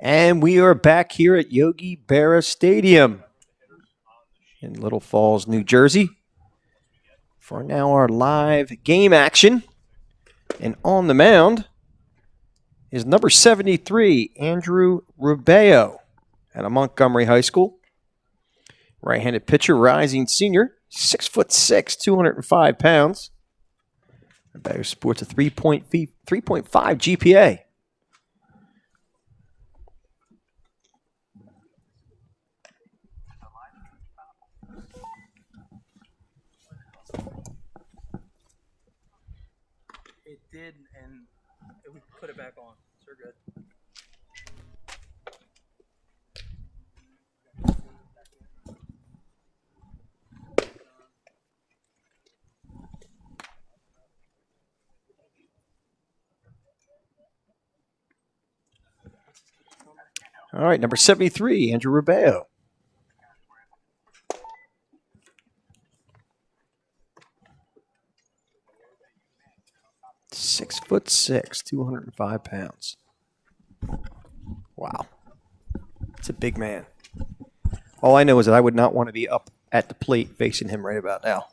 And we are back here at Yogi Berra Stadium in Little Falls, New Jersey for now our live game action. And on the mound is number 73, Andrew Rubeo out of Montgomery High School. Right-handed pitcher, rising senior, 6'6", 205 pounds. Rubeo sports a 3.5 GPA. It did, and we put it back on. So we're good. All right, number 73, Andrew Rubeo. Six foot 6, 205 pounds. Wow. It's a big man. All I know is that I would not want to be up at the plate facing him right about now.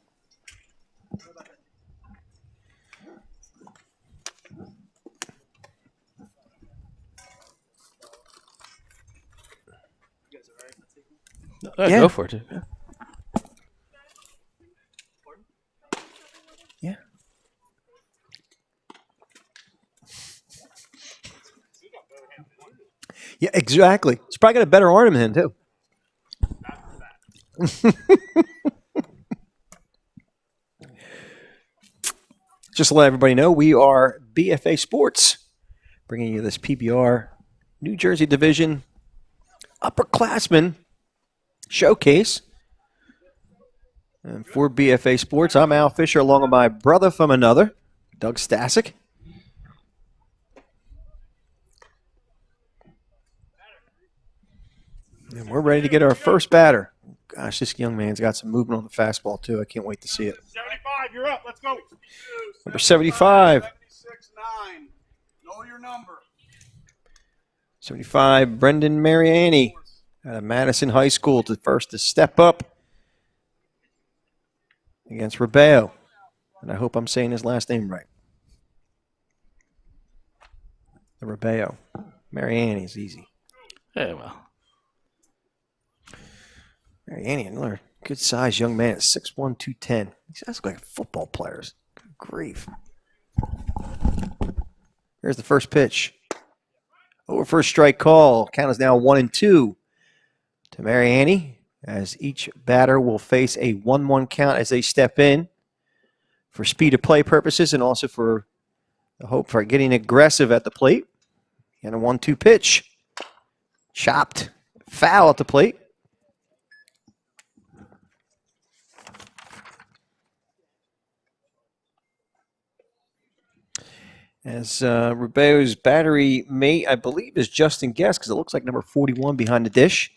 Go for it. Yeah. Yeah, exactly. He's probably got a better arm than him, too. Just to let everybody know, we are BFA Sports, bringing you this PBR New Jersey Division Upperclassmen Showcase. And for BFA Sports, I'm Al Fisher, along with my brother from another, Doug Stasic. And we're ready to get our first batter. Gosh, this young man's got some movement on the fastball, too. I can't wait to see it. 75, you're up. Let's go. Number 75. 76-9. Know your number. 75, Brendan Mariani out of Madison High School, to first to step up against Rubeo. And I hope I'm saying his last name right. The Rubeo. Mariani is easy. Yeah, well. Mariani, another good-sized young man at 6'1", 210. He sounds like football players. Good grief. Here's the first pitch. Over for a strike call. Count is now 1-2 to Mariani, as each batter will face a 1-1 count as they step in for speed of play purposes and also for the hope for getting aggressive at the plate. And a 1-2 pitch. Chopped. Foul at the plate. As Rubeo's battery mate, I believe, is Justin Guest, because it looks like number 41 behind the dish.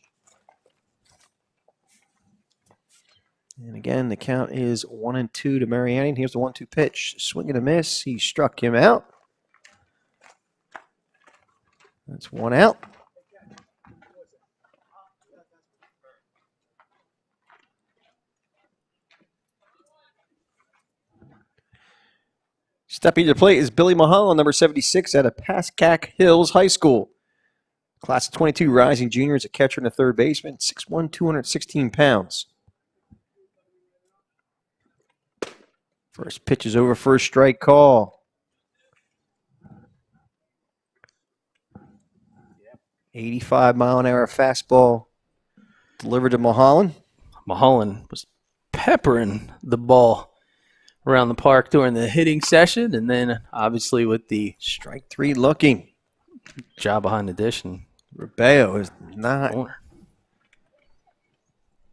And again, the count is 1-2 to Mariani. And here's the 1-2 pitch. Swing and a miss. He struck him out. That's one out. Stepping to the plate is Billy Mulholland, number 76, out of Pascack Hills High School. Class of 22, rising junior, is a catcher and a third baseman, 6'1", 216 pounds. First pitch is over for a strike call. 85-mile-an-hour fastball delivered to Mulholland. Mulholland was peppering the ball around the park during the hitting session, and then obviously with the Strike three looking. job behind the dish. And Rubeo is not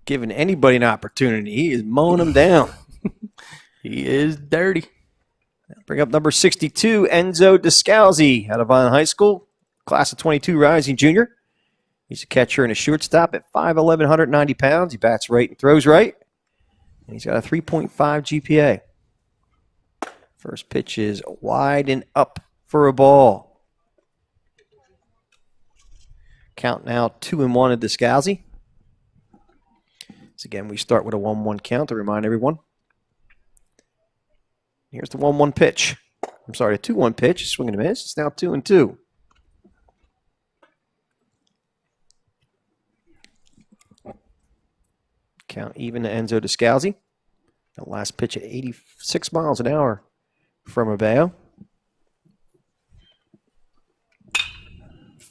giving anybody an opportunity. He is mowing them down. he is dirty. Bring up number 62, Enzo Descalzi out of Vine High School. Class of 22, rising junior. He's a catcher and a shortstop at 5'11", 190 pounds. He bats right and throws right. And he's got a 3.5 GPA. First pitch is wide and up for a ball. Count now 2-1 to Skepkowski. So again, we start with a 1-1 count to remind everyone. Here's the 1-1 pitch. I'm sorry, a 2-1 pitch. Swing and a miss. It's now 2-2. Count even to Enzo Skepkowski. The last pitch at 86 miles an hour from Rubeo.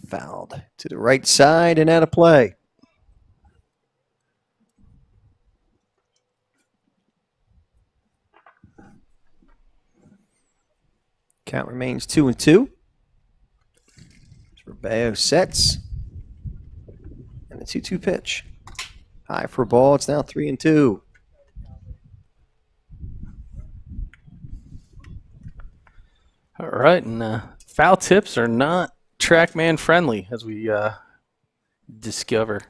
Fouled to the right side and out of play. Count remains 2-2. Rubeo sets. And the 2-2 pitch. High for a ball. It's now 3-2. All right, and foul tips are not TrackMan friendly, as we discover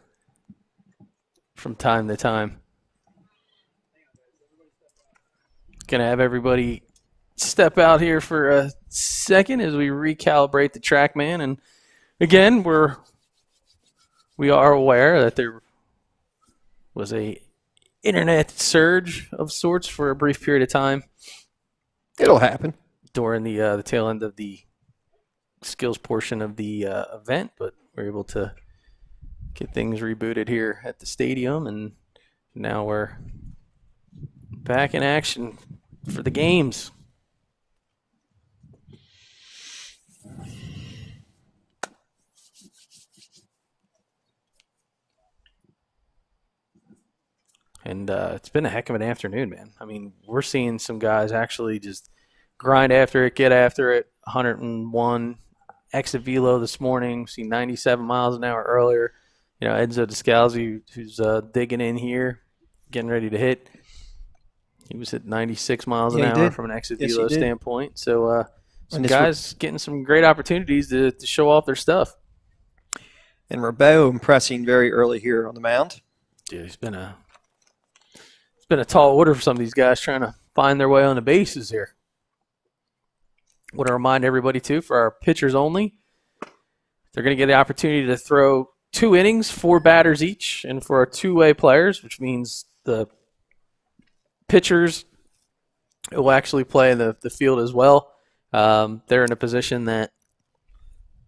from time to time. Gonna have everybody step out here for a second as we recalibrate the TrackMan, and again, we are aware that there was a internet surge of sorts for a brief period of time. It'll happen during the tail end of the skills portion of the event, but we're able to get things rebooted here at the stadium, and now we're back in action for the games. And it's been a heck of an afternoon, man. I mean, we're seeing some guys actually just grind after it, get after it. 101 exit velo this morning. Seen 97 miles an hour earlier. You know, Enzo Skepkowski, who's digging in here, getting ready to hit. He was at 96 miles an hour from an exit velo standpoint. So some guys getting some great opportunities to show off their stuff. And Rubeo impressing very early here on the mound. Dude, it's been a tall order for some of these guys trying to find their way on the bases here. Want to remind everybody, too, for our pitchers only, they're going to get the opportunity to throw 2 innings, 4 batters each, and for our two-way players, which means the pitchers will actually play the field as well. They're in a position that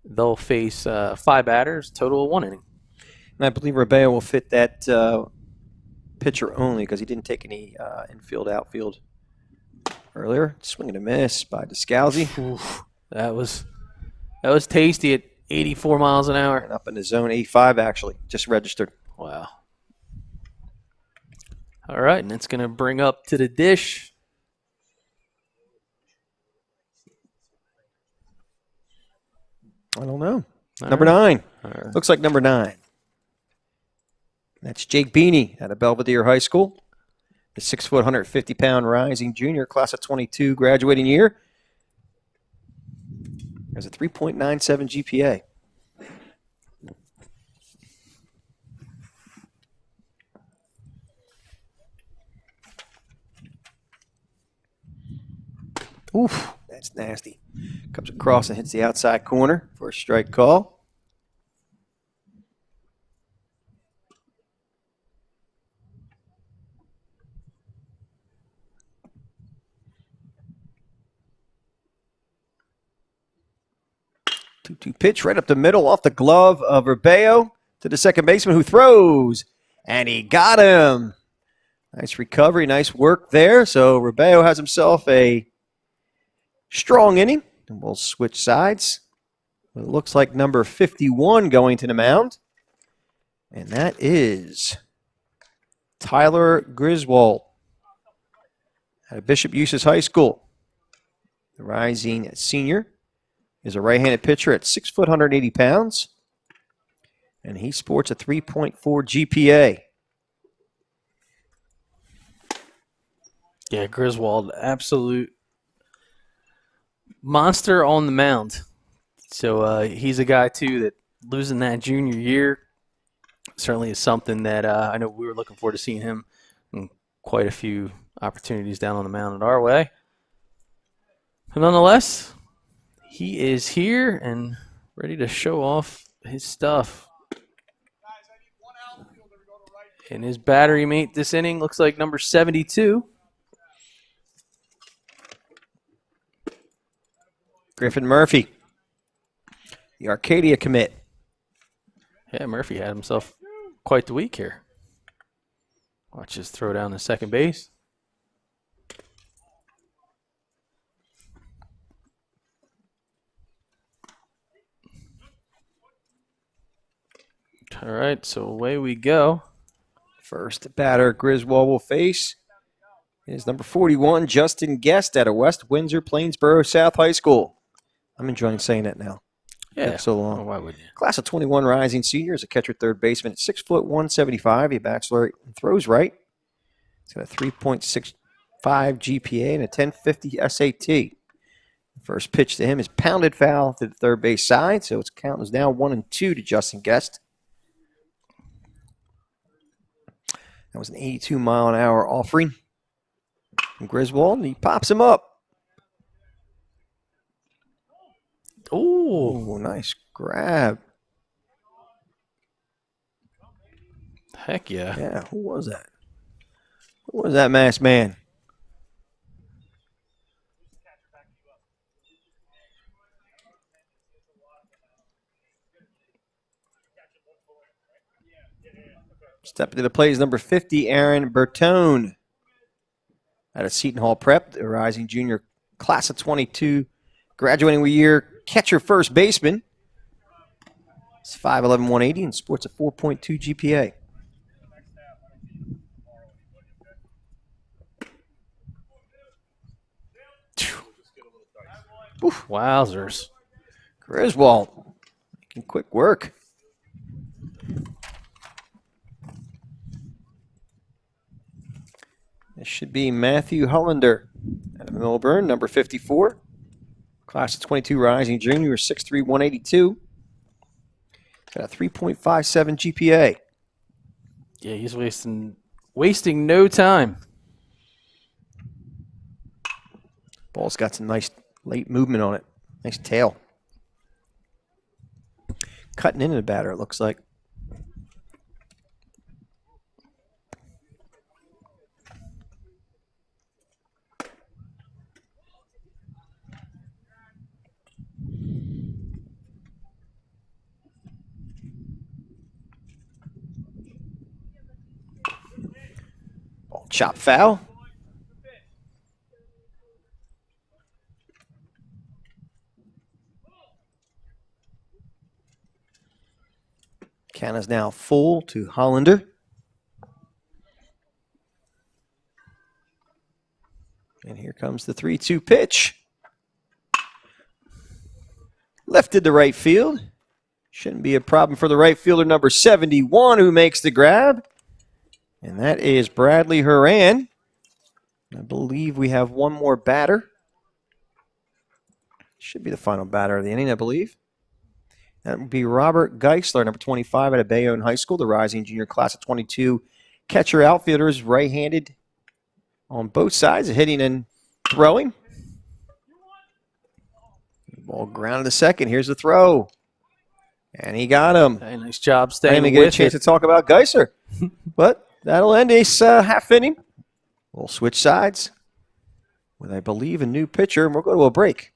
they'll face 5 batters, total of 1 inning. And I believe Rubeo will fit that pitcher only because he didn't take any infield, outfield earlier. Swing and a miss by Skepkowski. That was tasty at 84 miles an hour. And up in the zone, 85 actually, just registered. Wow. All right, and it's going to bring up to the dish. I don't know. Number 9. Right. Looks like number 9. That's Jake Beanie out of Belvedere High School. The 6', 150-pound rising junior, class of 22, graduating year. There's a 3.97 GPA. Oof, that's nasty. Comes across and hits the outside corner for a strike call. Two pitch right up the middle off the glove of Rubeo to the second baseman who throws. And he got him. Nice recovery, nice work there. So Rubeo has himself a strong inning. And we'll switch sides. It looks like number 51 going to the mound. And that is Tyler Griswold at Bishop Eustace High School. The rising senior is a right-handed pitcher at 6', 180 pounds. And he sports a 3.4 GPA. Yeah, Griswold, absolute monster on the mound. So he's a guy, too, that losing that junior year certainly is something that I know we were looking forward to seeing him in quite a few opportunities down on the mound in our way. But nonetheless, he is here and ready to show off his stuff And his battery mate this inning looks like number 72. Griffin Murphy, the Arcadia commit. Yeah, Murphy had himself quite the week here. Watch his throw down to second base. All right, so away we go. First batter Griswold will face is number 41, Justin Guest out of West Windsor, Plainsboro South High School. I'm enjoying saying that now. Yeah, Took so long. Oh, why would you? Class of 21 rising senior is a catcher third baseman at 6 foot 175. He bats right and throws right. He's got a 3.65 GPA and a 1050 SAT. First pitch to him is pounded foul to the third base side, so its count is now 1-2 to Justin Guest. That was an 82-mile-an-hour offering from Griswold, and he pops him up. Oh, Nice grab. heck yeah. Yeah, who was that? Who was that masked man? Stepping to the plate is number 50, Aaron Bertone. Out of Seton Hall Prep, the rising junior class of 22, graduating year catcher first baseman. It's 5'11", 180 and sports a 4.2 GPA. Oof, wowzers. Griswold making quick work. This should be Matthew Hollander out of Melbourne, number 54. Class of 22 rising junior, 6'3", 182. Got a 3.57 GPA. Yeah, he's wasting no time. Ball's got some nice late movement on it. Nice tail. Cutting into the batter, it looks like. Ball chop foul. Count is now full to Hollander. And here comes the 3-2 pitch. Lifted to right field. Shouldn't be a problem for the right fielder, number 71, who makes the grab. And that is Bradley Horan. I believe we have one more batter. Should be the final batter of the inning, I believe. That would be Robert Geisler, number 25 out of Bayonne High School, the rising junior class of 22. Catcher outfielders, right-handed on both sides, hitting and throwing. Ball grounded to second. Here's the throw. And he got him. Hey, nice job I staying didn't even get a chance to talk about Geisler. But that'll end this half inning. We'll switch sides with, I believe, a new pitcher, and we'll go to a break.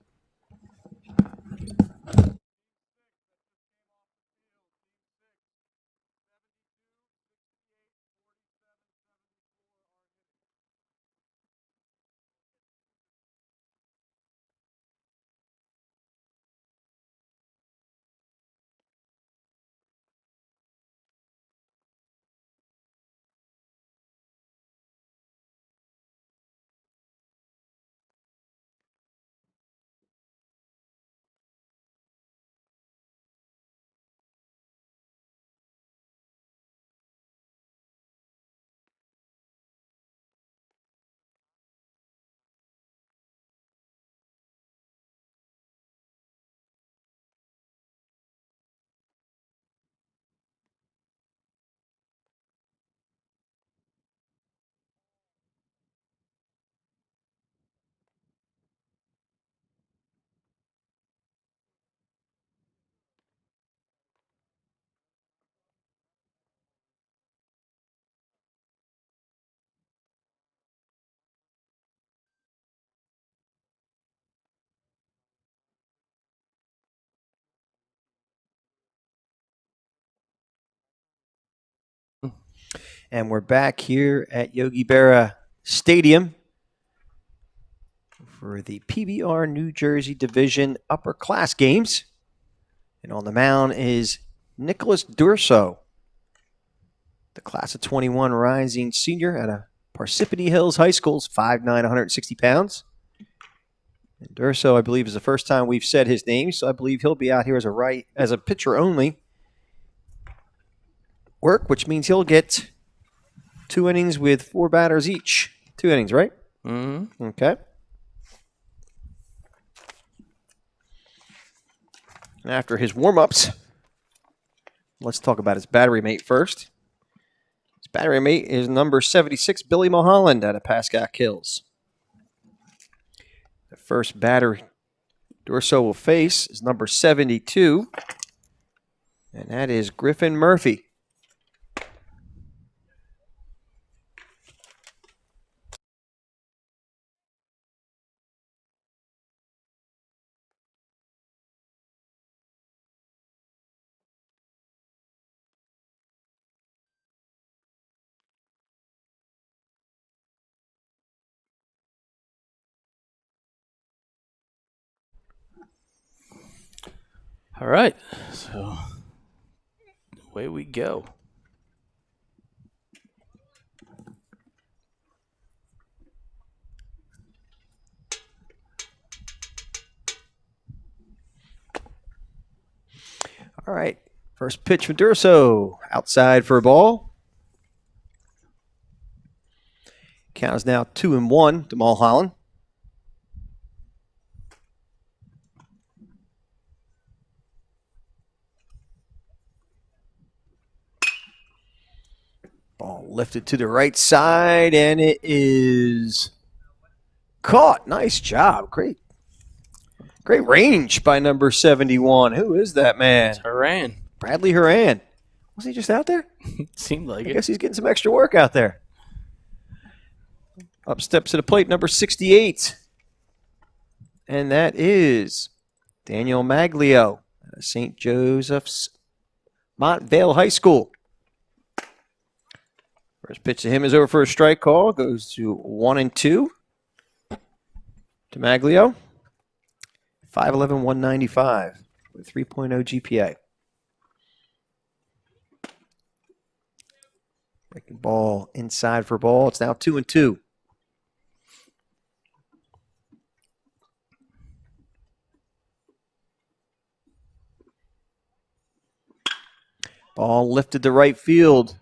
And we're back here at Yogi Berra Stadium for the PBR New Jersey Division Upperclass games. And on the mound is Nicholas Durso, the class of 21 rising senior at a Parsippany Hills High School's 5'9", 160 pounds. And Durso, I believe, is the first time we've said his name, so I believe he'll be out here as a pitcher only work, which means he'll get 2 innings with 4 batters each. 2 innings, right? Mm-hmm. Okay. And after his warm-ups, let's talk about his battery mate first. His battery mate is number 76, Billy Mulholland out of Pascack Hills. The first batter Durso will face is number 72, and that is Griffin Murphy. All right, so away we go. All right, first pitch for Durso. Outside for a ball. Count is now 2-1 to Mulholland. Ball lifted to the right side, and it is caught. Nice job. Great range by number 71. Who is that man? Haran. Bradley Haran. Was he just out there? Seemed like I it. guess he's getting some extra work out there. Up steps to the plate, number 68. And that is Daniel Maglio at St. Joseph's Montvale High School. First pitch to him is over for a strike call. Goes to 1-2 to Maglio. 5'11", 195 with 3.0 GPA. Breaking ball inside for ball. It's now 2-2. Ball lifted to right field.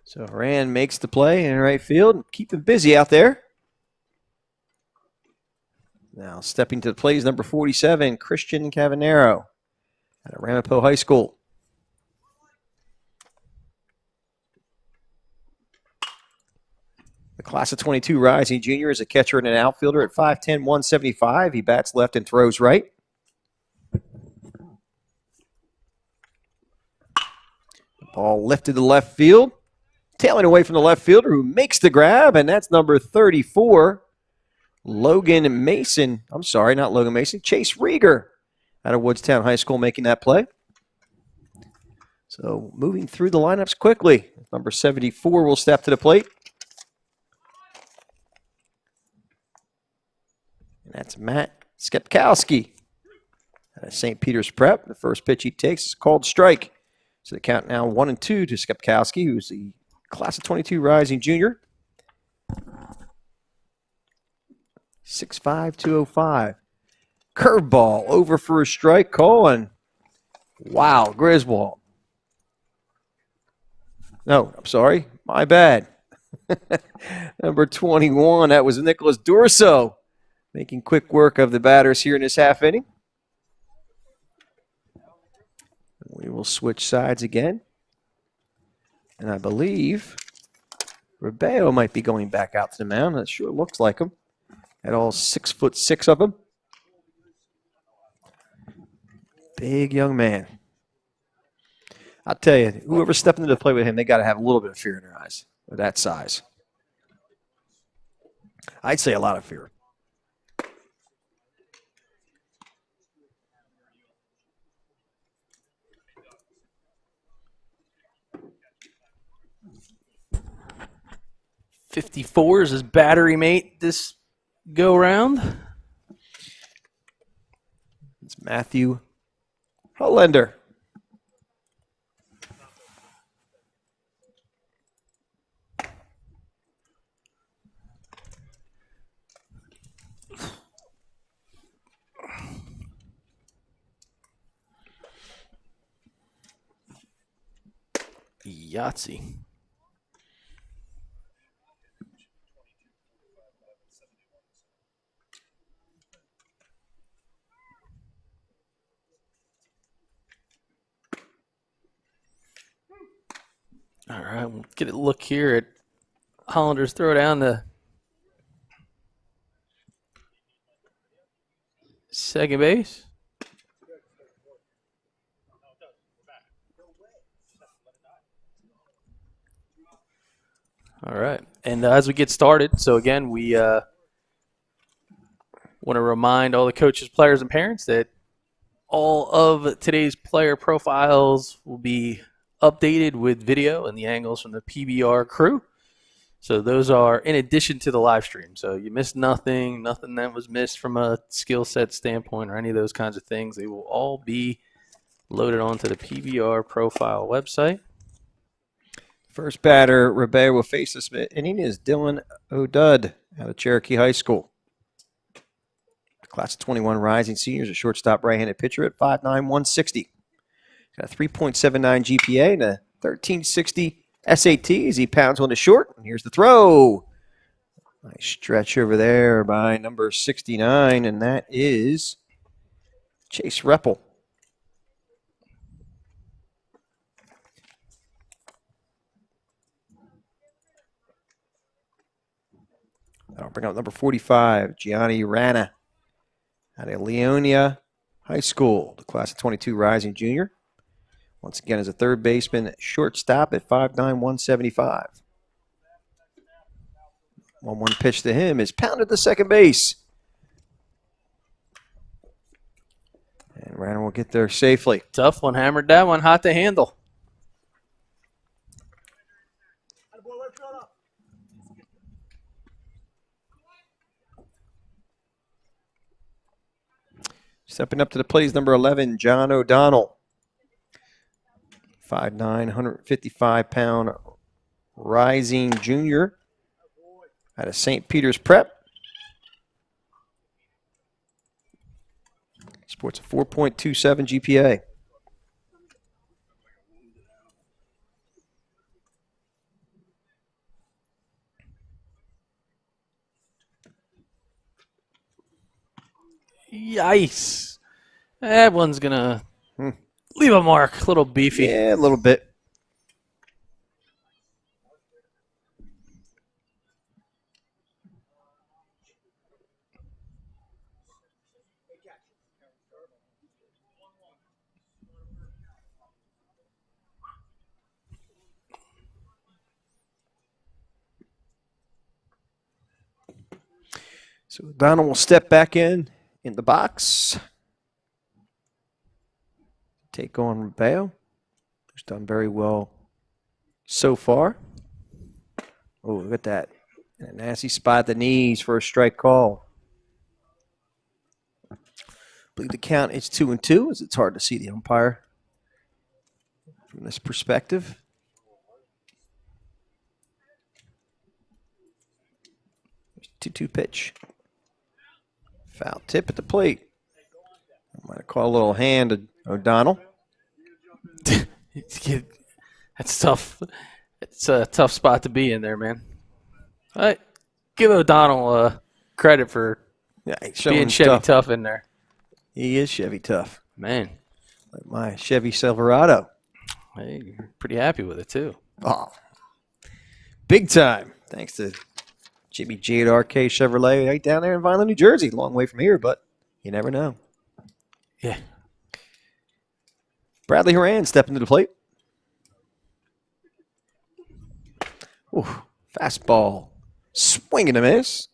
So Haran makes the play in right field. Keep him busy out there. Now stepping to the plate is number 47, Christian Cavanero at Ramapo High School. The class of 22 rising junior is a catcher and an outfielder at 5'10", 175. He bats left and throws right. The ball lifted to left field. Tailing away from the left fielder who makes the grab, and that's number 34, Logan Mason. I'm sorry, not Logan Mason. Chase Rieger out of Woodstown High School making that play. So moving through the lineups quickly. Number 74 will step to the plate. And that's Matt Skepkowski out of St. Peter's Prep. The first pitch he takes is called strike. So the count now 1-2 to Skepkowski, who's the class of 22 rising junior. 6'5", 205. Curveball over for a strike call, and wow, Griswold. No, I'm sorry. My bad. Number 21, that was Nicholas Durso, making quick work of the batters here in this half inning. We will switch sides again. And I believe Rubeo might be going back out to the mound. That sure looks like him. At all 6'6" of him. Big young man. I'll tell you, whoever's stepping into the play with him, they got to have a little bit of fear in their eyes with that size. I'd say a lot of fear. 54 is his battery mate this go round. It's Matthew Hollander. Yahtzee. All right, we'll get a look here at Hollander's throw down to second base. All right, and as we get started, so again, we want to remind all the coaches, players, and parents that all of today's player profiles will be updated with video and the angles from the PBR crew. So those are in addition to the live stream. So you missed nothing that was missed from a skill set standpoint or any of those kinds of things. They will all be loaded onto the PBR profile website. First batter, Rubeo will face this inning is Dylan O'Dud out of Cherokee High School. Class of 21 rising senior is a shortstop right-handed pitcher at 5'9", 160. Got a 3.79 GPA and a 1360 SAT as he pounds one to short. And here's the throw. Nice stretch over there by number 69, and that is Chase Reppel. I'll bring up number 45, Gianni Rana out of Leonia High School, the class of 22 rising junior. Once again, as a third baseman, shortstop at 5'9", 175. 1-1 pitch to him is pounded to second base. And Rana will get there safely. Tough one, hammered that one, hot to handle. Stepping up to the plate is number 11, John O'Donnell. 5'9", 155-pound rising junior out of St. Peter's Prep. Sports a 4.27 GPA. Yikes. That one's going to leave a mark. A little beefy. Yeah, a little bit. So Donald will step back in the box. Take on Rubeo, who's done very well so far. Oh, look at that. And a nasty spot at the knees for a strike call. I believe the count is 2-2, as it's hard to see the umpire from this perspective. There's 2-2 pitch. Foul tip at the plate. I might have called a little hand to O'Donnell. That's tough. It's a tough spot to be in there, man. All right. Give O'Donnell credit for being Chevy tough in there. He is Chevy tough. Man. Like my Chevy Silverado. Hey, you're pretty happy with it, too. Oh, big time. Thanks to Jimmy G at RK Chevrolet right down there in Vineland, New Jersey. Long way from here, but you never know. Yeah. Bradley Horan stepping to the plate. Ooh, fastball. Swing and a miss.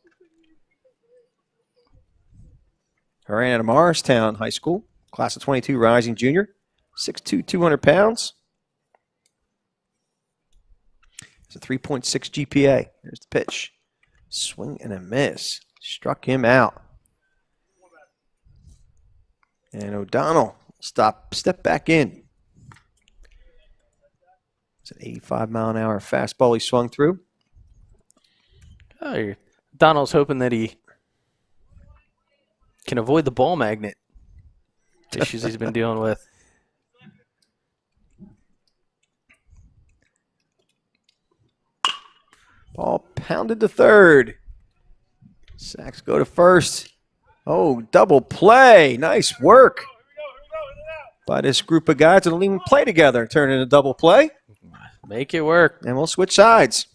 Horan out of Morristown High School. Class of 22 rising junior. 6'2", 200 pounds. It's a 3.6 GPA. Here's the pitch. Swing and a miss. Struck him out. And O'Donnell step back in. It's an 85-mile-an-hour fastball he swung through. Oh, Donald's hoping that he can avoid the ball magnet issues he's been dealing with. Ball pounded to third. Sacks go to first. Oh, double play. Nice work by this group of guys that don't even play together. Turn into double play. Make it work. And we'll switch sides.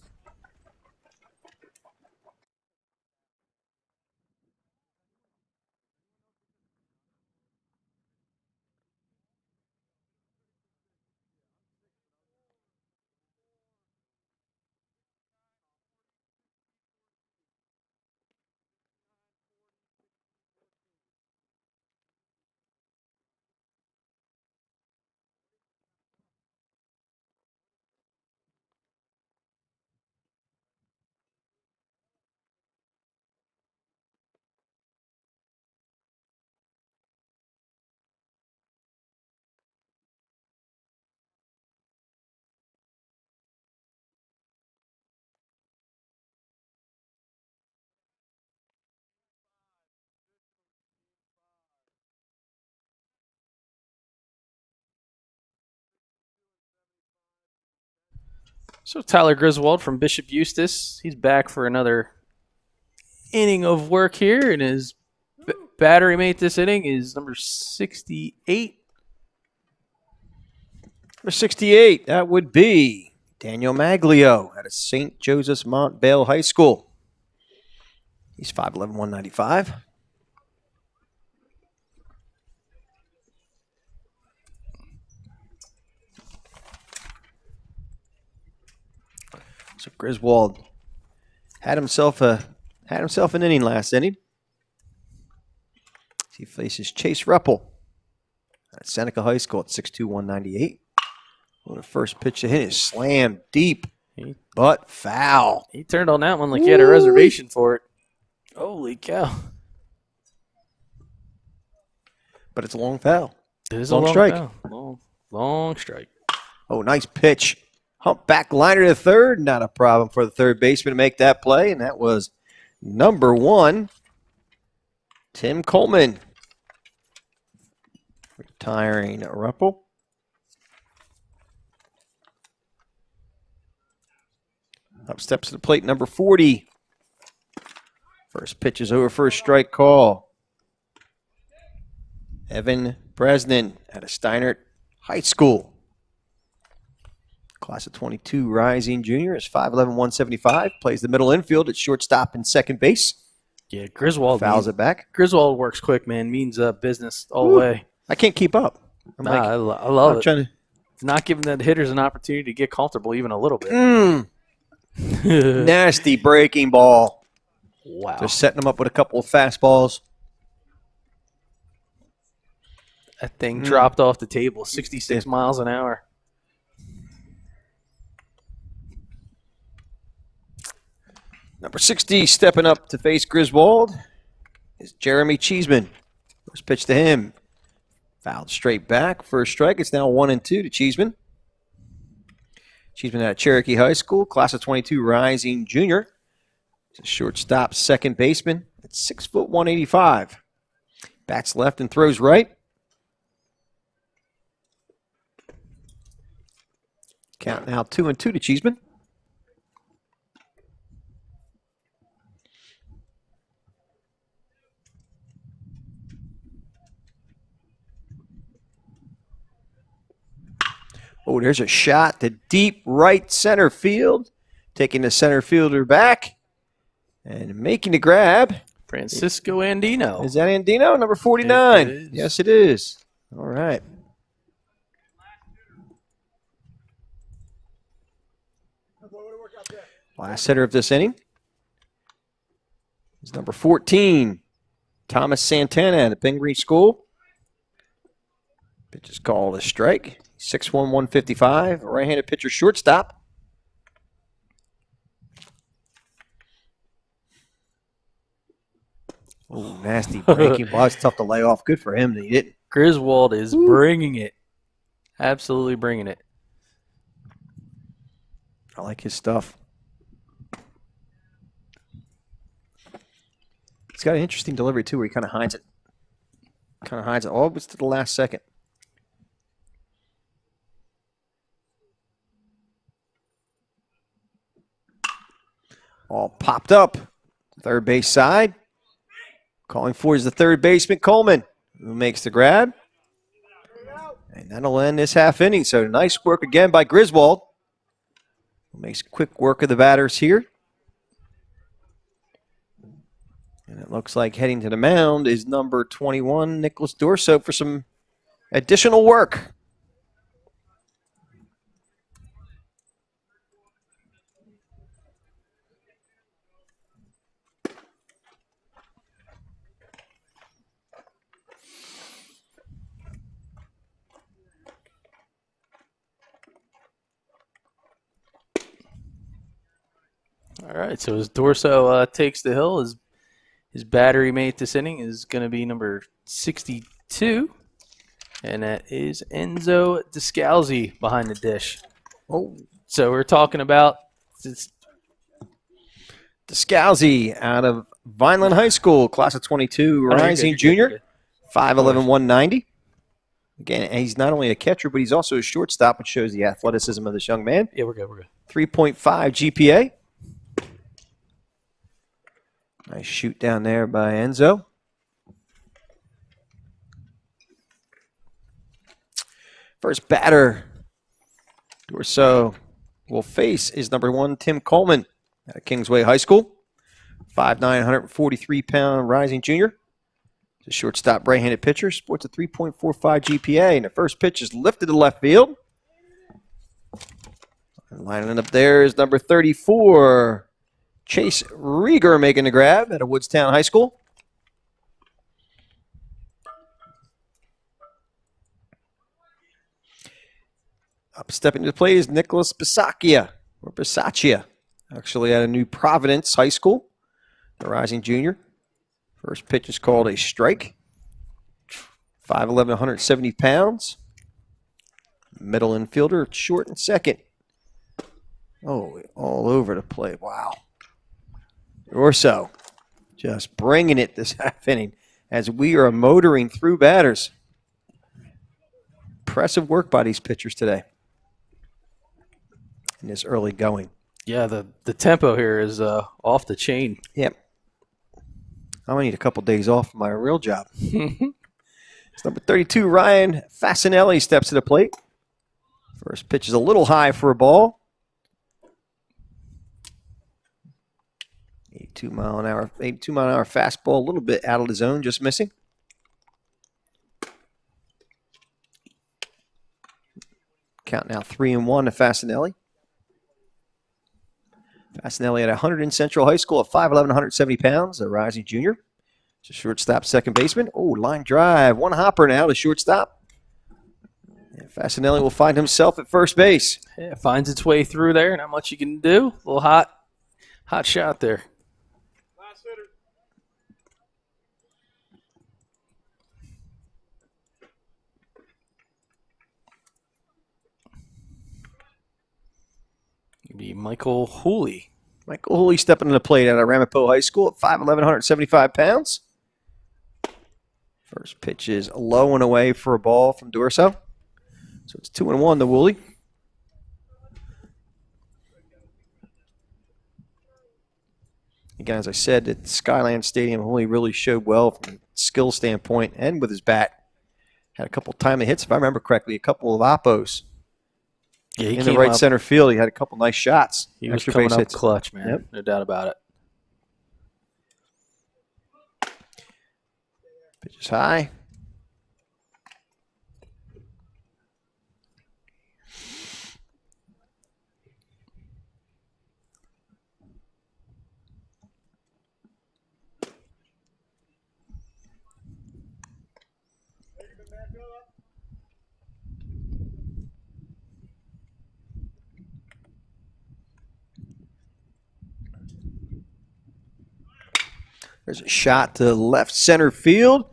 So Tyler Griswold from Bishop Eustace, he's back for another inning of work here, and his battery mate this inning is number 68. Number 68, that would be Daniel Maglio out of St. Joseph's Mont Bale High School. He's 5'11", 195. So Griswold had himself an inning last inning. He faces Chase Ruppel at Seneca High School at 6'2", 198. Well, the first pitch to hit is slammed deep, but foul. He turned on that one like he had a reservation for it. Holy cow. But it's a long foul. It is Long a long strike. foul. Long strike. Oh, nice pitch. Hump back liner to third. Not a problem for the third baseman to make that play, and that was number 1, Tim Coleman. Retiring Ruppel. Up steps to the plate, number 40. First pitch is over for a strike call. Evan Bresnan out of Steinert High School. Class of 22 rising junior is 5'11", 175. Plays the middle infield at shortstop and second base. Yeah, Griswold Fouls it back. Griswold works quick, man. Means business all the way. I can't keep up. I'm I love I'm it. trying to. It's not giving the hitters an opportunity to get comfortable even a little bit. Nasty breaking ball. Wow. Just setting them up with a couple of fastballs. That thing dropped off the table, 66 miles an hour. Number 60 stepping up to face Griswold is Jeremy Cheeseman. First pitch to him. Fouled straight back. First strike. It's now 1-2 to Cheeseman. Cheeseman at Cherokee High School. Class of 22 rising junior. He's a shortstop second baseman at 6'1", 185. Bats left and throws right. Count now 2-2 to Cheeseman. Oh, there's a shot to deep right center field. Taking the center fielder back and making the grab. Francisco Andino. Is that Andino, number 49? It is. Yes, it is. All right. Last hitter of this inning is number 14, Thomas Santana at Pingree School. Pitch is called a strike. 6'1", 155, right-handed pitcher shortstop. Oh, nasty breaking ball. It's tough to lay off. Good for him that he didn't. Griswold is bringing it. Absolutely bringing it. I like his stuff. He's got an interesting delivery, too, where he kind of hides it. Always to the last second. All popped up. Third base side. Calling for is the third baseman, Coleman, who makes the grab. And that'll end this half inning. So nice work again by Griswold. Makes quick work of the batters here. And it looks like heading to the mound is number 21, Nicholas Durso, for some additional work. All right, so as Durso takes the hill, his battery mate this inning is going to be number 62, and that is Enzo Descalzi behind the dish. Oh, So we're talking about Skepkowski out of Vineland High School, class of 22, rising junior, 5'11", 190. Again, he's not only a catcher, but he's also a shortstop, which shows the athleticism of this young man. Yeah, we're good. 3.5 GPA. Nice shoot down there by Enzo. First batter, Durso will face is number 1, Tim Coleman out of Kingsway High School. 5'9", 143-pound rising junior. He's a shortstop right-handed pitcher. Sports a 3.45 GPA. And the first pitch is lifted to left field. And lining up there is number 34, Chase Rieger, making the grab out of Woodstown High School. Up stepping to the plate is Nicholas Bisaccia, actually at a New Providence High School, the rising junior. First pitch is called a strike. 5'11", 170 pounds. Middle infielder, short and second. Oh, all over the plate. Wow. Durso just bringing it this half inning as we are motoring through batters. Impressive work by these pitchers today in this early going. Yeah, the tempo here is off the chain. Yep. I'm going to need a couple days off from my real job. It's number 32, Ryan Fasinelli, steps to the plate. First pitch is a little high for a ball. 82 mile an hour fastball, a little bit out of the zone, just missing. Count now 3-1 to Fasinelli. Fasinelli at 100 in Central High School at 5'11", 170 pounds, a rising junior. It's a shortstop, second baseman. Oh, line drive. One hopper now to shortstop. And Fasinelli will find himself at first base. Yeah, finds its way through there. Not much you can do. A little hot shot there. Last hitter. It'd be Michael Hooley. Michael Hooley stepping to the plate out of Ramapo High School at 5'11", 175 pounds. First pitch is low and away for a ball from Durso. So it's 2-1 to Hooley. Again, as I said, at Skyland Stadium, Hooley really showed well from a skill standpoint and with his bat. Had a couple timely hits, if I remember correctly, a couple of oppos. Yeah, he in came the right up, center field. He had a couple nice shots. He was extra coming base up hits. clutch, man. Yep. No doubt about it. Pitch is high. There's a shot to left center field.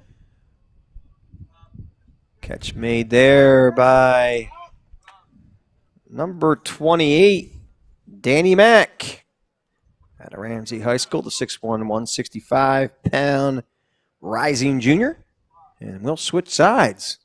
Catch made there by number 28, Danny Mack. Out of Ramsey High School, the 6'1", 165-pound rising junior. And we'll switch sides.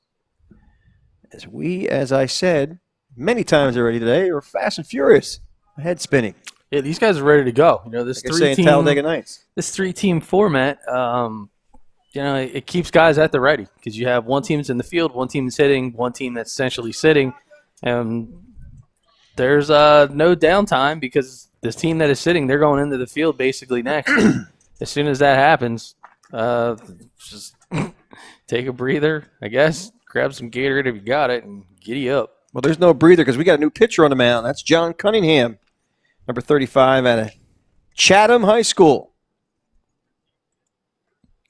As I said many times already today, are fast and furious. Head spinning. Yeah, these guys are ready to go. You know, this Like I say in Talladega Nights. This three-team format, you know, it keeps guys at the ready because you have one team that's in the field, one team that's hitting, one team that's essentially sitting, and there's no downtime because this team that is sitting, they're going into the field basically next. As soon as that happens, just take a breather, I guess, grab some Gatorade if you got it, and giddy up. Well, there's no breather because we got a new pitcher on the mound. That's John Cunningham, number 35 out of Chatham High School.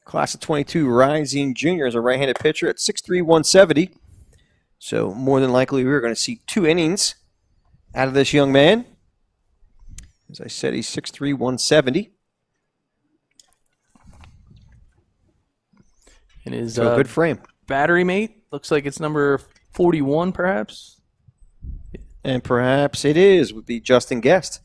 Class of 22 rising junior is a right-handed pitcher at 6'3", 170. So more than likely we're going to see 2 innings out of this young man. As I said, he's 6'3", 170. And his So good frame. battery mate looks like it's number 41 perhaps. And perhaps it is, would be Justin Guest.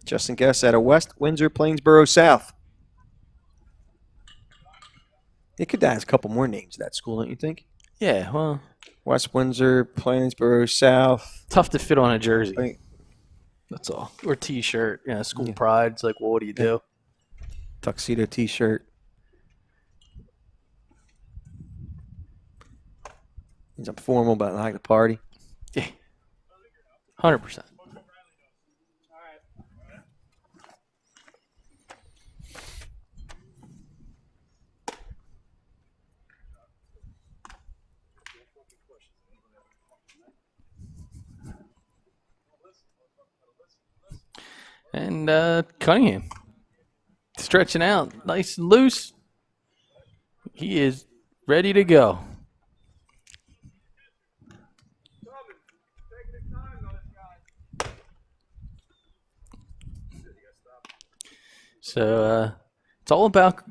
Justin Guest out of West Windsor, Plainsboro South. It could have a couple more names of that school, don't you think? Yeah, well, West Windsor, Plainsboro South. tough to fit on a jersey. Right. That's all. Or T-shirt. Yeah, school pride. It's like, well, what do you do? Tuxedo T-shirt. Means I'm formal, but I like to party. Yeah, 100%. And Cunningham stretching out nice and loose. He is ready to go. So it's all about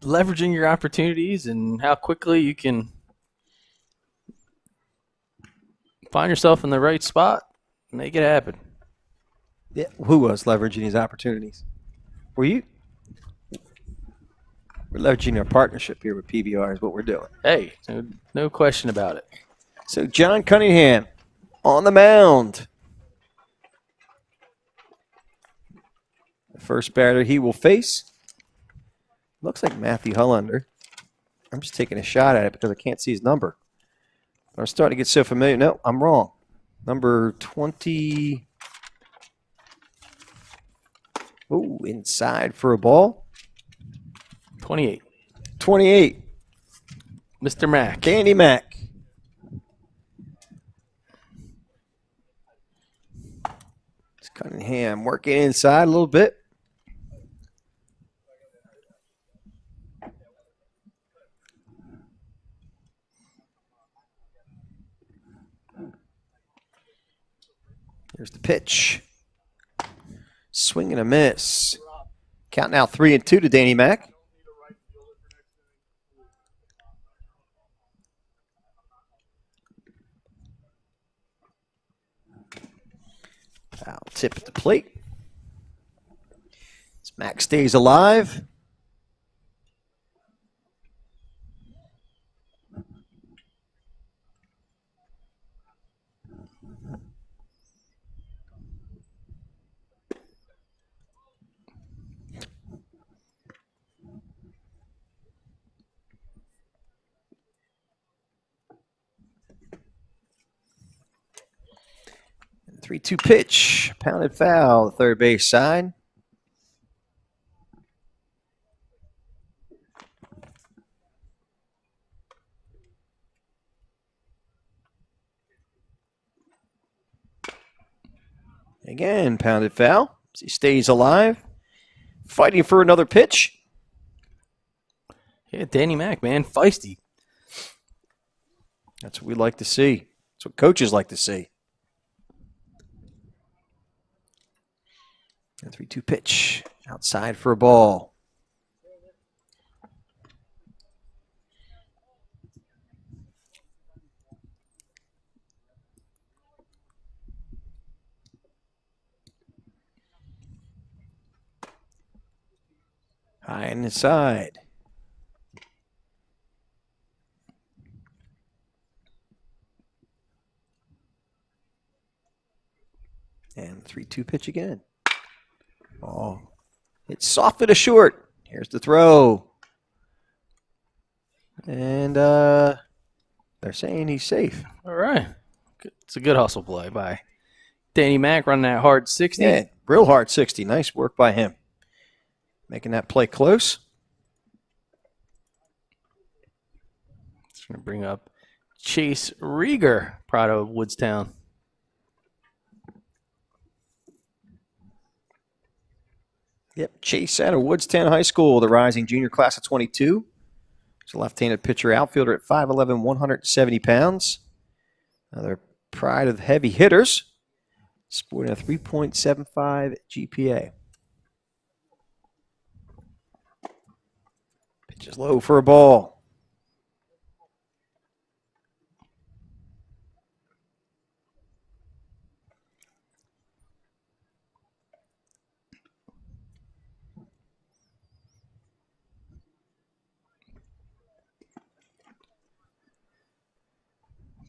leveraging your opportunities and how quickly you can find yourself in the right spot and make it happen. Yeah, who was leveraging his opportunities? Were you? We're leveraging our partnership here with PBR is what we're doing. Hey, no question about it. So John Cunningham on the mound. The first batter he will face looks like Matthew Hullander. I'm just taking a shot at it because I can't see his number. I'm starting to get so familiar. No, I'm wrong. Number 20. Oh, inside for a ball. 28. 28. Mr. Mack. Danny Mack. It's Cunningham working inside a little bit. Here's the pitch. Swing and a miss. Count now 3-2 to Danny Mack. Foul tip at the plate. As Mack stays alive. And 3-2 pitch. Pounded foul, the third base side. Again, pounded foul. As he stays alive. Fighting for another pitch. Yeah, Danny Mack, man, feisty. That's what we like to see. That's what coaches like to see. A 3-2 pitch. Outside for a ball. High and inside. And 3-2 pitch again. Oh, it's soft to short. Here's the throw. And they're saying he's safe. All right. It's a good hustle play by Danny Mack running that hard 60. Yeah, real hard 60. Nice work by him. Making that play close. It's going to bring up Chase Rieger, proud of Woodstown. Yep, Chase out of Woodstown High School, the rising junior class of 22. He's a left-handed pitcher outfielder at 5'11", 170 pounds. Another pride of heavy hitters, sporting a 3.75 GPA. Pitch is low for a ball.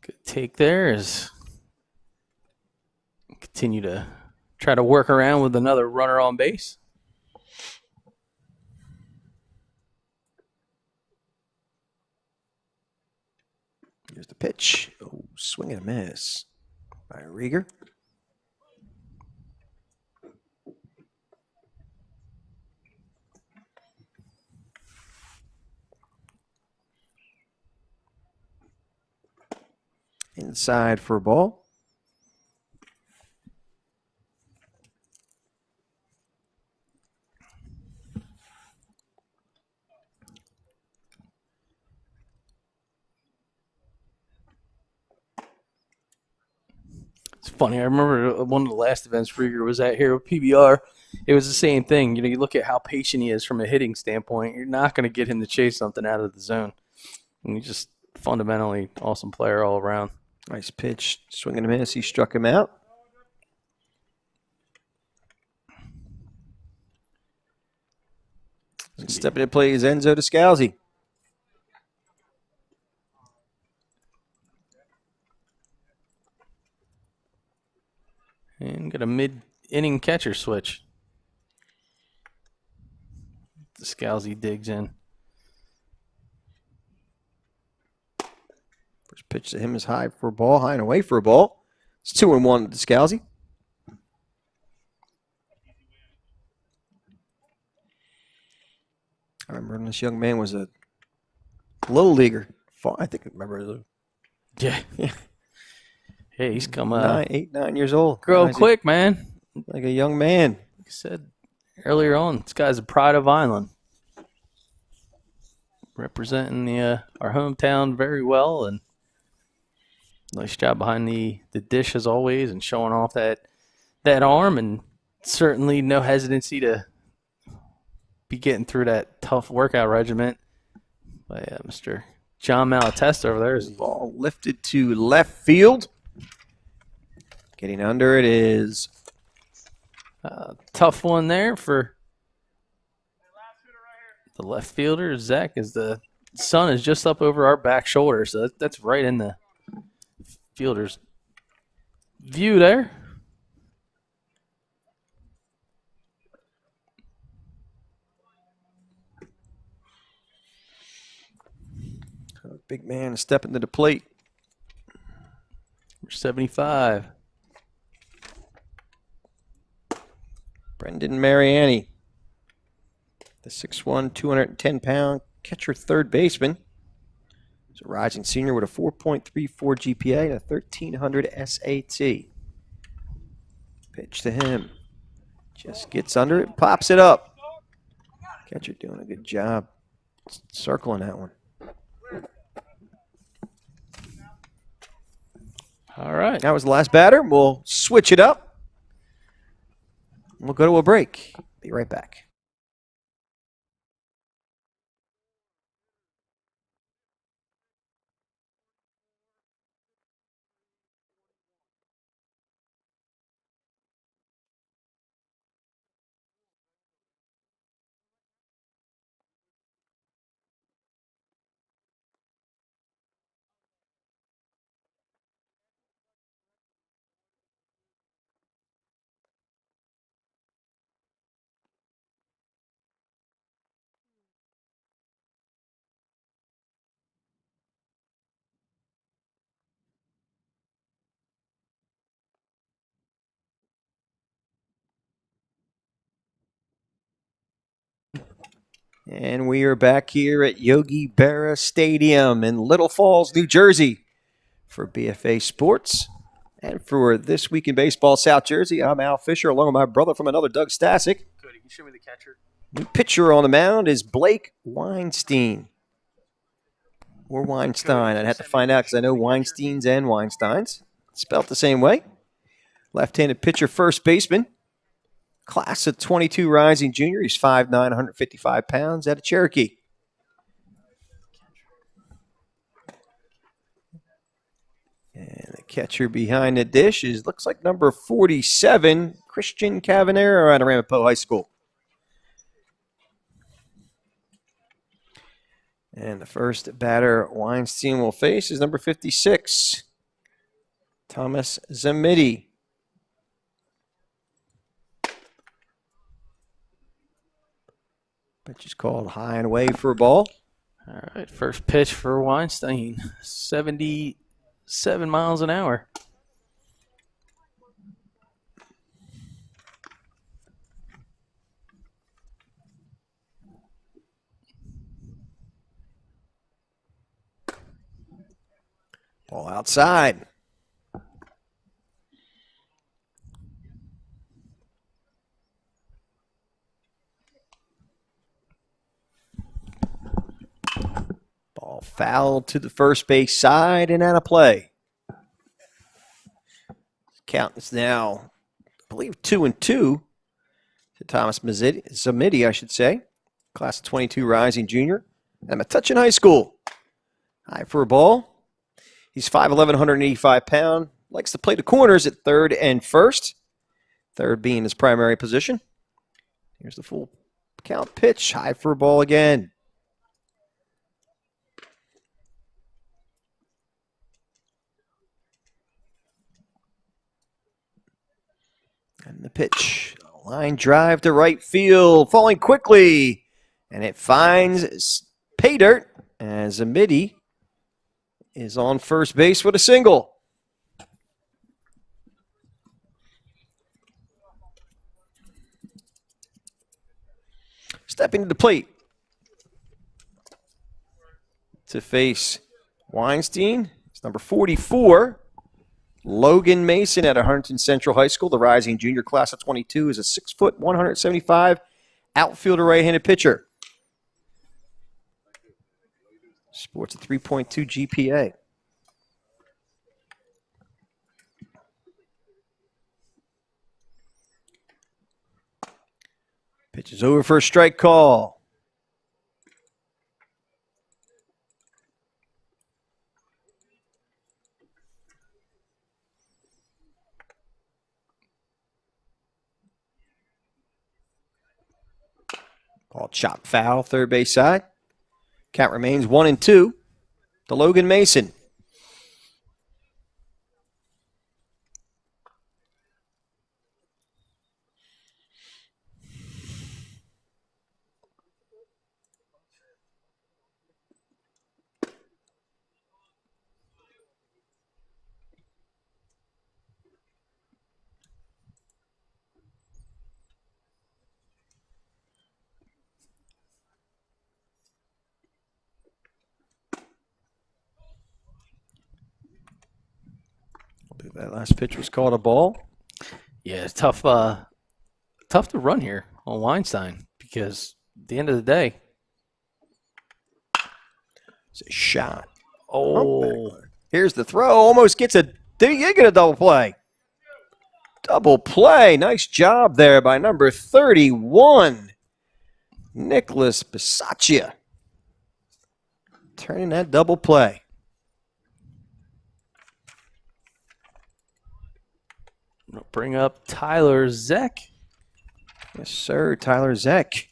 Good take there is continue to try to work around with another runner on base. Here's the pitch. Oh, swing and a miss by Rieger. Inside for a ball. It's funny. I remember one of the last events Rieger was at here with PBR. It was the same thing. You know, you look at how patient he is from a hitting standpoint. You're not going to get him to chase something out of the zone. And he's just fundamentally awesome player all around. Nice pitch. Swing and a miss. He struck him out. Stepping to play is Enzo Descalzi. And get a mid-inning catcher switch. Descalzi digs in. First pitch to him is high for a ball, high and away for a ball. It's 2-1 to Descalzi. I remember when this young man was a little leaguer. I think I remember. Yeah. Yeah. Hey, he's come 8, 9 years old. growing Guy's quick, man. like a young man. Like I said earlier on, this guy's a pride of Vineland. Representing our hometown very well, and nice job behind the dish as always, and showing off that arm, and certainly no hesitancy to be getting through that tough workout regimen by Mr. John Malatesta over there. Ball lifted to left field. Getting under it is Tough one there for the left fielder, Zach, as the sun is just up over our back shoulder. So that's right in the fielder's view there. big man stepping to the plate. Number 75. Brendan Mariani, the 6'1", 210-pound catcher third baseman. He's a rising senior with a 4.34 GPA and a 1,300 SAT. Pitch to him. Just gets under it, pops it up. Catcher doing a good job circling that one. All right. That was the last batter. We'll switch it up. We'll go to a break. Be right back. And we are back here at Yogi Berra Stadium in Little Falls, New Jersey for BFA Sports. And for This Week in Baseball South Jersey, I'm Al Fisher along with my brother from another, Doug Stasic. Good. You can show me the catcher. New pitcher on the mound is Blake Weinstein. Or Weinstein. I'd have to find out because I know Weinsteins and Weinsteins. Spelled the same way. Left-handed pitcher, first baseman. Class of 22 rising junior. He's 5'9", 155 pounds out of Cherokee. And the catcher behind the dish looks like number 47, Christian Cavanero out of Ramapo High School. And the first batter Weinstein will face is number 56, Thomas Zamidi. Pitch is called high and away for a ball. All right, first pitch for Weinstein, 77 miles an hour. Ball outside. Ball fouled to the first base side and out of play. Count is now, I believe, 2-2 to Thomas Zamidi, I should say. Class of 22 rising junior. And Metuchen High School. High for a ball. He's 5'11", 185 pounds. Likes to play the corners at third and first. Third being his primary position. Here's the full count pitch. High for a ball again. And the pitch. Line drive to right field. Falling quickly. And it finds pay dirt as Zamidi is on first base with a single. Stepping to the plate to face Weinstein. It's number 44, Logan Mason at Huntington Central High School. The rising junior class of 22 is a 6', 175 outfielder right-handed pitcher. Sports a 3.2 GPA. Pitch is over for a strike call. Ball chopped foul, third base side. Count remains 1-2 to Logan Mason. That last pitch was called a ball. Yeah, it's tough to run here on Weinstein because at the end of the day. It's a shot. Oh. Here's the throw. Almost gets a. Did he get a double play? Double play. Nice job there by number 31, Nicholas Bisaccia. Turning that double play. We'll bring up Tyler Zeck. Yes, sir. Tyler Zeck.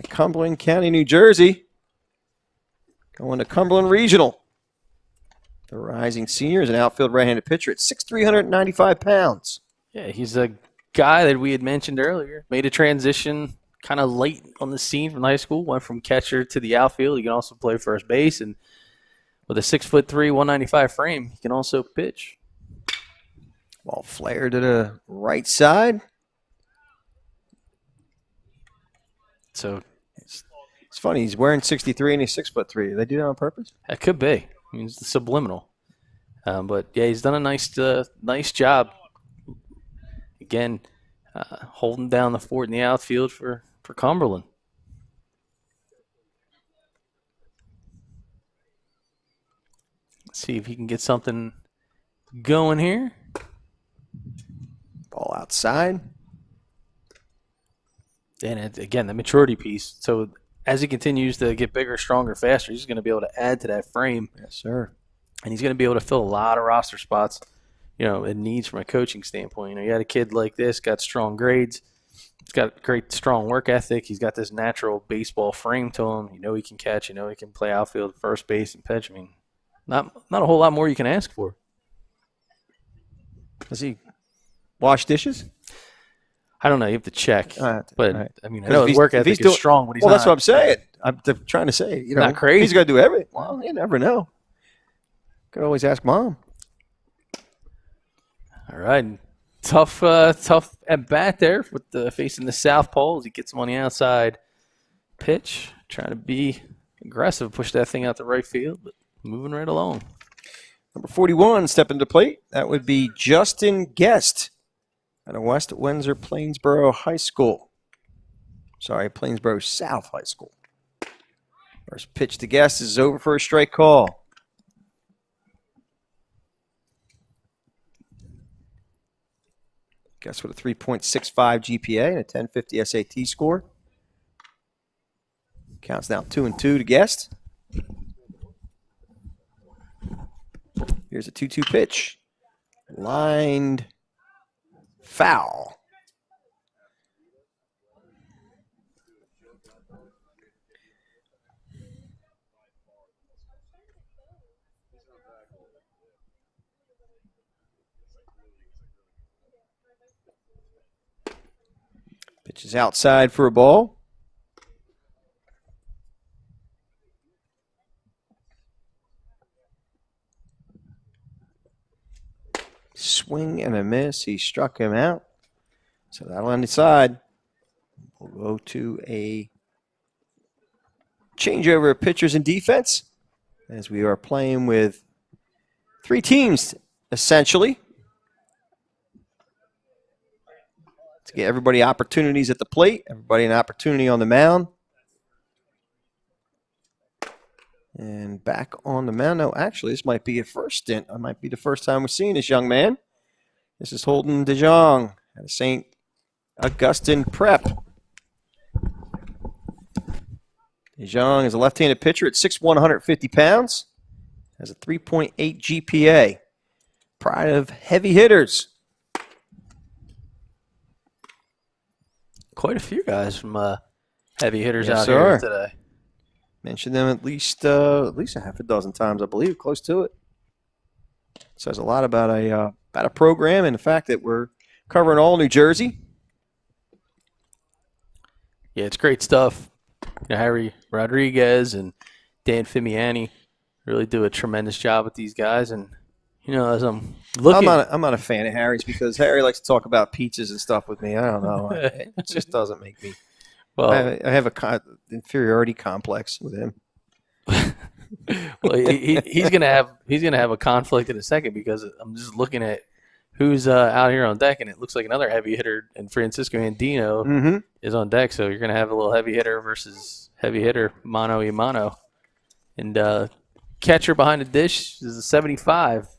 Cumberland County, New Jersey. Going to Cumberland Regional. The rising senior is an outfield right-handed pitcher at 6'3", 395 pounds. Yeah, he's a guy that we had mentioned earlier. Made a transition kind of late on the scene from high school. Went from catcher to the outfield. He can also play first base. And with a 6'3", 195 frame, he can also pitch. Ball flared to the right side. So It's funny. He's wearing 63 and he's 6'3". Did they do that on purpose? that could be. I mean, it's subliminal. But, yeah, he's done a nice job. Again, holding down the fort in the outfield for Cumberland. Let's see if he can get something going here. Ball outside. And again, the maturity piece. So as he continues to get bigger, stronger, faster, he's going to be able to add to that frame. Yes, sir. And he's going to be able to fill a lot of roster spots, it needs from a coaching standpoint. You got a kid like this, got strong grades. He's got great, strong work ethic. He's got this natural baseball frame to him. He can catch. He can play outfield, first base, and pitch. I mean, not a whole lot more you can ask for. Does he wash dishes? I don't know. You have to check. But, right. I mean, I know his work ethic doing, is strong, but he's well, not. that's what I'm saying. I'm trying to say, not crazy. He's got to do everything. Well, you never know. Could always ask Mom. All right. Tough at bat there with facing the south pole as he gets him on the outside pitch. Trying to be aggressive, push that thing out the right field, but moving right along. Number 41, stepping to plate. That would be Justin Guest out of West Windsor Plainsboro High School. Sorry, Plainsboro South High School. First pitch to Guest is over for a strike call. Guest with a 3.65 GPA and a 1050 SAT score. Counts now 2-2 to Guest. Here's a 2-2 pitch. Lined foul. Pitch is outside for a ball. Swing and a miss. He struck him out. So that'll end the side. We'll go to a changeover of pitchers and defense as we are playing with three teams, essentially, to get everybody opportunities at the plate, everybody an opportunity on the mound. And back on the mound. No, actually, this might be a first stint. It might be the first time we're seeing this young man. This is Holden Jong at St. Augustine Prep. Jong is a left-handed pitcher at 6'1", 150 pounds. Has a 3.8 GPA. Pride of heavy hitters. Quite a few guys from heavy hitters Yes, out sir. here today. Mentioned them at least a half a dozen times, I believe, close to it. Says a lot about a program and the fact that we're covering all New Jersey. Yeah, it's great stuff. Harry Rodriguez and Dan Fimiani really do a tremendous job with these guys. And, as I'm looking. I'm not a fan of Harry's because Harry likes to talk about pizzas and stuff with me. I don't know. It just doesn't make me. Well, I have a inferiority complex with him. well, he's gonna have a conflict in a second because I'm just looking at who's out here on deck, and it looks like another heavy hitter, and Francisco Andino is on deck. So you're gonna have a little heavy hitter versus heavy hitter, mano y mano, and catcher behind the dish is a 75.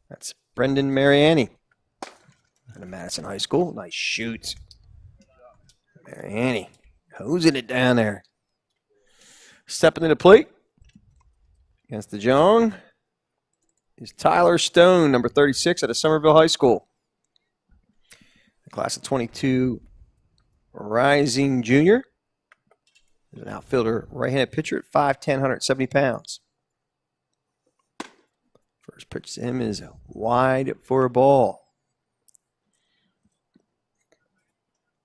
That's Brendan Mariani. And Madison High School. Nice shoot. Annie hosing it down there. Stepping to the plate against the Jong is Tyler Stone, number 36 out of Somerville High School. The class of 22 rising junior. He's an outfielder, right-handed pitcher at 5'10", 170 pounds. First pitch to him is wide for a ball.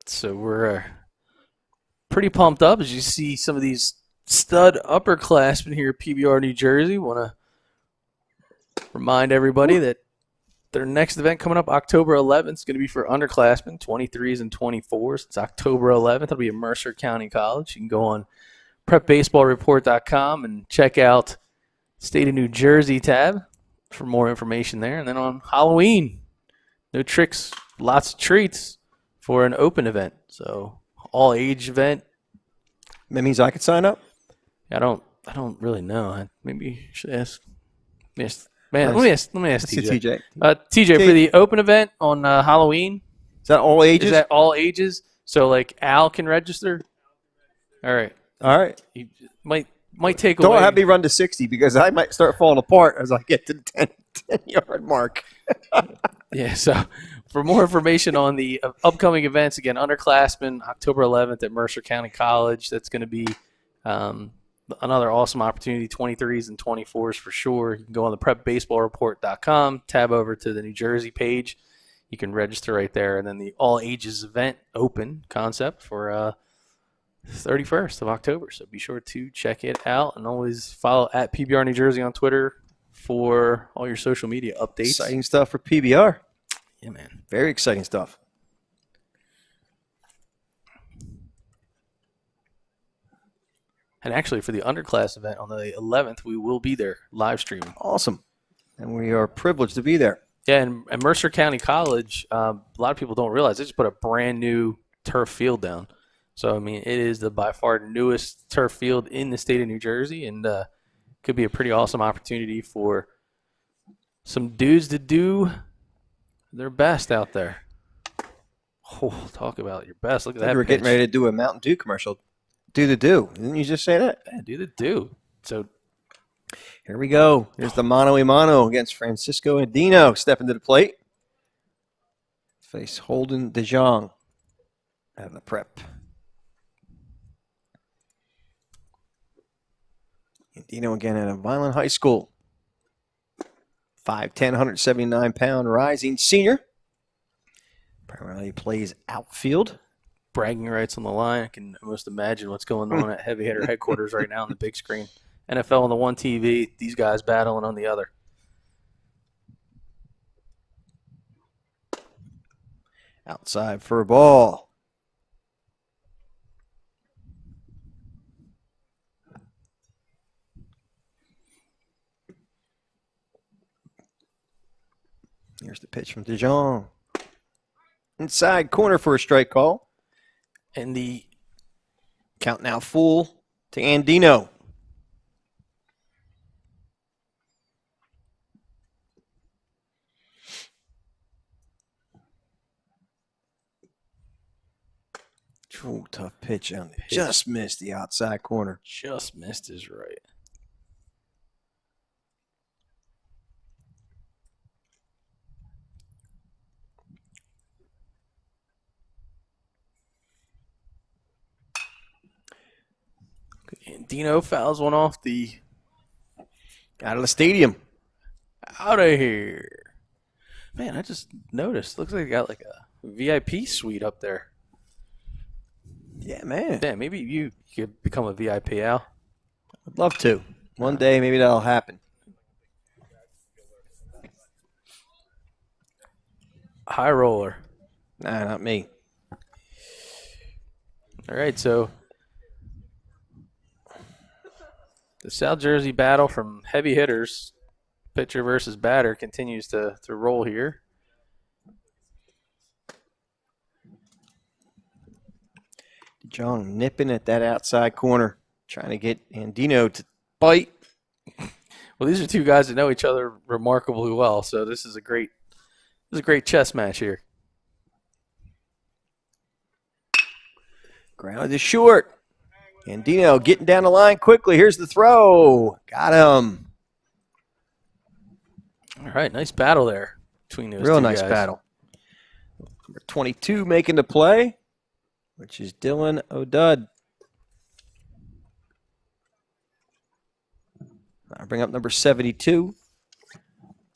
So we're pretty pumped up as you see some of these stud upperclassmen here at PBR New Jersey. Want to remind everybody that their next event coming up October 11th is going to be for underclassmen, 23s and 24s. It's October 11th. It'll be at Mercer County College. You can go on prepbaseballreport.com and check out State of New Jersey tab for more information there. And then on Halloween, no tricks, lots of treats for an open event. So all age event. That means I could sign up? I don't really know. Maybe you should ask. Yes. Man, let me ask TJ. TJ, for the open event on Halloween. Is that all ages? Is that all ages? So like Al can register? All right. All right. You might take Don't away. have me run to 60 because I might start falling apart as I get to the 10-yard mark. Yeah, so for more information on the upcoming events, again, underclassmen, October 11th at Mercer County College. That's going to be another awesome opportunity, 23s and 24s for sure. You can go on the prepbaseballreport.com, tab over to the New Jersey page. You can register right there. And then the all ages event open concept for 31st of October. So be sure to check it out and always follow at PBR New Jersey on Twitter for all your social media updates. Exciting stuff for PBR. Yeah, man. Very exciting stuff. And actually, for the underclass event on the 11th, we will be there live streaming. Awesome. And we are privileged to be there. Yeah, and Mercer County College, a lot of people don't realize they just put a brand new turf field down. So, I mean, it is the by far newest turf field in the state of New Jersey, and could be a pretty awesome opportunity for some dudes to do their best out there. Oh, talk about your best. Look at that. We were getting ready to do a Mountain Dew commercial. Do the do. Didn't you just say that? Yeah, do the do. So here we go. Here's the mano-a-mano against Francisco Andino. Stepping to the plate. Face Holden DeJong out of the prep. Andino again at a Violent High School. 5'10", 179-pound rising senior. Primarily plays outfield. bragging rights on the line. I can almost imagine what's going on at heavy hitter headquarters right now on the big screen. NFL on the one TV, these guys battling on the other. Outside for a ball. Here's the pitch from DeJong. Inside corner for a strike call. And the count now full to Andino. Ooh, tough pitch on it. Just missed the outside corner. Just missed is right. And Dino fouls one off the out of the stadium. Out of here. Man, I just noticed. Looks like they got like a VIP suite up there. Yeah, man. Yeah, maybe you could become a VIP, Al. I'd love to. One day, maybe that'll happen. High roller. Nah, not me. All right, so the South Jersey battle from heavy hitters, pitcher versus batter, continues to roll here. Jong nipping at that outside corner, trying to get Andino to bite. Well, these are two guys that know each other remarkably well, so this is a great chess match here. Grounded to short. And Dino getting down the line quickly. Here's the throw. Got him. All right, nice battle there between those Real two nice guys. battle. Number 22 making the play, which is Dylan O'Dud. I bring up number 72.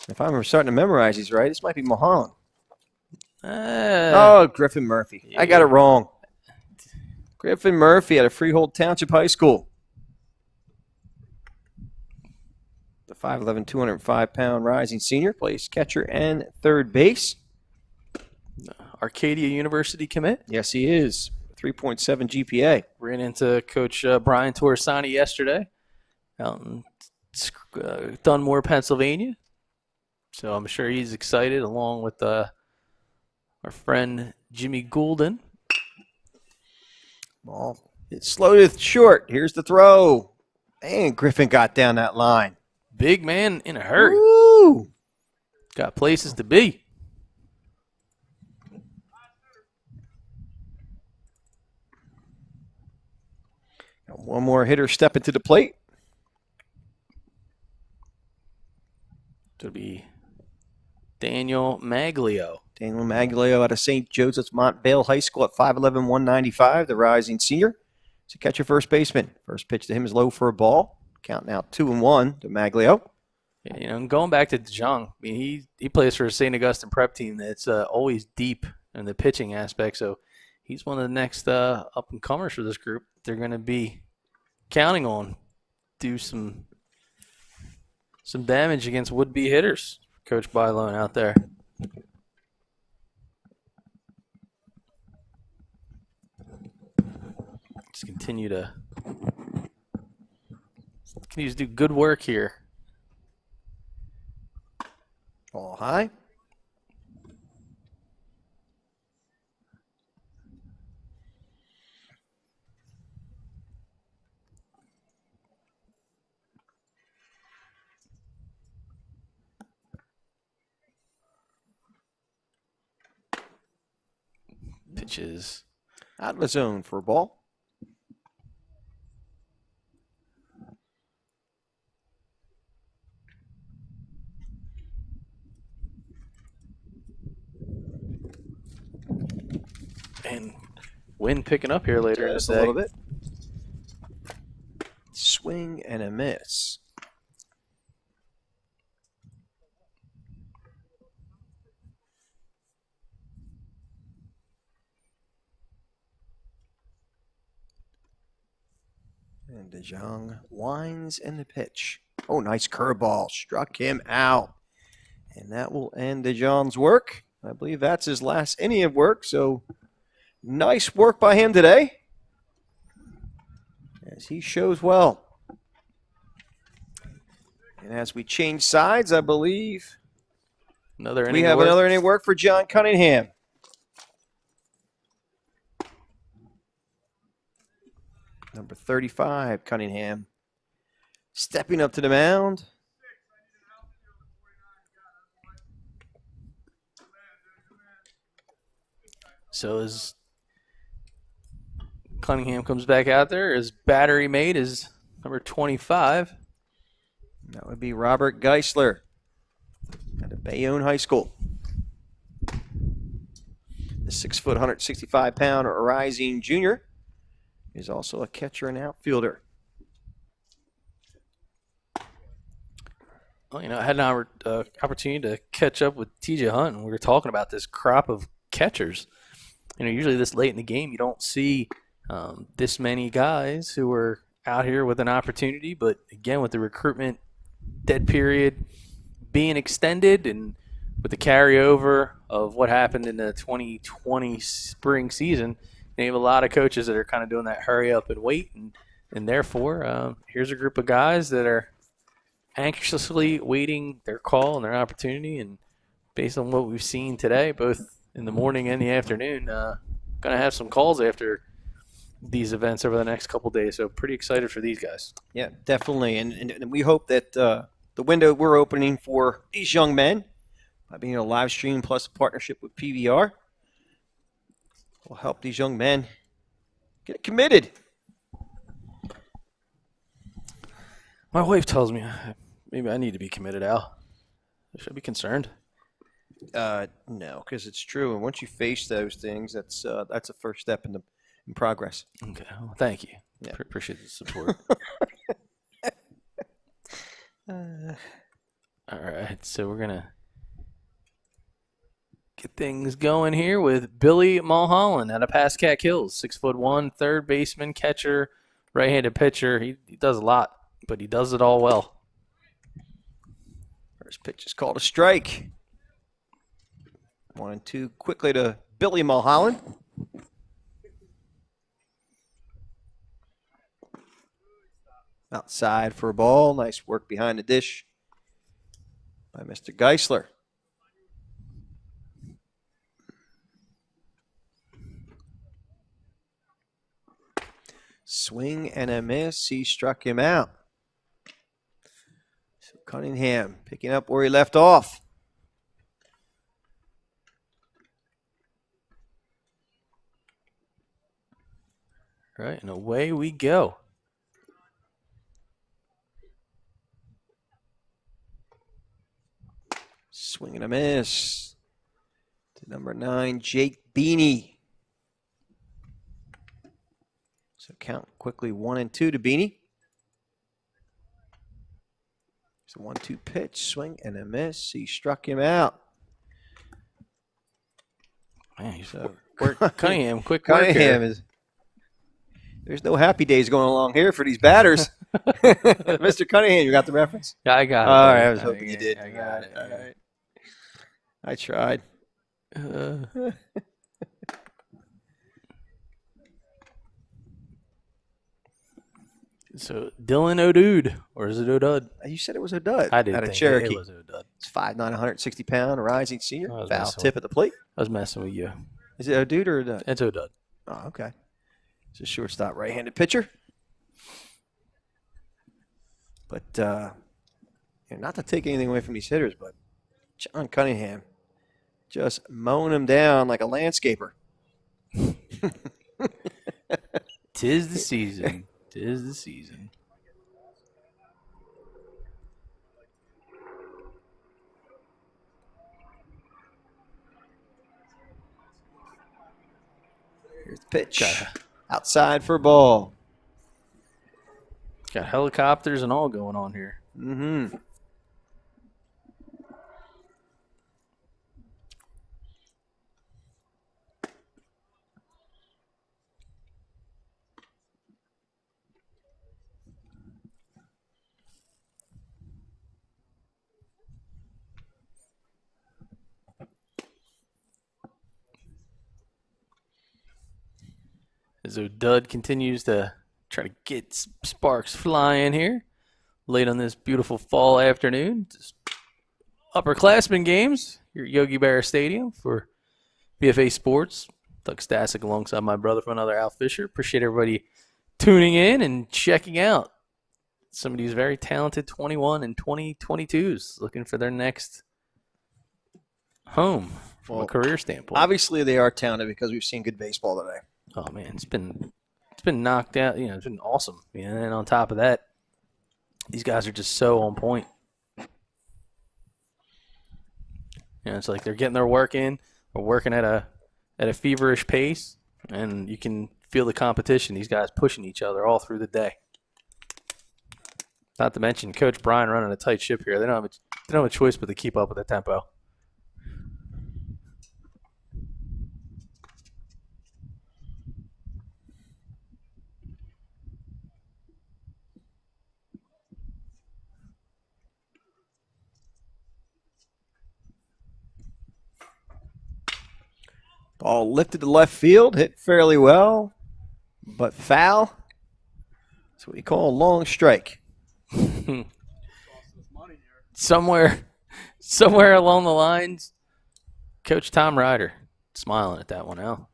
If I'm starting to memorize these right, this might be Mohan. Oh, Griffin Murphy. I got it wrong. Griffin Murphy out of Freehold Township High School. The 5'11", 205-pound rising senior plays catcher and third base. Arcadia University commit. Yes, he is. 3.7 GPA. Ran into Coach Brian Torsani yesterday out in Dunmore, Pennsylvania. So I'm sure he's excited, along with our friend Jimmy Goulden. Ball. It's slow to short. Here's the throw. And Griffin got down that line. Big man in a hurry. Woo! Got places to be. Got one more hitter stepping to the plate. It'll be Daniel Maglio. Daniel Maglio out of St. Joseph's Montvale High School at 5'11", 195, the rising senior. He's a catcher first baseman. First pitch to him is low for a ball. Count now 2-1 to Maglio. Yeah, you know, and going back to Jong, I mean, he plays for a St. Augustine prep team that's always deep in the pitching aspect. So he's one of the next up-and-comers for this group. They're going to be counting on do some damage against would-be hitters. Coach Bylone out there. Just continue to do good work here. Ball high. Pitches Out of the zone for a ball. and wind picking up here later in the Just a day. little bit. Swing and a miss. And DeJong winds in the pitch. Oh, nice curveball. Struck him out. And that will end DeJong's work. I believe that's his last inning of work. So nice work by him today, as he shows well. And as we change sides, I believe we have another inning of work for John Cunningham. Number 35, Cunningham, stepping up to the mound. So as Cunningham comes back out there, his battery mate is number 25. That would be Robert Geisler out of Bayonne High School. The 6', 165-pound rising junior is also a catcher and outfielder. Well, you know, I had an opportunity to catch up with TJ Hunt, and we were talking about this crop of catchers. You know, usually this late in the game, you don't see this many guys who are out here with an opportunity. But again, with the recruitment dead period being extended, and with the carryover of what happened in the 2020 spring season, you have a lot of coaches that are kind of doing that hurry up and wait, and therefore, here's a group of guys that are anxiously waiting their call and their opportunity. And based on what we've seen today, both in the morning and the afternoon, going to have some calls after these events over the next couple days. So pretty excited for these guys. Yeah, definitely. And we hope that the window we're opening for these young men, by being a live stream plus a partnership with PBR, will help these young men Get committed. My wife tells me maybe I need to be committed, Al. Should I be concerned? No, because it's true. And once you face those things, that's a first step in progress. Okay. Well, thank you. Yeah. Appreciate the support. All right. So we're going to get things going here with Billy Mulholland out of Pascack Hills. 6'1", third baseman, catcher, right-handed pitcher. He does a lot, but he does it all well. First pitch is called a strike. 1-2 quickly to Billy Mulholland. Outside for a ball. Nice work behind the dish by Mr. Geisler. Swing and a miss. He struck him out. So Cunningham picking up where he left off. Right, and away we go. Swing and a miss to number 9, Jake Beanie. So count quickly 1-2 to Beanie. It's a 1-2 pitch, swing and a miss. He struck him out. Man, he's So Cunningham, quick work Cunningham here. is. There's no happy days going along here for these batters. Mr. Cunningham, you got the reference? Yeah, I got it. All buddy. right, I was hoping you did. I got it. All right. I tried. So Dylan O'Dude, or is it O'Dud? You said it was a dud. I did Out of think Cherokee. it was O'Dud. It's 5'9", 160-pound, rising senior. I was Foul messing tip with- at the plate. I was messing with you. Is it a dude or a dud? It's O'Dud. Oh, okay. It's a shortstop, right-handed pitcher. But not to take anything away from these hitters, but John Cunningham just mowing him down like a landscaper. Tis the season. Tis the season. Here's the pitch. Got, Outside for a ball. got helicopters and all going on here. Mm-hmm. As O'Dud continues to try to get sparks flying here late on this beautiful fall afternoon. Just upperclassmen games here at Yogi Berra Stadium for BFA Sports. Doug Stasic alongside my brother from another Al Fisher. Appreciate everybody tuning in and checking out some of these very talented 21 and 2022s looking for their next home from a career standpoint. Obviously, they are talented because we've seen good baseball today. Oh man, it's been knocked out. It's been awesome. And on top of that, these guys are just so on point. It's like they're getting their work in. They're working at a feverish pace, and you can feel the competition. These guys pushing each other all through the day. Not to mention Coach Brian running a tight ship here. They don't have a choice but to keep up with the tempo. Ball lifted to left field, hit fairly well, but foul. That's what you call a long strike. Somewhere along the lines, Coach Tom Ryder smiling at that one, Al.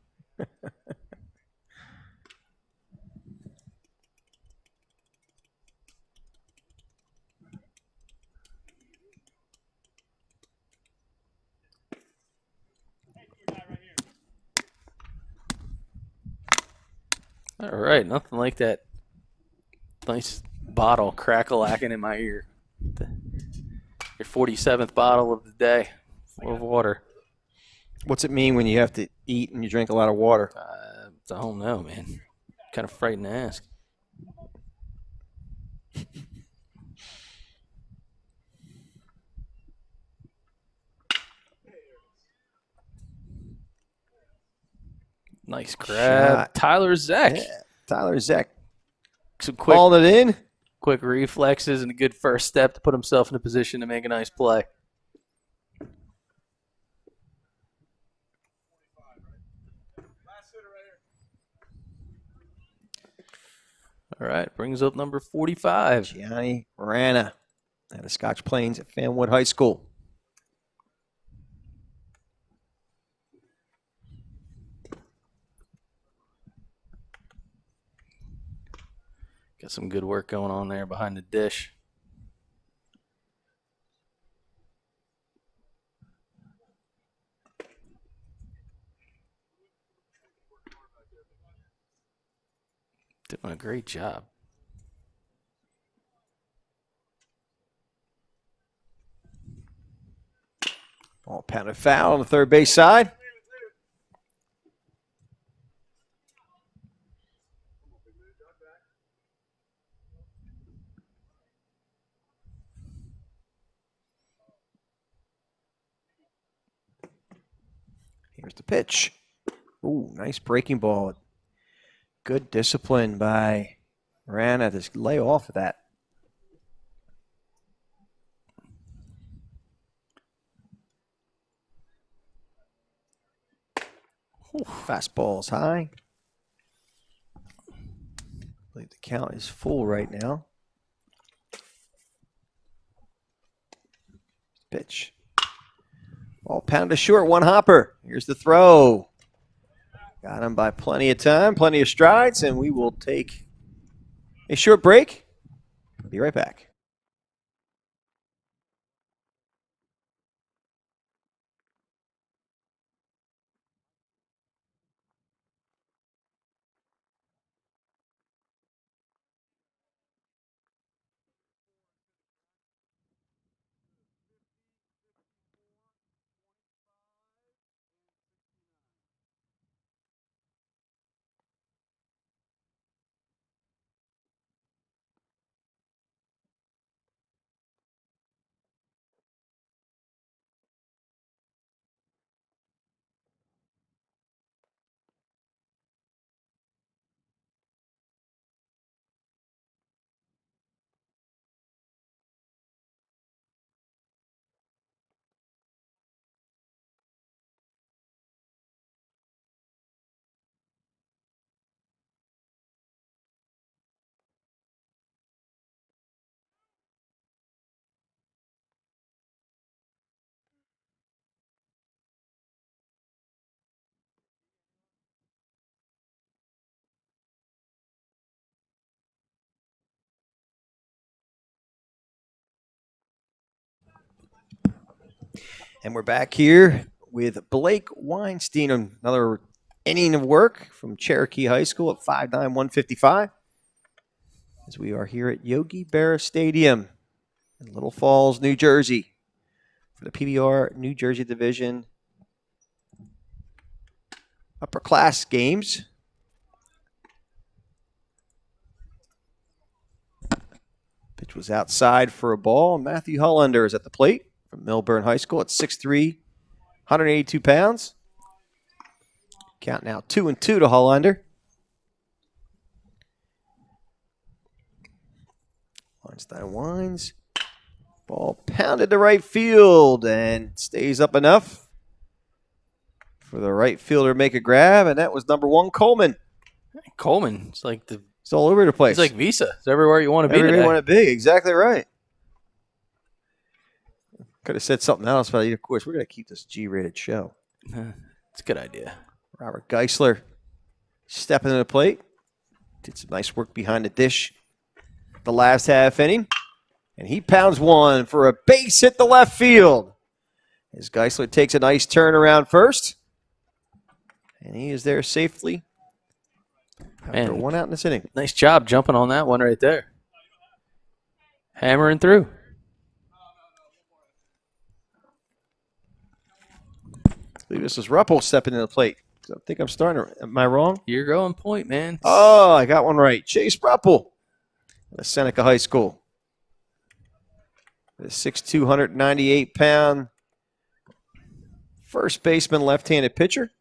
All right, nothing like that nice bottle crackle-lacking in my ear. Your 47th bottle of the day full of water. What's it mean when you have to eat and you drink a lot of water? I don't know, man. Kind of frightened to ask. Nice grab. Shot. Tyler Zeck. Yeah, Tyler Zeck Some quick calling it in. quick reflexes and a good first step to put himself in a position to make a nice play. All right, brings up number 45. Gianni Rana out of Scotch Plains at Fanwood High School. Got some good work going on there behind the dish. Doing a great job. Ball pounded foul on the third base side. Here's the pitch. Ooh, nice breaking ball. Good discipline by Rana to lay off of that. Ooh, fastball's high. I believe the count is full right now. Pitch. Ball pounded short, one hopper. Here's the throw. Got him by plenty of time, plenty of strides, and we will take a short break. Be right back. And we're back here with Blake Weinstein, another inning of work from Cherokee High School at 5'9", 155. As we are here at Yogi Berra Stadium in Little Falls, New Jersey for the PBR New Jersey Division Upperclass games. Pitch was outside for a ball. Matthew Hollander is at the plate from Millburn High School at 6'3", 182 pounds. Count now 2-2 to Hollander. Weinstein winds. Ball pounded to right field and stays up enough for the right fielder to make a grab, and that was number 1, Coleman. Coleman, it's like He's all over the place. He's like Visa. It's everywhere you want to be Everywhere today. you want to be. Exactly right. Could have said something else, but of course, we're going to keep this G-rated show. It's a good idea. Robert Geisler stepping to the plate. Did some nice work behind the dish the last half inning. And he pounds one for a base hit to left field. As Geisler takes a nice turn around first. And he is there safely After Man. 1 out in this inning. Nice job jumping on that one right there. Hammering through. I believe this is Ruppel stepping in the plate. I think I'm starting to. Am I wrong? You're going point, man. Oh, I got one right. Chase Ruppel of Seneca High School. The 6'2", 198-pound first baseman, left-handed pitcher.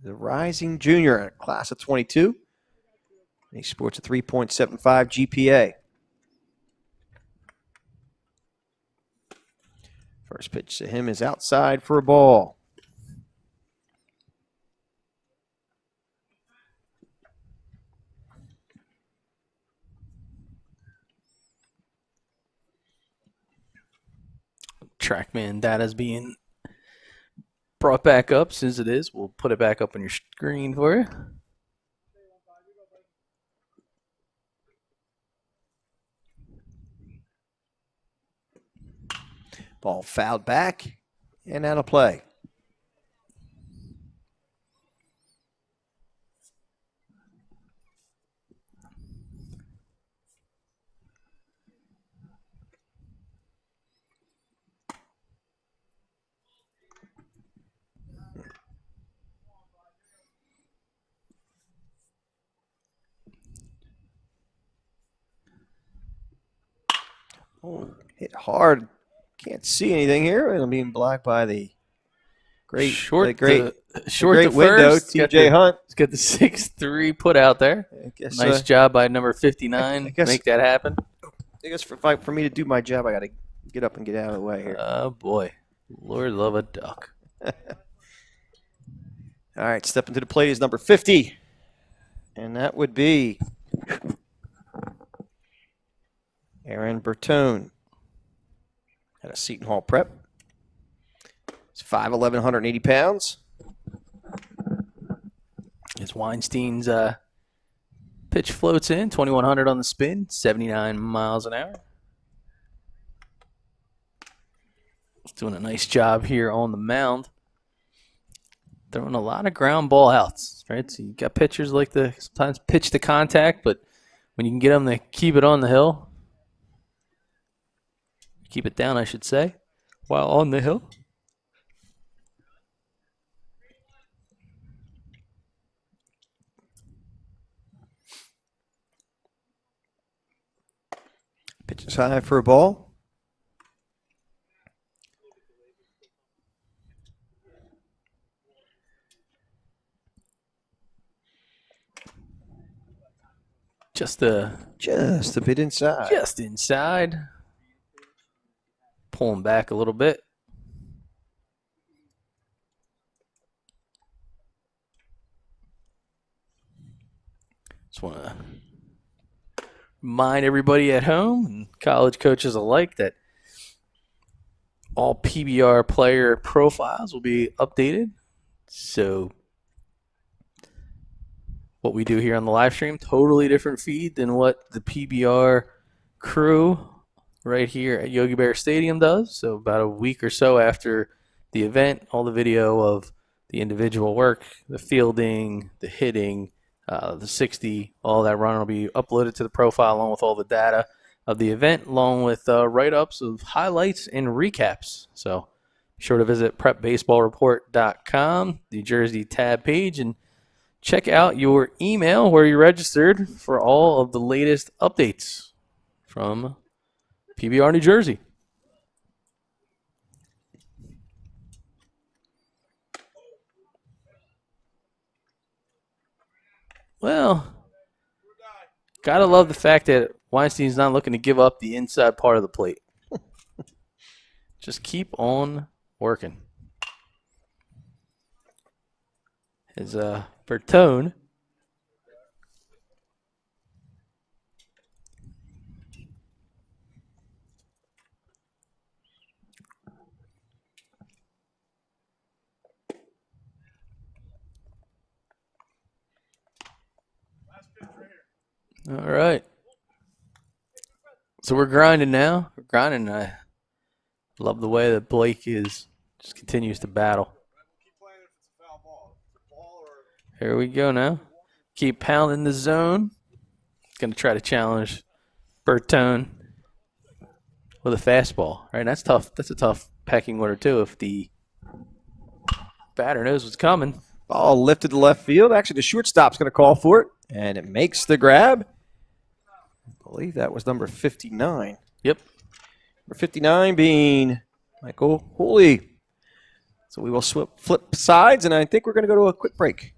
The rising junior, class of 22. He sports a 3.75 GPA. First pitch to him is outside for a ball. TrackMan data's being brought back up. As soon as it is, we'll put it back up on your screen for you. Ball fouled back and out of play. Oh, hit hard. Can't see anything here. I'm being blocked by the great, Short the great, short the to great window, first. TJ Hunt. He's got the 6'3" put out there. I guess, Nice job by number 59 I guess- make that happen. I guess for me to do my job, I got to get up and get out of the way here. Oh, boy. Lord love a duck. All right, stepping to the plate is number 50. And that would be Aaron Bertone. At a Seton Hall prep. He's 5'11", 180 pounds. As Weinstein's pitch floats in, 2,100 on the spin, 79 miles an hour. He's doing a nice job here on the mound. Throwing a lot of ground ball outs, right? So you got pitchers like to sometimes pitch to contact, but when you can get them to keep it on the hill, keep it down, I should say, while on the hill. Pitches high for a ball. Just a bit inside. Just inside. Pulling back a little bit. Just want to remind everybody at home and college coaches alike that all PBR player profiles will be updated. So what we do here on the live stream, totally different feed than what the PBR crew right here at Yogi Bear Stadium does. So about a week or so after the event, all the video of the individual work, the fielding, the hitting, the 60, all that run will be uploaded to the profile along with all the data of the event, along with write-ups of highlights and recaps. So be sure to visit prepbaseballreport.com, the Jersey tab page, and check out your email where you're registered for all of the latest updates from PBR New Jersey. Well, gotta love the fact that Weinstein's not looking to give up the inside part of the plate. Just keep on working. Is Bertone. All right. So we're grinding now. We're grinding. I love the way that Blake is just continues to battle. Here we go now. keep pounding the zone. Going to try to challenge Bertone with a fastball. Right, that's tough. That's a tough pecking order too. If the batter knows what's coming. Ball lifted to left field. Actually, the shortstop's going to call for it, and it makes the grab. I believe that was number 59. Yep. Number 59 being Michael Hooley. So we will flip sides, and I think we're going to go to a quick break.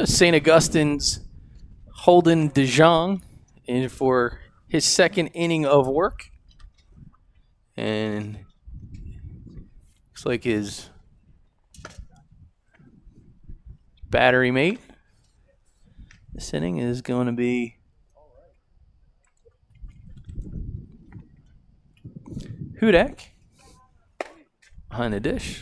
St. Augustine's Holden DeJong in for his second inning of work. And looks like his battery mate this inning is going to be Hudak behind the dish.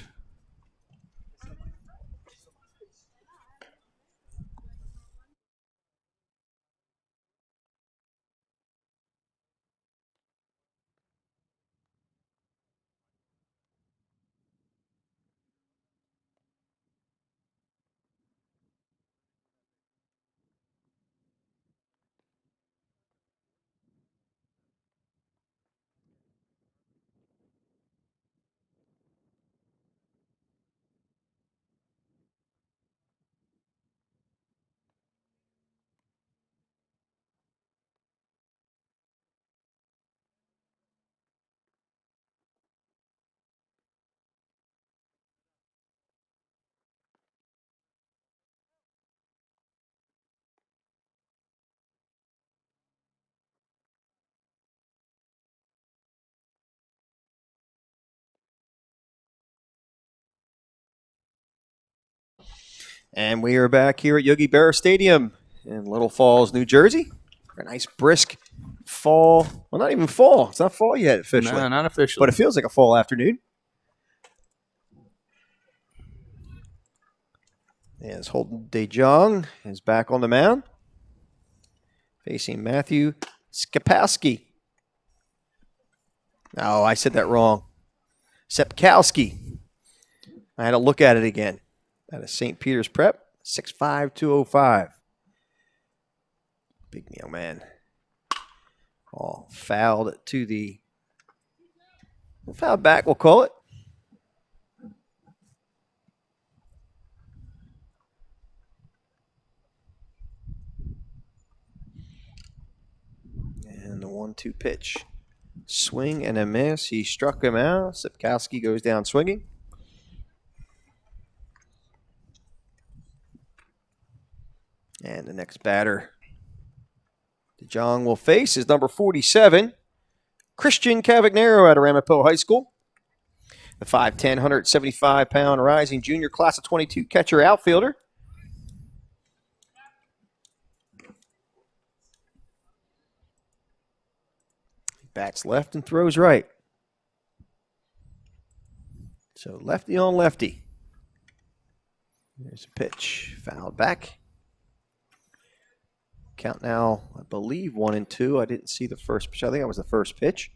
And we are back here at Yogi Berra Stadium in Little Falls, New Jersey. A nice brisk fall. Well, not even fall. It's not fall yet officially. No, not officially. But it feels like a fall afternoon. As Holden DeJong is back on the mound, facing Matthew Skepkowski. Oh, I said that wrong. Skepkowski. I had to look at it again. Out of St. Peter's Prep, 6'5", 205. Big meal man. All fouled to the foul back, we'll call it. And the 1-2 pitch. Swing and a miss. He struck him out. Skepkowski goes down swinging. And the next batter Jong will face is number 47, Christian Cavagnero out of Ramapo High School. The 5'10", 175-pound rising junior class of 22 catcher outfielder. Bats left and throws right. So lefty on lefty. There's a pitch. Fouled back. Count now, I believe 1-2. I didn't see the first pitch. I think that was the first pitch.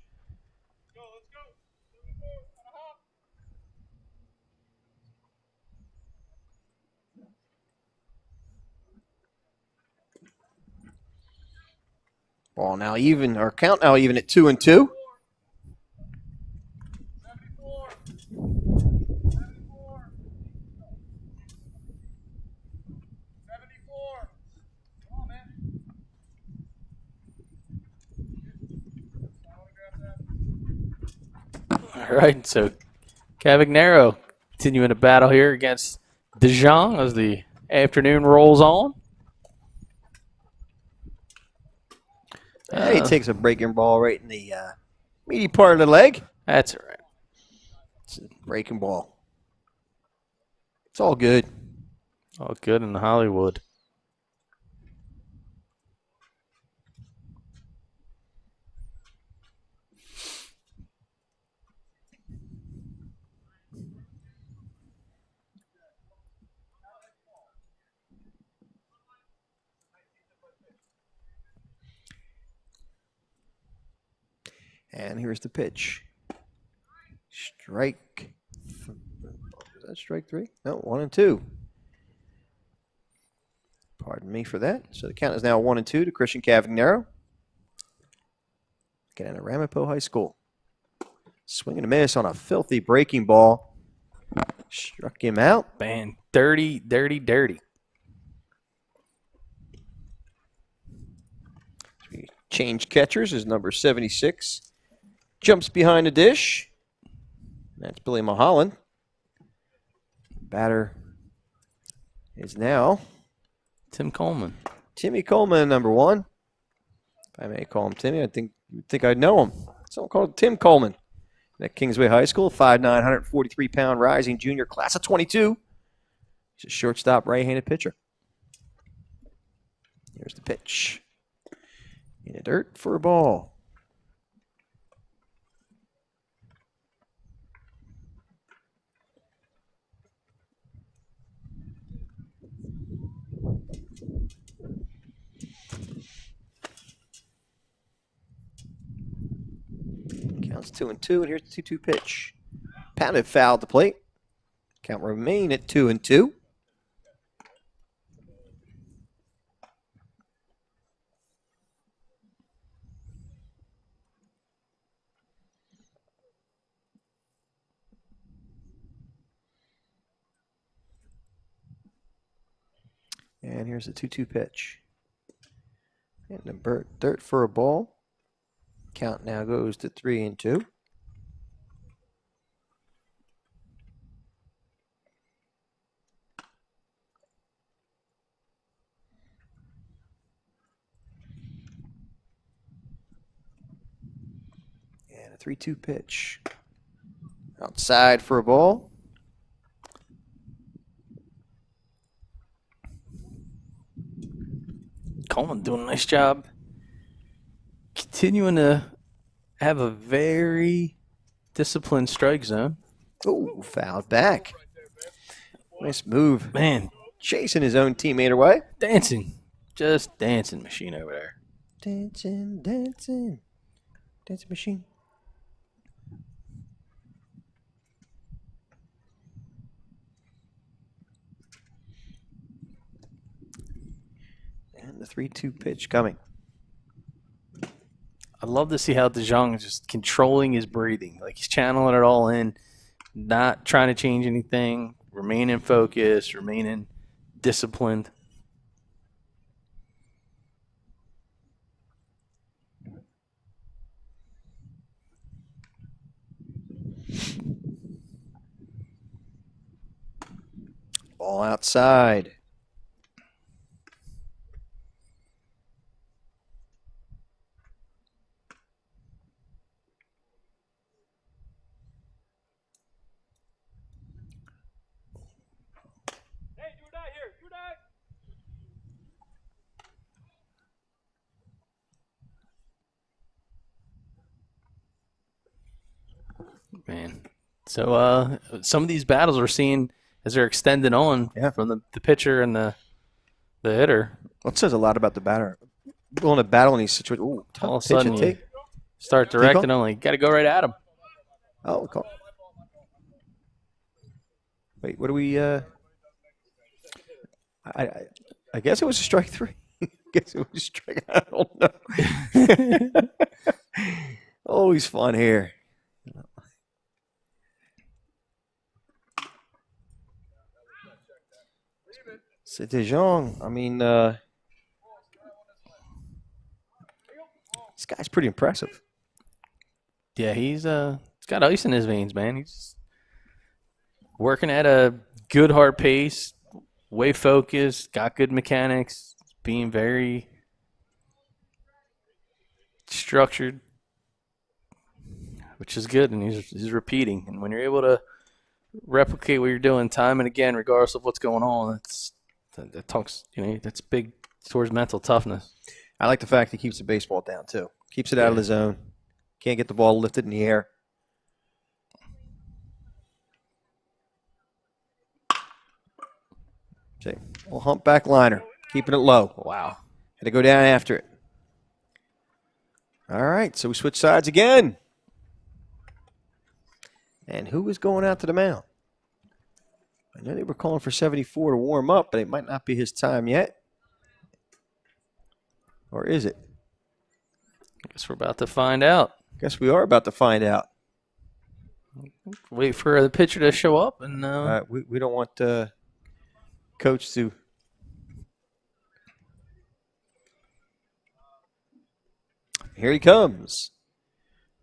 Ball now even, or count now even at 2-2. All right, so Cavagnaro continuing to battle here against Jong as the afternoon rolls on. And he takes a breaking ball right in the meaty part of the leg. That's all right. It's a breaking ball. It's all good. All good in Hollywood. And here's the pitch. Strike. Is that strike 3? No, 1 and 2. Pardon me for that. So the count is now 1 and 2 to Christian Cavagnaro. Get out of Ramapo High School. Swing and a miss on a filthy breaking ball. Struck him out. Man, dirty, dirty, dirty. Change catchers is number 76. Jumps behind the dish. That's Billy Mulholland. Batter is now Tim Coleman. Timmy Coleman, number 1. If I may call him Timmy, I think you'd think I'd know him. Someone called Tim Coleman. At Kingsway High School, 5'9", 143-pound rising junior, class of 22. He's a shortstop, right-handed pitcher. Here's the pitch. In the dirt for a ball. Counts 2 and 2, and here's the 2-2 pitch. Pounded foul at the plate. Count remain at 2 and 2. And here's the 2-2 pitch. And the dirt for a ball. Count now goes to 3 and 2. And a 3-2 pitch. Outside for a ball. Coleman doing a nice job. Continuing to have a very disciplined strike zone. Oh, fouled back. Nice move. Man, Chasing his own teammate away. dancing. Just dancing machine over there. Dancing, dancing. Dancing machine. And the 3-2 pitch coming. I love to see how Jong is just controlling his breathing. Like he's channeling it all in, not trying to change anything, remaining focused, remaining disciplined. Ball outside. Hey, do or die here. Do or die. Man. So some of these battles we're seeing as they're extending on from the pitcher and the hitter. Well, it says a lot about the batter. Willing to battle in these situations. Ooh, tough All of a pitch sudden and you take. start directing only. Got to go right at him. Oh, call. Wait, what do we? I guess it was a strike 3. I guess it was a strike. I don't know. Always fun here. C'était Jong. I mean, this guy's pretty impressive. Yeah, he's got ice in his veins, man. He's working at a good hard pace, way focused, got good mechanics, being very structured, which is good, and he's repeating. And when you're able to replicate what you're doing time and again, regardless of what's going on, that talks, that's big towards mental toughness. I like the fact he keeps the baseball down, too. Keeps it out of the zone. Can't get the ball lifted in the air. See, little humpback liner, keeping it low. Wow. Had to go down after it. All right, so we switch sides again. And who is going out to the mound? I know they were calling for 74 to warm up, but it might not be his time yet. Or is it? I guess we're about to find out. Guess we are about to find out. Wait for the pitcher to show up, and We don't want Coach to. Here he comes.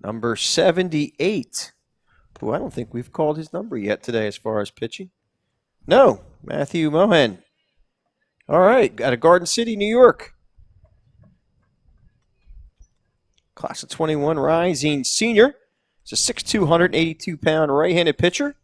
Number 78. Who I don't think we've called his number yet today as far as pitching. No, Matthew Mohan. All right, out of Garden City, New York. Class of 21 rising senior. He's a 6'2", 182-pound right-handed pitcher.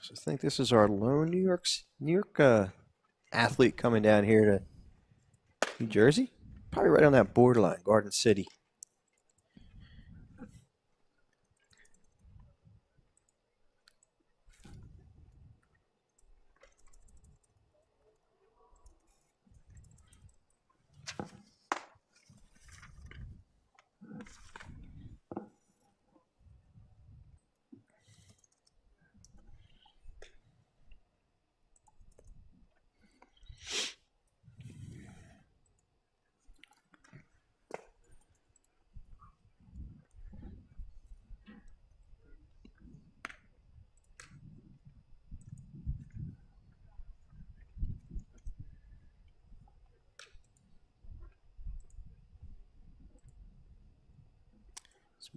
So I think this is our lone New York athlete coming down here to New Jersey. Probably right on that borderline, Garden City.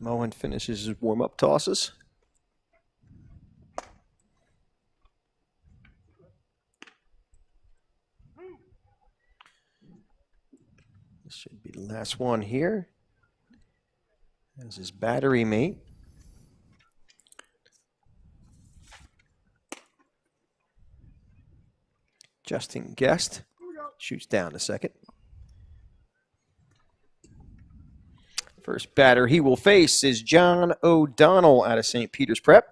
Mohan finishes his warm-up tosses. This should be the last one here. As his battery mate. Justin Guest shoots down a second. First batter he will face is John O'Donnell out of St. Peter's Prep.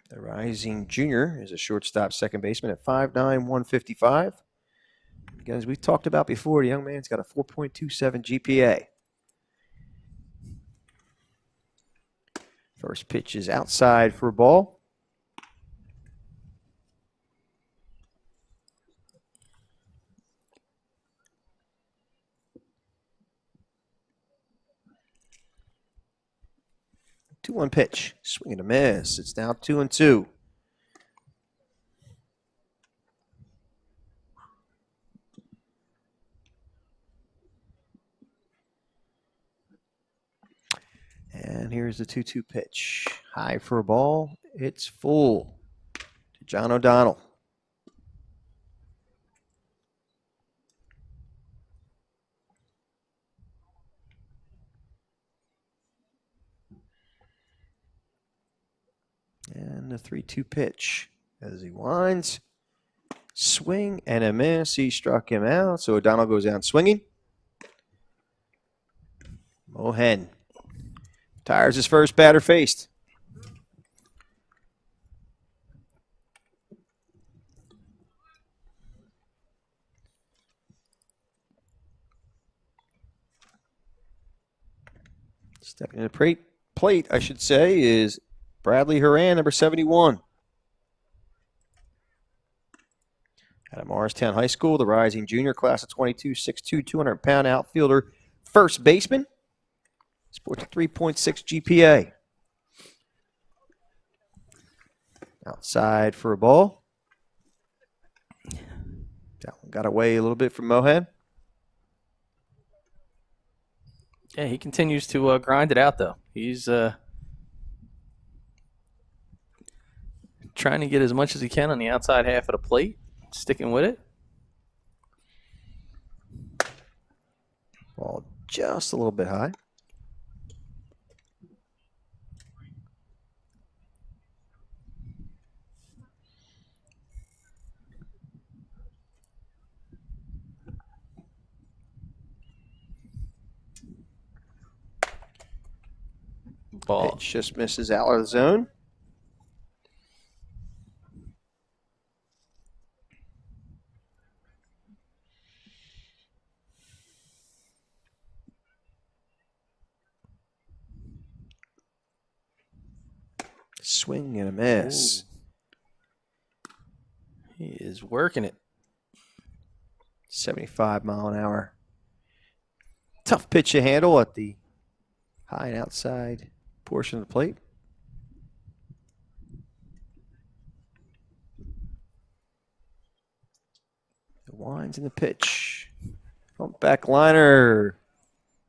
The rising junior is a shortstop second baseman at 5'9", 155. Again, as we've talked about before, the young man's got a 4.27 GPA. First pitch is outside for a ball. Two-one pitch, swing and a miss. It's now 2-2. And here's the 2-2 pitch. High for a ball. It's full to John O'Donnell. And the 3-2 pitch as he winds. Swing and a miss. He struck him out. So O'Donnell goes down swinging. Mohan tires his first batter faced. Stepping to the plate, I should say, is Bradley Horan, number 71. Out of Morristown High School, the rising junior class of 22, 6'2", 200-pound outfielder, first baseman. Sports a 3.6 GPA. Outside for a ball. That one got away a little bit from Mohan. Yeah, he continues to grind it out, though. He's trying to get as much as he can on the outside half of the plate, sticking with it. Ball just a little bit high. Ball. Pitch just misses out of the zone. Swing and a miss. Ooh. He is working it. 75 mile an hour. Tough pitch to handle at the high and outside portion of the plate. The winds in the pitch. Pump back liner.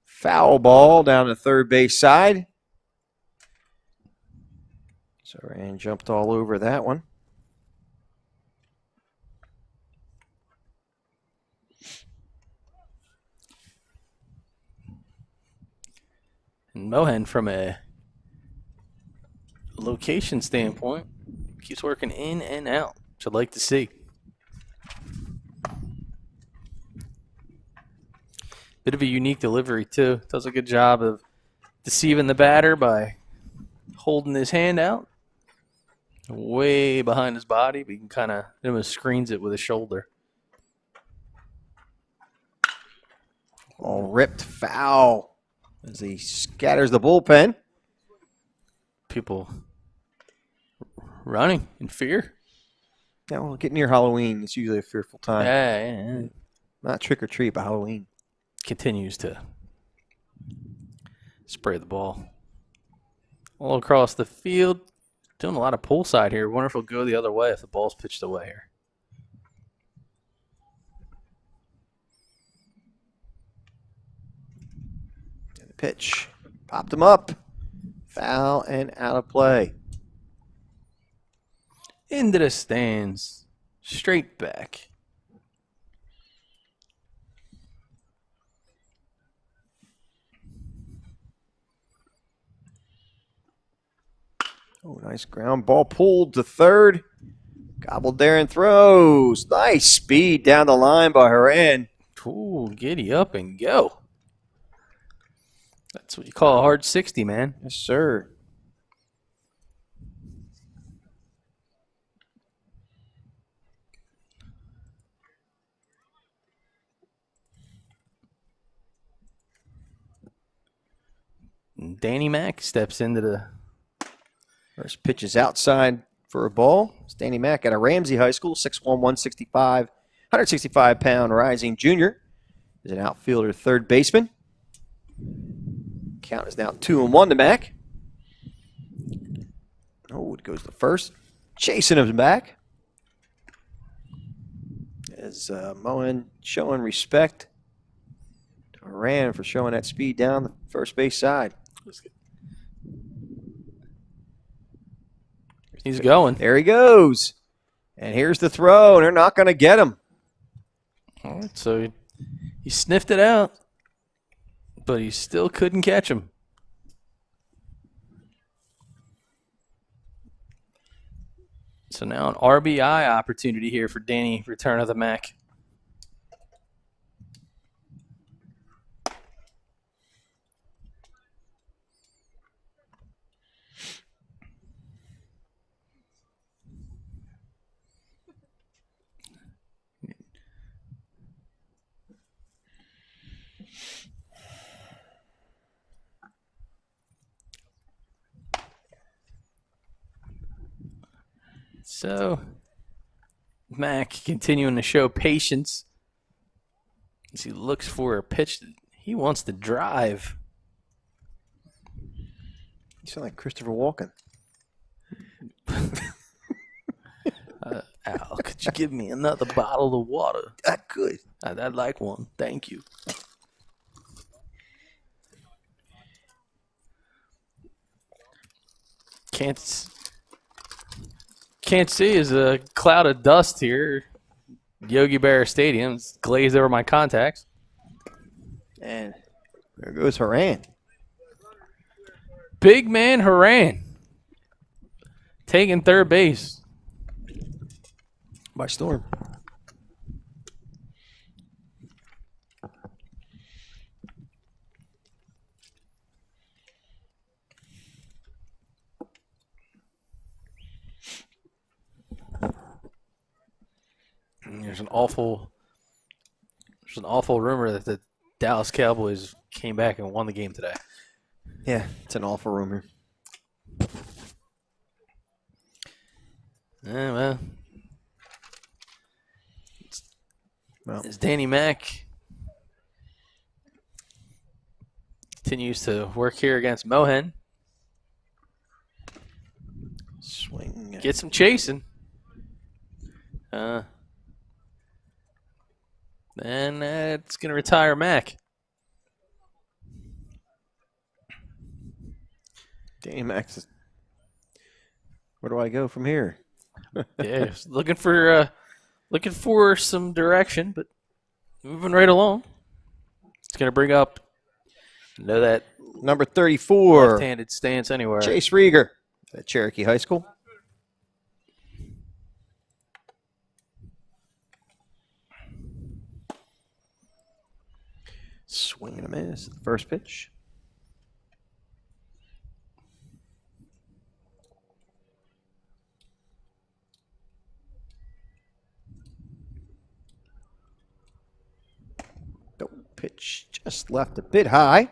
Foul ball down the third base side. So Rand jumped all over that one. And Mohan, from a location standpoint, keeps working in and out, which I'd like to see. Bit of a unique delivery, too. Does a good job of deceiving the batter by holding his hand out way behind his body, but he can kind of almost screens it with his shoulder. All ripped foul as he scatters the bullpen. People running in fear. Now, getting near Halloween, it's usually a fearful time. Yeah. Not trick or treat, but Halloween. Continues to spray the ball all across the field. Doing a lot of pull side here. Wonder if it'll go the other way if the ball's pitched away here. And the pitch. Popped him up. Foul and out of play. Into the stands. Straight back. Oh, nice ground ball pulled to third. Gobbled there and throws. Nice speed down the line by Horan. Ooh, giddy up and go. That's what you call a hard 60, man. Yes, sir. And Danny Mack steps into the... First pitch is outside for a ball. It's Danny Mack out of Ramsey High School, 6'1", 165, 165-pound rising junior. Is an outfielder, third baseman. Count is now 2-1 to Mack. Oh, it goes to first. Chasing him back. As Mohan showing respect to Horan for showing that speed down the first base side. He's going. There he goes. And here's the throw, and they're not going to get him. All right, so he sniffed it out, but he still couldn't catch him. So now an RBI opportunity here for Danny, return of the Mac. So Mac continuing to show patience as he looks for a pitch that he wants to drive. You sound like Christopher Walken. Al, could you give me another bottle of water? I could. I'd like one. Thank you. Can't see is a cloud of dust here. Yogi Berra Stadium. It's glazed over my contacts. And there goes Haran. Big man Haran taking third base. By storm. There's an awful rumor that the Dallas Cowboys came back and won the game today. Yeah, it's an awful rumor. Well, Well, as Danny Mac continues to work here against Mohan, swing. get some chasing. And it's going to retire Mac. Danny Max. Where do I go from here? Yeah, looking for some direction, but moving right along. It's going to bring up that Number 34. left-handed stance anywhere. Chase Rieger at Cherokee High School. Swing and a miss. First pitch. The pitch just left a bit high.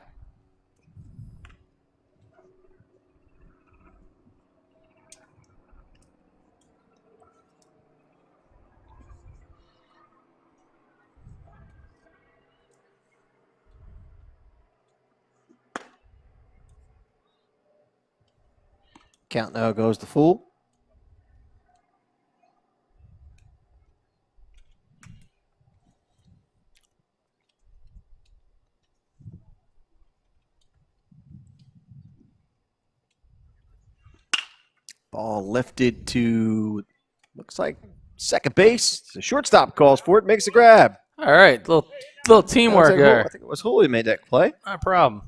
Count now goes to full. Ball lifted to, looks like second base. The shortstop calls for it, makes a grab. All right, little teamwork there. I think it was Hooley made that play. Not a problem.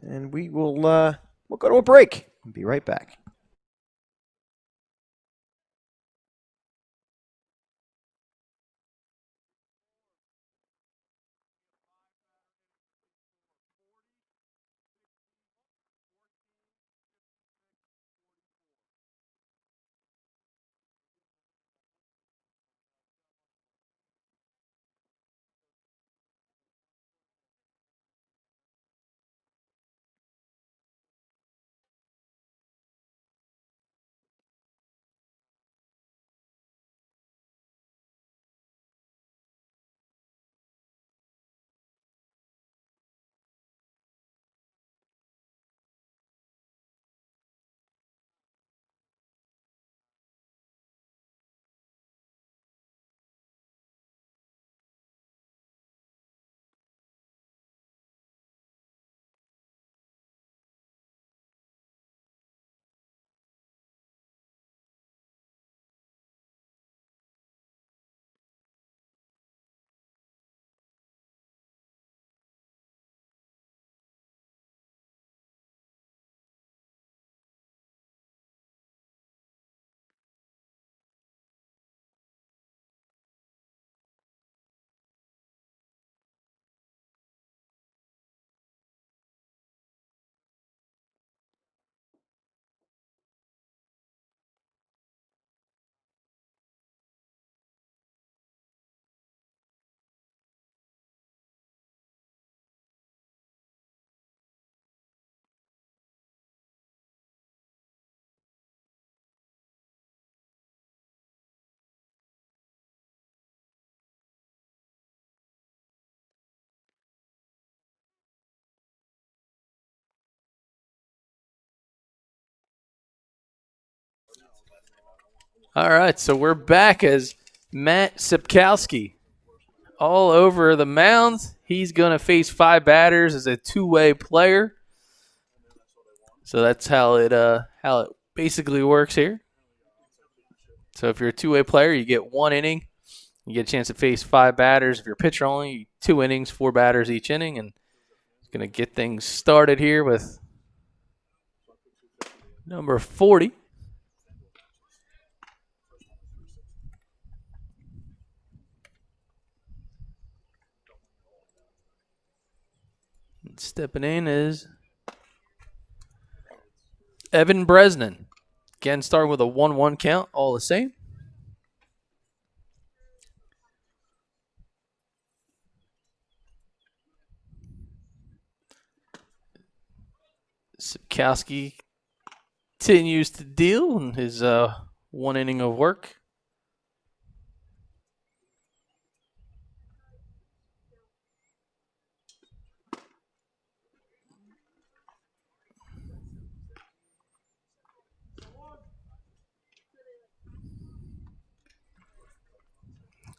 And we will we'll go to a break. Be right back. All right, so we're back as Matt Skepkowski all over the mound. He's going to face 5 batters as a two-way player. So that's how it basically works here. So if you're a two-way player, you get 1 inning. You get a chance to face 5 batters. If you're pitcher only, 2 innings, 4 batters each inning. And it's going to get things started here with number 40. And stepping in is Evan Bresnan. Again, starting with a 1-1 count, all the same. Skepkowski continues to deal in his 1 inning of work.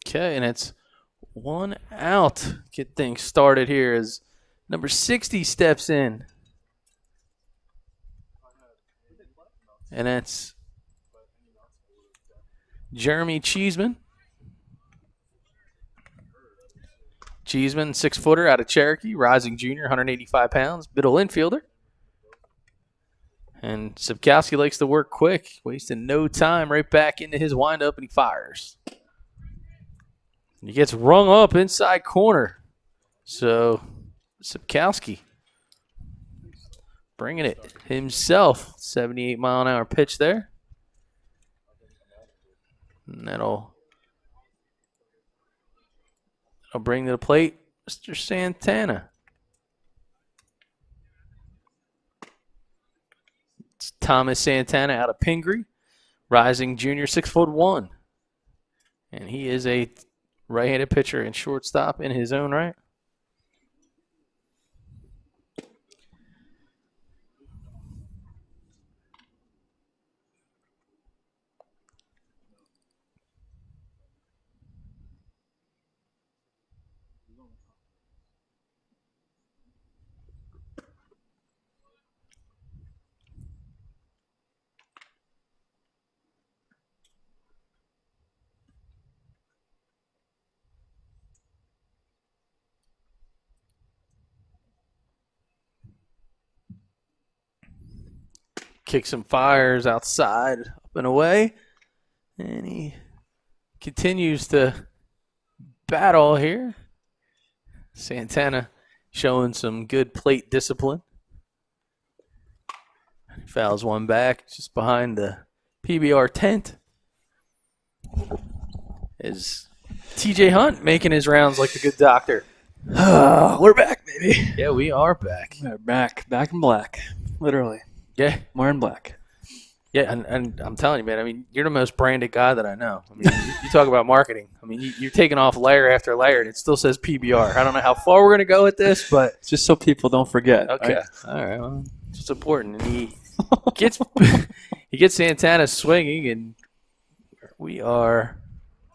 Okay, and it's 1 out. Get things started here as number 60 steps in. And that's Jeremy Cheeseman. Cheeseman, 6-footer out of Cherokee, rising junior, 185 pounds, middle infielder. And Skepkowski likes to work quick, wasting no time, right back into his windup, and he fires. He gets rung up inside corner. So Skepkowski bringing it himself. 78-mile-an-hour pitch there. And that'll bring to the plate Mr. Santana. It's Thomas Santana out of Pingree, rising junior, 6'1". And he is a right-handed pitcher and shortstop in his own right. Kick some fires outside, up and away. And he continues to battle here. Santana showing some good plate discipline. He fouls one back just behind the PBR tent. Is TJ Hunt making his rounds like the good doctor? We're back, baby. Yeah, we are back. We're back in black, literally. Yeah. We're in black. Yeah, and I'm telling you, man, I mean, you're the most branded guy that I know. I mean, you talk about marketing. I mean, you're taking off layer after layer, and it still says PBR. I don't know how far we're going to go with this, but It's just so people don't forget. okay. Right? All right, well, it's important. And he gets Santana swinging, and we are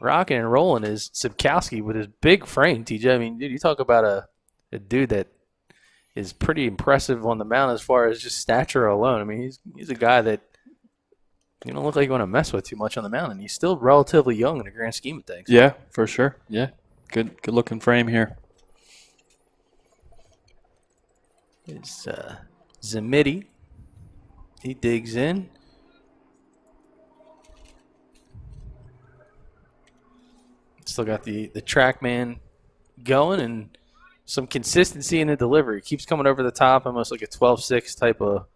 rocking and rolling as Skepkowski with his big frame, TJ. I mean, dude, you talk about a dude that is pretty impressive on the mound as far as just stature alone. I mean, he's a guy that you don't look like you want to mess with too much on the mound, and he's still relatively young in the grand scheme of things. Yeah, for sure. Yeah, good looking frame here. It's Zamiti. He digs in. Still got the track man going and some consistency in the delivery. Keeps coming over the top, almost like a 12-6 type of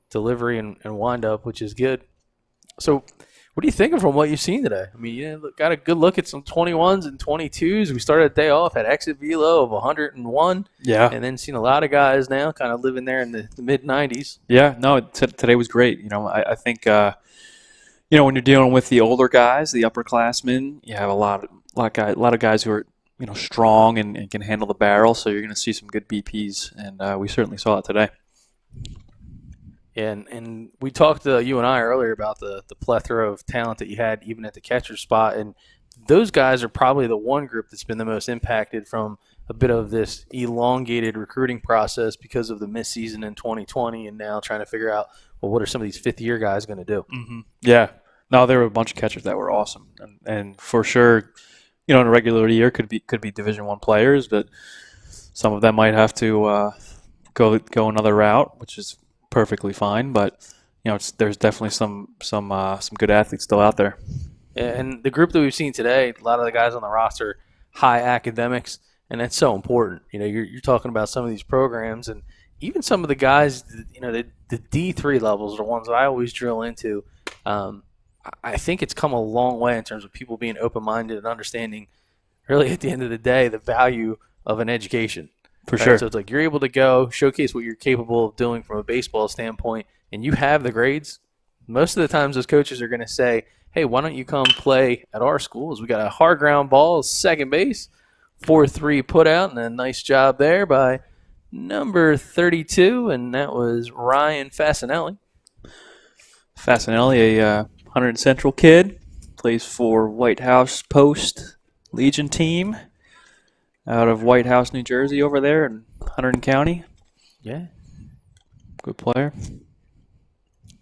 delivery and wind up, which is good. So what are you thinking from what you've seen today? I mean, you got a good look at some 21s and 22s. We started the day off at exit velo of 101. Yeah. And then seen a lot of guys now kind of living there in the mid-90s. Yeah, no, today was great. I think, when you're dealing with the older guys, the upperclassmen, you have a lot of guys who are, strong and can handle the barrel. So you're going to see some good BPs, and we certainly saw it today. And we talked to you and I earlier about the plethora of talent that you had even at the catcher spot, and those guys are probably the one group that's been the most impacted from a bit of this elongated recruiting process because of the missed season in 2020, and now trying to figure out, well, what are some of these fifth-year guys going to do? Mm-hmm. Yeah. No, there were a bunch of catchers that were awesome, and for sure, in a regular year could be Division I players, but some of them might have to go another route, which is perfectly fine. But there's definitely some good athletes still out there. And the group that we've seen today, a lot of the guys on the roster, high academics, and that's so important. You're talking about some of these programs, and even some of the guys, the D3 levels are the ones that I always drill into. I think it's come a long way in terms of people being open-minded and understanding, really at the end of the day, the value of an education. For sure. So it's like you're able to go showcase what you're capable of doing from a baseball standpoint, and you have the grades. Most of the times those coaches are going to say, hey, why don't you come play at our schools? We got a hard ground ball, second base, 4-3 put out, and a nice job there by number 32, and that was Ryan Fasinelli. Fasinelli, a Hunter Central kid, plays for White House Post Legion team out of White House, New Jersey, over there in Hunter County. Yeah. Good player.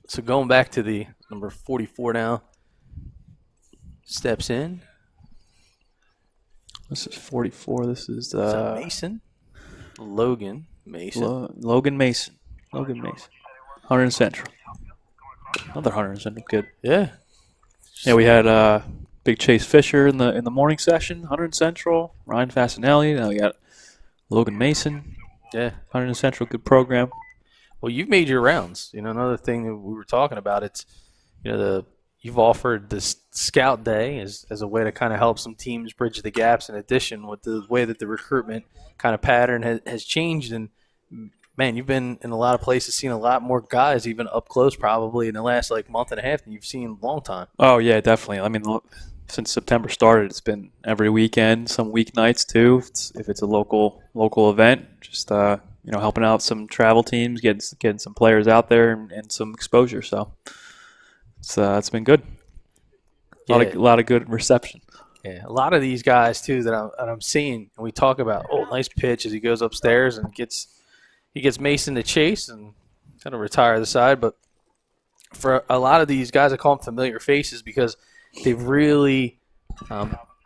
So going back to the number 44 now, steps in. This is 44. This is Mason. Logan Mason. Logan Mason. Hunter Central. Another Hunter Central kid. Yeah. Yeah, we had Big Chase Fisher in the morning session. Hunter Central. Ryan Fasinelli. Now we got Logan Mason. Yeah. Hunter Central, good program. Well, you've made your rounds. Another thing that we were talking about, it's you've offered this scout day as a way to kind of help some teams bridge the gaps. In addition, with the way that the recruitment kind of pattern has changed, and man, you've been in a lot of places, seen a lot more guys, even up close, probably in the last month and a half than you've seen in a long time. Oh yeah, definitely. I mean, since September started, it's been every weekend, some weeknights too. If it's a local event, just helping out some travel teams, getting some players out there and some exposure. So it's been good. A lot of good reception. Yeah, a lot of these guys too that I'm seeing, and we talk about, nice pitch as he goes upstairs and he gets Mason to chase and kind of retire the side. But for a lot of these guys, I call them familiar faces because they've really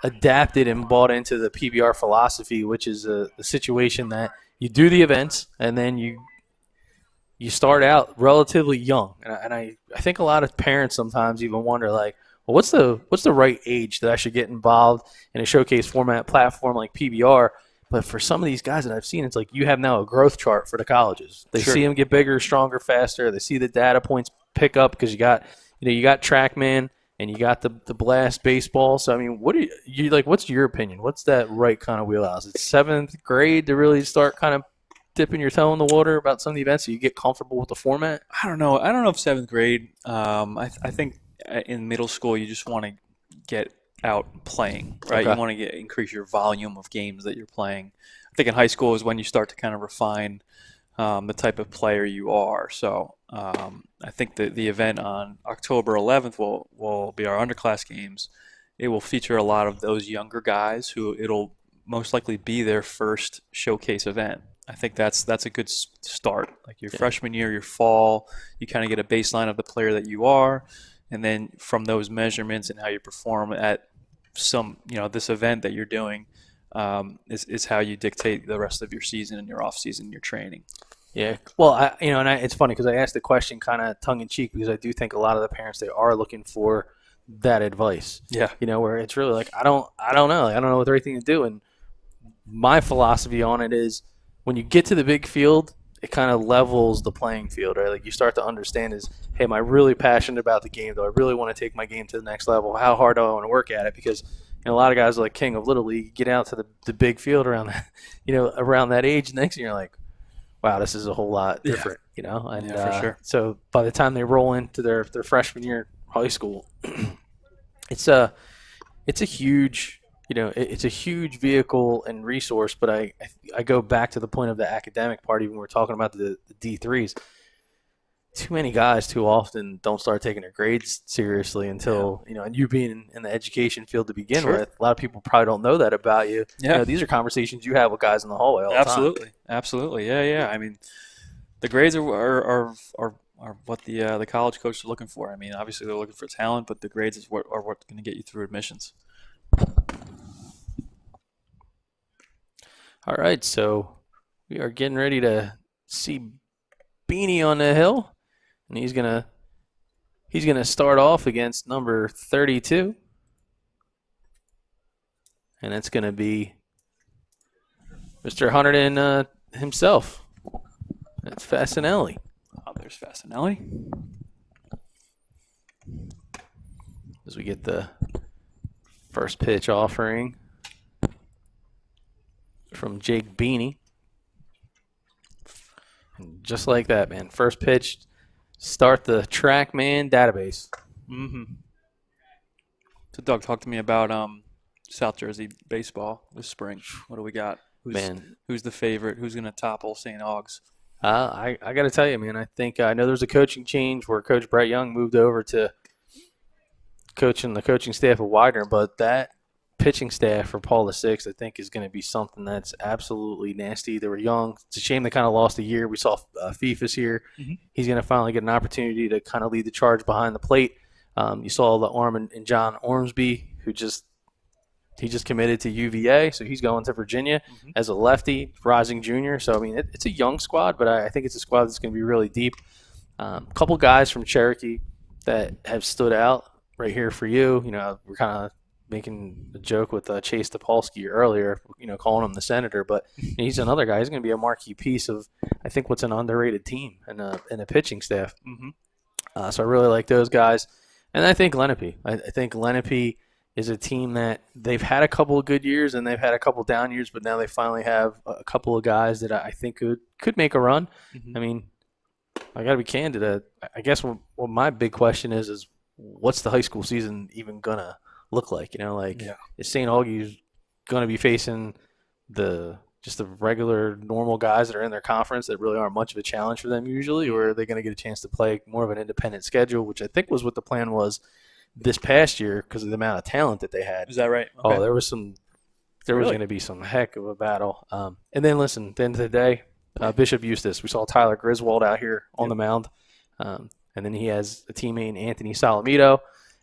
adapted and bought into the PBR philosophy, which is a situation that you do the events and then you start out relatively young. And I think a lot of parents sometimes even wonder, what's the right age that I should get involved in a showcase format platform like PBR? But for some of these guys that I've seen, it's like you have now a growth chart for the colleges. They see them get bigger, stronger, faster. They see the data points pick up because you got TrackMan and you got the blast baseball. So I mean, what do you like? What's your opinion? What's that right kind of wheelhouse? It's seventh grade to really start kind of dipping your toe in the water about some of the events so you get comfortable with the format. I don't know if seventh grade. I think in middle school you just want to get out playing, right? Okay. You want to increase your volume of games that you're playing. I think in high school is when you start to kind of refine the type of player you are. So I think the event on October 11th will be our underclass games. It will feature a lot of those younger guys who it'll most likely be their first showcase event. I think that's a good start. Like your freshman year, your fall, you kind of get a baseline of the player that you are, and then from those measurements and how you perform at this event that you're doing is how you dictate the rest of your season and your off season, your training. Yeah. Well, it's funny because I asked the question kind of tongue in cheek because I do think a lot of the parents, they are looking for that advice. Yeah. Where it's really like, I don't know. I don't know what the right thing to do. And my philosophy on it is when you get to the big field, it kind of levels the playing field, right? Like you start to understand is, hey, am I really passionate about the game? Do I really want to take my game to the next level? How hard do I want to work at it? Because a lot of guys are like King of Little League, get out to the big field around that, around that age. Next thing you're like, wow, this is a whole lot different, And for sure. So by the time they roll into their freshman year in high school, it's a huge. It's a huge vehicle and resource, but I go back to the point of the academic part, even when we're talking about the D3s. too many guys too often don't start taking their grades seriously until, and you being in the education field to begin Sure. with, a lot of people probably don't know that about you. Yeah. These are conversations you have with guys in the hallway all the time. Absolutely. Yeah. I mean, the grades are what the college coaches are looking for. I mean, obviously they're looking for talent, but the grades are what's going to get you through admissions. All right, so we are getting ready to see Beanie on the hill, and he's gonna start off against number 32, and that's gonna be Mr. Hunterton himself. That's Fasinelli. Oh, there's Fasinelli. As we get the first pitch offering from Jake Beanie. And just like that, man. First pitch, start the TrackMan database. Mm-hmm. So, Doug, talk to me about South Jersey baseball this spring. What do we got? Who's the favorite? Who's going to topple St. Augs? I got to tell you, man, I know there's a coaching change where Coach Brett Young moved over to coaching the coaching staff of Widener, but that pitching staff for Paul VI, I think, is going to be something that's absolutely nasty. They were young. It's a shame they kind of lost a year. We saw Fifas here. Mm-hmm. He's going to finally get an opportunity to kind of lead the charge behind the plate. You saw the arm in John Ormsby, who just committed to UVA, so he's going to Virginia as a lefty, rising junior. So, I mean, it's a young squad, but I think it's a squad that's going to be really deep. A couple guys from Cherokee that have stood out right here for you. We're kind of making a joke with Chase Topolsky earlier, calling him the senator, but he's another guy. He's going to be a marquee piece of, I think, what's an underrated team and a pitching staff. Mm-hmm. So I really like those guys. And I think Lenape. I think Lenape is a team that they've had a couple of good years and they've had a couple of down years, but now they finally have a couple of guys that I think could make a run. Mm-hmm. I mean, I got to be candid. I guess what my big question is what's the high school season even going to look like? Is St. Augie's going to be facing just the regular normal guys that are in their conference that really aren't much of a challenge for them usually, or are they going to get a chance to play more of an independent schedule, which I think was what the plan was this past year because of the amount of talent that they had. Is that right? Okay. Oh, there was going to be some heck of a battle. And then listen, at the end of the day, Bishop Eustace, we saw Tyler Griswold out here on the mound. And then he has a teammate, Anthony Salamito.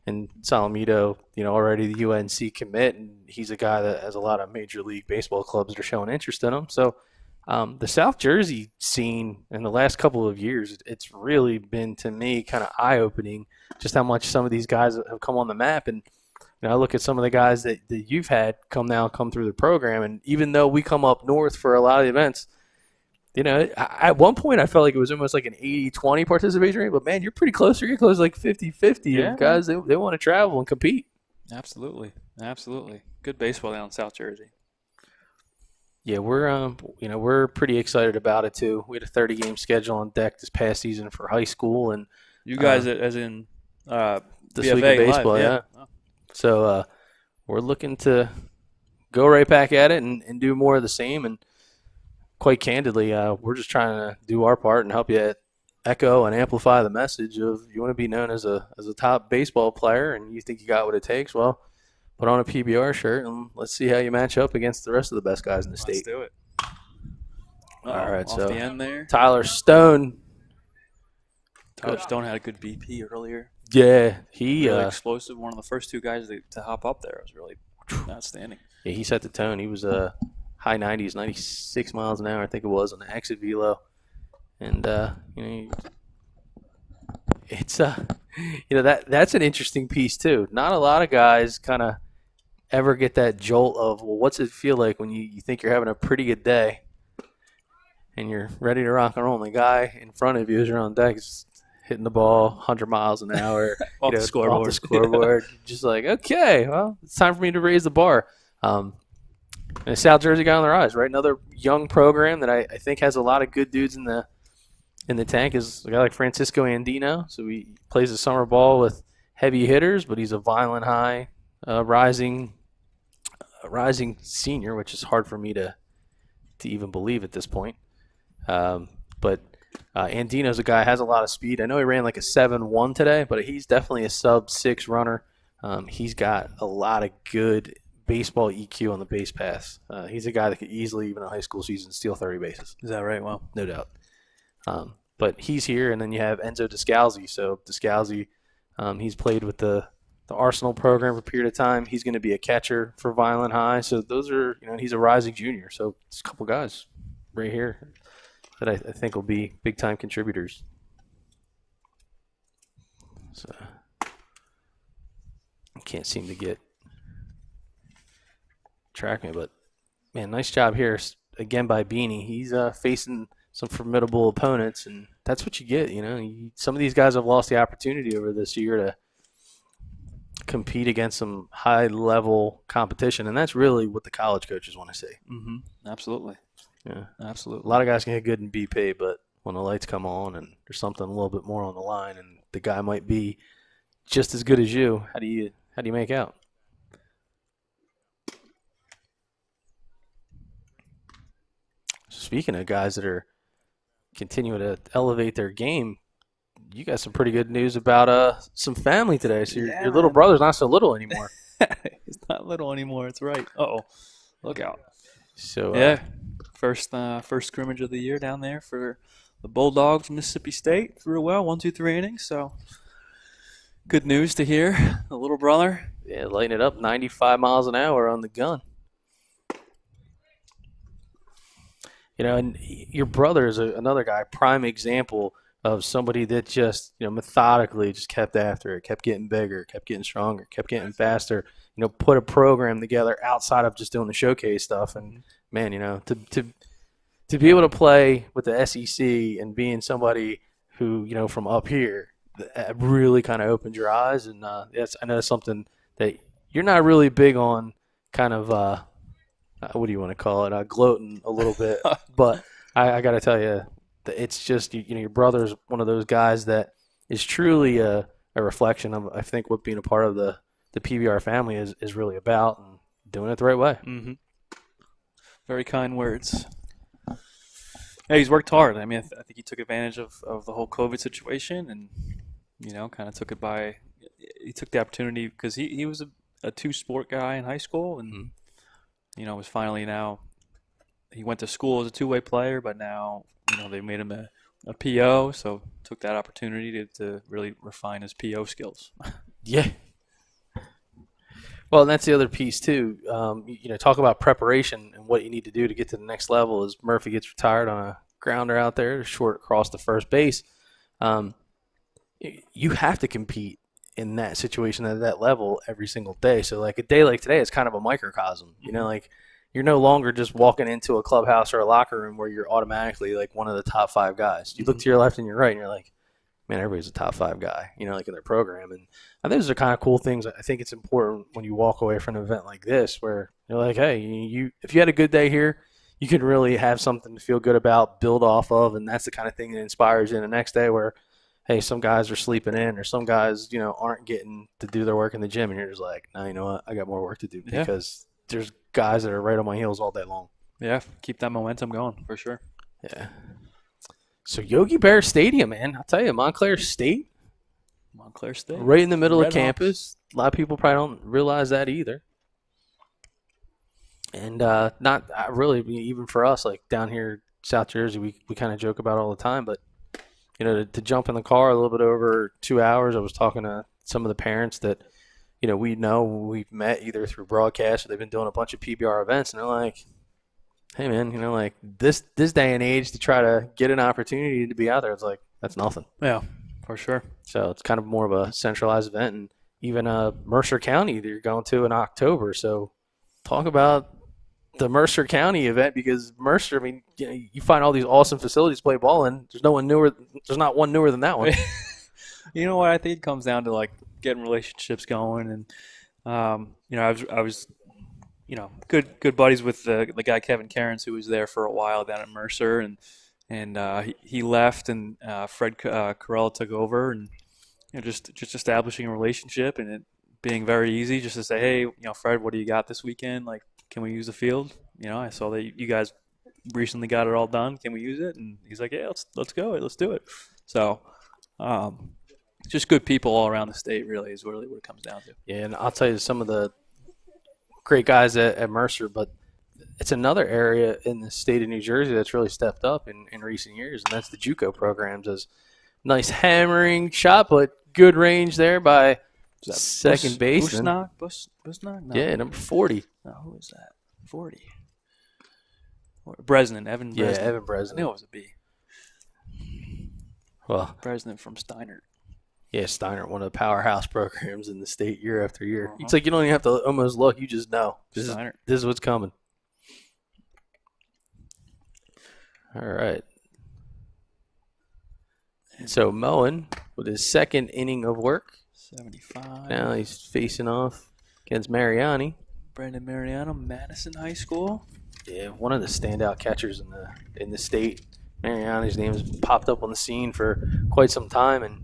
And Salamito, already the UNC commit, and he's a guy that has a lot of Major League Baseball clubs that are showing interest in him. So the South Jersey scene in the last couple of years, it's really been, to me, kind of eye-opening just how much some of these guys have come on the map. And I look at some of the guys that you've had come through the program, and even though we come up north for a lot of the events, at one point I felt like it was almost like an 80-20 participation rate, but man, you're pretty close. You're close like 50-50 of guys. They want to travel and compete. Absolutely. Good baseball down in South Jersey. Yeah, we're pretty excited about it too. We had a 30-game schedule on deck this past season for high school, and you guys, as in this BFA week of baseball, live, yeah. Oh. So we're looking to go right back at it and do more of the same. And quite candidly, we're just trying to do our part and help you echo and amplify the message of you want to be known as a top baseball player and you think you got what it takes. Well, put on a PBR shirt and let's see how you match up against the rest of the best guys in the state. Let's do it. All right, off so the end there. Tyler Stone. Tyler Stone had a good BP earlier. Yeah, he really explosive. One of the first two guys to hop up there. It was really outstanding. Yeah, he set the tone. He was high 90s, 96 miles an hour, I think it was, on the exit velo. And it's that's an interesting piece too. Not a lot of guys kind of ever get that jolt of, well, what's it feel like when you think you're having a pretty good day and you're ready to rock and roll, and the guy in front of you as you're on deck is hitting the ball 100 miles an hour off the scoreboard. Just like, okay, well, it's time for me to raise the bar. And a South Jersey guy on the rise, right? Another young program that I think has a lot of good dudes in the tank is a guy like Francisco Andino. So he plays the summer ball with heavy hitters, but he's a violent high rising senior, which is hard for me to even believe at this point. But Andino's a guy has a lot of speed. I know he ran like a 7.1 today, but he's definitely a sub-6 runner. He's got a lot of good baseball EQ on the base pass. He's a guy that could easily, even in a high school season, steal 30 bases. Is that right? Well, No doubt. But he's here, and then you have Enzo Descalzi. So Descalzi, he's played with the Arsenal program for a period of time. He's going to be a catcher for Violent High. So those are, he's a rising junior. So it's a couple guys right here that I think will be big-time contributors. So I can't seem to track me, but, man, nice job here again by Beanie. He's facing some formidable opponents, and that's what you get. Some of these guys have lost the opportunity over this year to compete against some high-level competition, and that's really what the college coaches want to see. mm-hmm. Absolutely. Yeah, Absolutely. a lot of guys can get good and be paid, but when the lights come on and there's something a little bit more on the line, and the guy might be just as good as you, how do you make out? Speaking of guys that are continuing to elevate their game, you got some pretty good news about some family today. So your little brother's not so little anymore. He's not little anymore. It's right. Uh-oh. Look out. So Yeah. First scrimmage of the year down there for the Bulldogs, Mississippi State. Threw well, 1, 2, 3 innings. So good news to hear. The little brother. yeah, lighting it up, 95 miles an hour on the gun. And your brother is another guy, prime example of somebody that just, methodically just kept after it, kept getting bigger, kept getting stronger, kept getting faster, put a program together outside of just doing the showcase stuff. And, man, to be able to play with the SEC and being somebody who, from up here, that really kind of opened your eyes. And I know that's something that you're not really big on kind of what do you want to call it? Gloating a little bit, but I got to tell you, that it's just your brother's one of those guys that is truly a reflection of, I think, what being a part of the PBR family is really about, and doing it the right way. Mm-hmm. Very kind words. Yeah, he's worked hard. I mean, I think he took advantage of the whole COVID situation, and kind of took it by. He took the opportunity because he was a two-sport guy in high school, and was finally now. He went to school as a two-way player, but now they made him a PO, so took that opportunity to really refine his PO skills. Yeah. Well, and that's the other piece too. Talk about preparation and what you need to do to get to the next level. As Murphy gets retired on a grounder out there, short across the first base, you have to compete in that situation at that level every single day. So, like a day like today, it's kind of a microcosm. You're no longer just walking into a clubhouse or a locker room where you're automatically like one of the top 5 guys. You look to your left and your right, and you're like, man, everybody's a top 5 guy, like in their program. And I think those are kind of cool things. I think it's important when you walk away from an event like this where you're like, hey, if you had a good day here, you can really have something to feel good about, build off of, and that's the kind of thing that inspires you the next day where, hey, some guys are sleeping in or some guys, aren't getting to do their work in the gym, and you're just like, no, you know what, I got more work to do because there's guys that are right on my heels all day long. Yeah, keep that momentum going for sure. Yeah. So Yogi Berra Stadium, man, I'll tell you, Montclair State, right in the middle of campus. A lot of people probably don't realize that either. And not really, even for us, like down here in South Jersey, we kind of joke about it all the time. But, to jump in the car a little bit over 2 hours, I was talking to some of the parents that, we've met either through broadcast or they've been doing a bunch of PBR events. And they're like, hey, man, like this day and age to try to get an opportunity to be out there, it's like, that's nothing. Yeah, for sure. So it's kind of more of a centralized event. And even Mercer County that you're going to in October. So talk about the Mercer County event, because Mercer, I mean, you find all these awesome facilities to play ball in. There's not one newer than that one. You know what? I think it comes down to like getting relationships going, and I was good buddies with the guy Kevin Cairns, who was there for a while down at Mercer, and he left, and Fred Carell took over, and just establishing a relationship and it being very easy, just to say, hey, Fred, what do you got this weekend? Like, can we use the field? I saw that you guys recently got it all done. Can we use it? And he's like, yeah, let's go. Let's do it. So, just good people all around the state. Really is really what it comes down to. Yeah, and I'll tell you some of the great guys at Mercer, but it's another area in the state of New Jersey that's really stepped up in recent years, and that's the JUCO programs. As nice hammering shot, but good range there by second baseman. Busnock? No. Yeah, number 40. No, who is that? 40. Bresnan, Evan Bresnan. Yeah, Evan I Bresnan. knew it was a B. Well, Bresnan from Steiner. yeah, Steiner, one of the powerhouse programs in the state year after year. It's like you don't even have to almost look. You just know. This is what's coming. All right. So Mohan with his second inning of work. 75. Now he's facing off against Mariani. Brandon Mariano, Madison High School. Yeah, one of the standout catchers in the state. Mariani's name has popped up on the scene for quite some time, and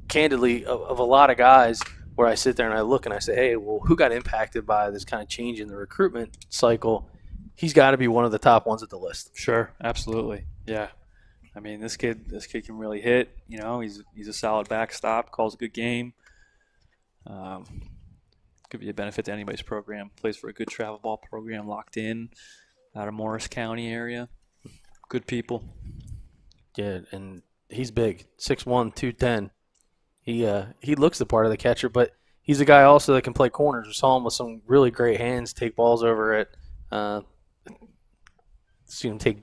candidly, of a lot of guys, where I sit there and I look and I say, hey, well, who got impacted by this kind of change in the recruitment cycle? He's got to be one of the top ones at the list. Sure, absolutely, yeah. I mean, this kid can really hit. You know, he's a solid backstop, calls a good game. Could be a benefit to anybody's program. Plays for a good travel ball program, locked in, out of Morris County area. Good people. Yeah, and he's big, 6'1", 210. He looks the part of the catcher, but he's a guy also that can play corners. We saw him with some really great hands, take balls over at seen him take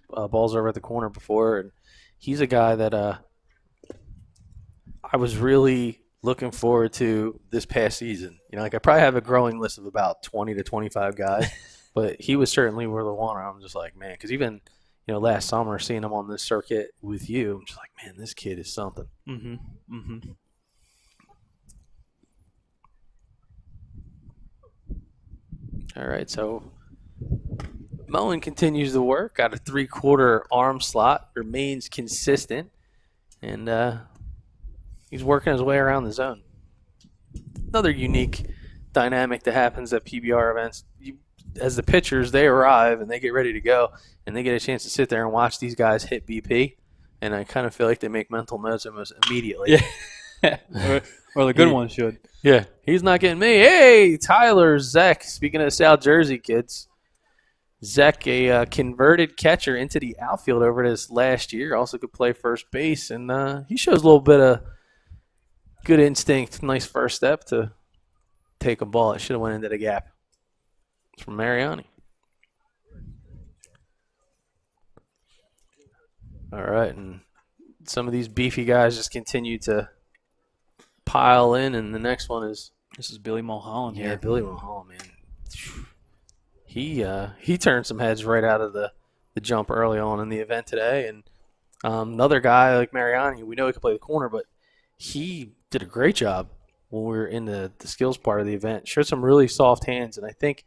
balls over at the corner before, and he's a guy that I was really looking forward to this past season. You know, like I probably have a growing list of about 20 to 25 guys, but he was certainly one of the one where I'm just like, man, because even last summer seeing him on this circuit with you, I'm just like, man, this kid is something. Mm-hmm. Mm-hmm. All right, so Mohan continues the work. Got a 3/4 arm slot, remains consistent, and he's working his way around the zone. Another unique dynamic that happens at PBR events. As the pitchers, they arrive and they get ready to go, and they get a chance to sit there and watch these guys hit BP, and I kind of feel like they make mental notes almost immediately. Yeah, or the good ones should. Yeah, he's not getting me. Hey, Tyler Zeck, speaking of South Jersey kids, Zeck, a converted catcher into the outfield over this last year, also could play first base, and he shows a little bit of good instinct, nice first step to take a ball. It should have went into the gap. It's from Mariani. All right, and some of these beefy guys just continue to pile in, and the next one is Billy Mulholland here. Yeah, Billy Mohan, man. He turned some heads right out of the jump early on in the event today, and another guy like Mariani, we know he can play the corner, but he did a great job when we were in the skills part of the event. Showed some really soft hands, and I think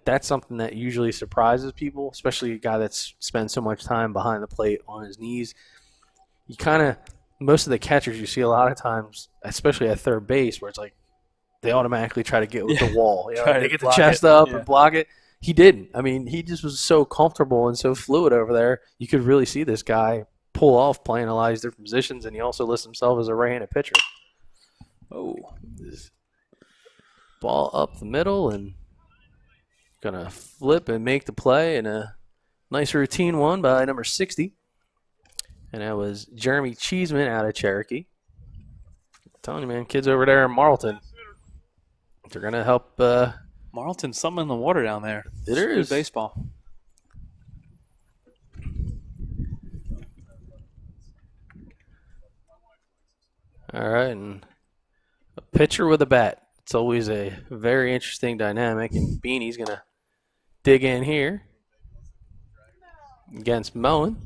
that's something that usually surprises people, especially a guy that's spent so much time behind the plate on his knees. You kind of most of the catchers you see a lot of times, especially at third base, where it's like they automatically try to get with the wall. They get the chest up and block it. He didn't. I mean, he just was so comfortable and so fluid over there. You could really see this guy pull off playing a lot of these different positions, and he also lists himself as a right-handed pitcher. Oh, this ball up the middle and gonna flip and make the play, and a nice routine one by number 60. And that was Jeremy Cheeseman out of Cherokee. I'm telling you, man, kids over there in Marlton, they're going to help. Marlton's something in the water down there. It is. Good baseball. All right, and a pitcher with a bat. It's always a very interesting dynamic, and Beanie's going to dig in here against Mohan.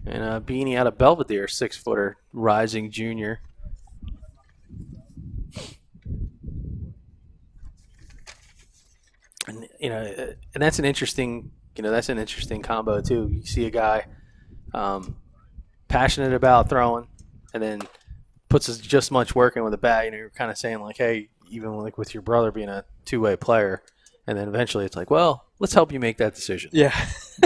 And Beanie out of Belvedere, 6-footer, rising junior. And and that's an interesting, combo too. You see a guy passionate about throwing, and then puts just much work in with the bat. You're kind of saying like, hey, even like with your brother being a two-way player, and then eventually it's like, well, let's help you make that decision. Yeah.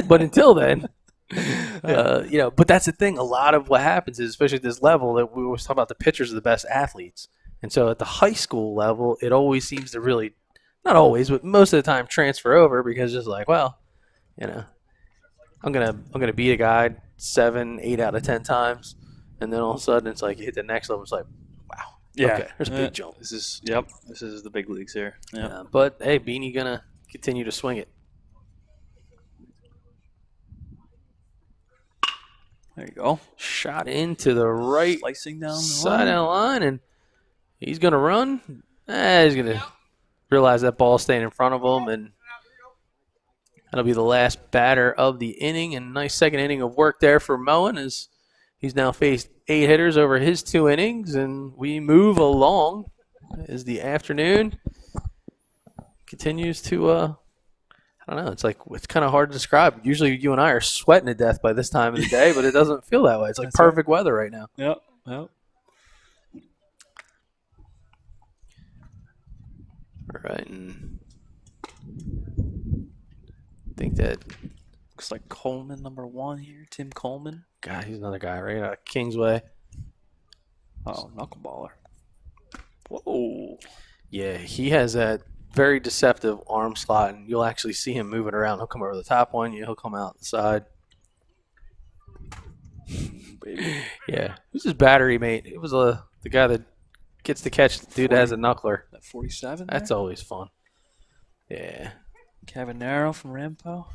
But until then, but that's the thing. A lot of what happens is, especially at this level, that we always talk about the pitchers are the best athletes. And so at the high school level, it always seems to really, not always, but most of the time transfer over because it's like, well, I'm gonna beat a guy 7, 8 out of 10 times, and then all of a sudden it's like you hit the next level. It's like, wow, Yeah. okay, there's a big jump. This is the big leagues here. Yeah. But hey, Beanie gonna continue to swing it. There you go. Shot into the right Slicing down the side line. of the line, and he's gonna run. He's gonna realize that ball's staying in front of him, and that'll be the last batter of the inning. And nice second inning of work there for Mohan, as he's now faced 8 hitters over his 2 innings, and we move along as the afternoon continues to. I don't know. It's kind of hard to describe. Usually, you and I are sweating to death by this time of the day, but it doesn't feel that way. It's like perfect weather right now. Yep. All right, and I think that Looks like Coleman, number 1 here. Tim Coleman. God, he's another guy right out of Kingsway. Oh, knuckleballer. Whoa. Yeah, he has that very deceptive arm slot, and you'll actually see him moving around. He'll come over the top one, he'll come out the side. Baby. Yeah, who's his battery mate? It was the guy that gets to catch the dude that has a knuckler. That 47 That's there? always fun. Yeah. Cavanero from Rampo.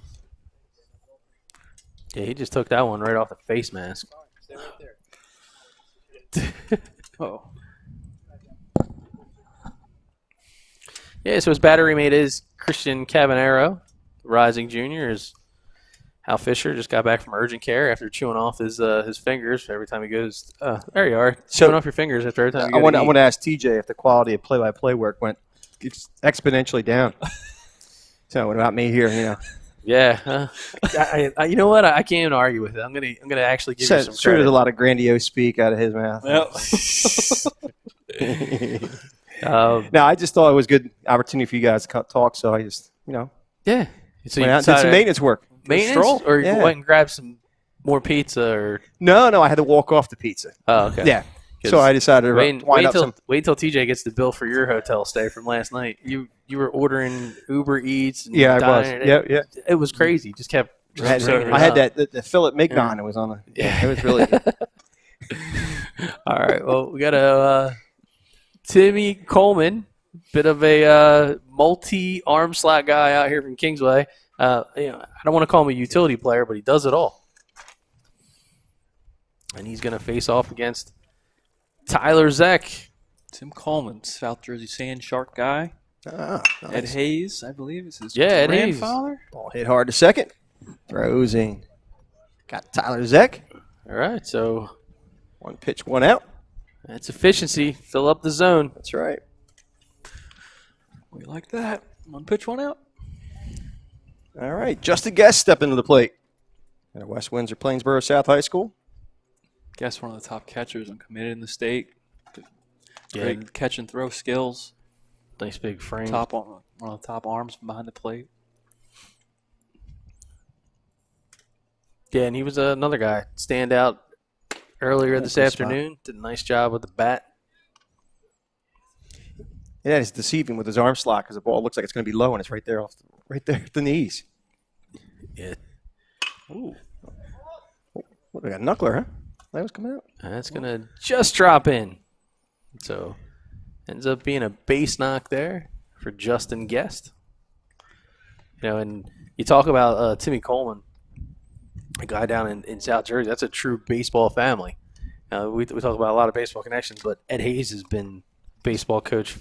Yeah, he just took that one right off the face mask. Stay right there. Oh. Yeah, so his battery mate is Christian Cavanero, rising junior. Is Hal Fisher just got back from urgent care after chewing off his fingers every time he goes. There you are, chewing off your fingers after every time. You I want to to ask TJ if the quality of play-by-play work went exponentially down. So what about me here? Yeah, I you know what? I can't even argue with it. I'm gonna actually give you some Sure, credit. there's a lot of grandiose speak out of his mouth. Yep. No, I just thought it was a good opportunity for you guys to talk. So I just, Yeah. So went out and did some maintenance work. maintenance, Stroll? or you Yeah. went and grabbed some more pizza, or No, I had to walk off the pizza. oh, okay. Yeah. So I decided to wind up some. wait till TJ gets the bill for your hotel stay from last night. You were ordering Uber Eats. And Yeah, I was. dining. Yeah. It was crazy. Just kept. I had, serving it I had up. that the Philip Mignon. It was on the. Yeah, it was really good. All right. Well, we got a Timmy Coleman, bit of a multi-arm slot guy out here from Kingsway. I don't want to call him a utility player, but he does it all. And he's going to face off against Tyler Zeck. Tim Coleman, South Jersey Sand Shark guy. Ah, Ed nice. Hayes, I believe, is his Yeah, Ed Hayes. grandfather. Ball hit hard to second. Throws in. Got Tyler Zeck. All right. So 1 pitch, 1 out. that's efficiency. Fill up the zone. That's right. We like that. 1 pitch, 1 out. All right. Justin Guest stepping to the plate. At West Windsor Plainsboro South High School. Guess one of the top catchers and committed in the state. Yeah. Great catch and throw skills. Nice big frame. One of the top arms behind the plate. Yeah, and he was another guy. Stand out earlier this good spot. afternoon. Did a nice job with the bat. Yeah, it's deceiving with his arm slot because the ball looks like it's going to be low and it's right there at the knees. Yeah. Ooh. What, we got a knuckler, huh? That was coming out. That's going to just drop in. So, ends up being a base knock there for Justin Guest. And you talk about Timmy Coleman, a guy down in South Jersey. That's a true baseball family. We talk about a lot of baseball connections, but Ed Hayes has been baseball coach,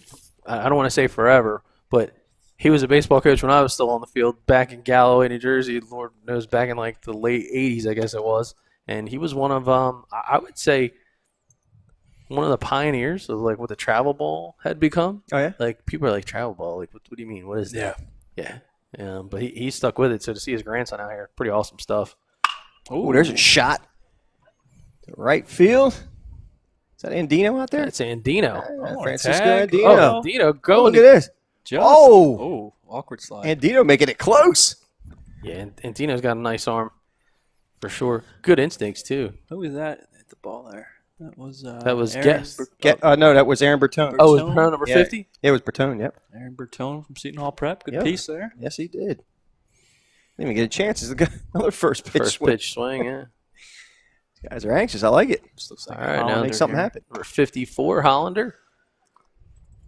I don't want to say forever, but he was a baseball coach when I was still on the field back in Galloway, New Jersey. Lord knows, back in like the late 80s, I guess it was. And he was one of, I would say, one of the pioneers of like what the travel ball had become. Oh, yeah? Like people are like, travel ball? Like, what do you mean? What is that? Yeah. But he stuck with it. So to see his grandson out here, pretty awesome stuff. Oh, there's a shot. To right field. Is that Andino out there? That's Andino. Francisco tag. Andino. Oh, Andino go. Look at this. Just, Oh. awkward slide. Andino making it close. Yeah, Andino's got a nice arm for sure. Good instincts too. Who was that at the ball there? That was Aaron Guest. No, that was Aaron Bertone. Oh, was Bertone? Brown number Yeah. 50? It was Bertone, yep. Aaron Bertone from Seton Hall Prep. Good Yep. piece there. Yes, he did. Didn't even get a chance. It's another first pitch First swing. pitch swing, yeah. These guys are anxious. I like it. This looks like All a right, now Hollander Make something here. happen. Number 54, Hollander.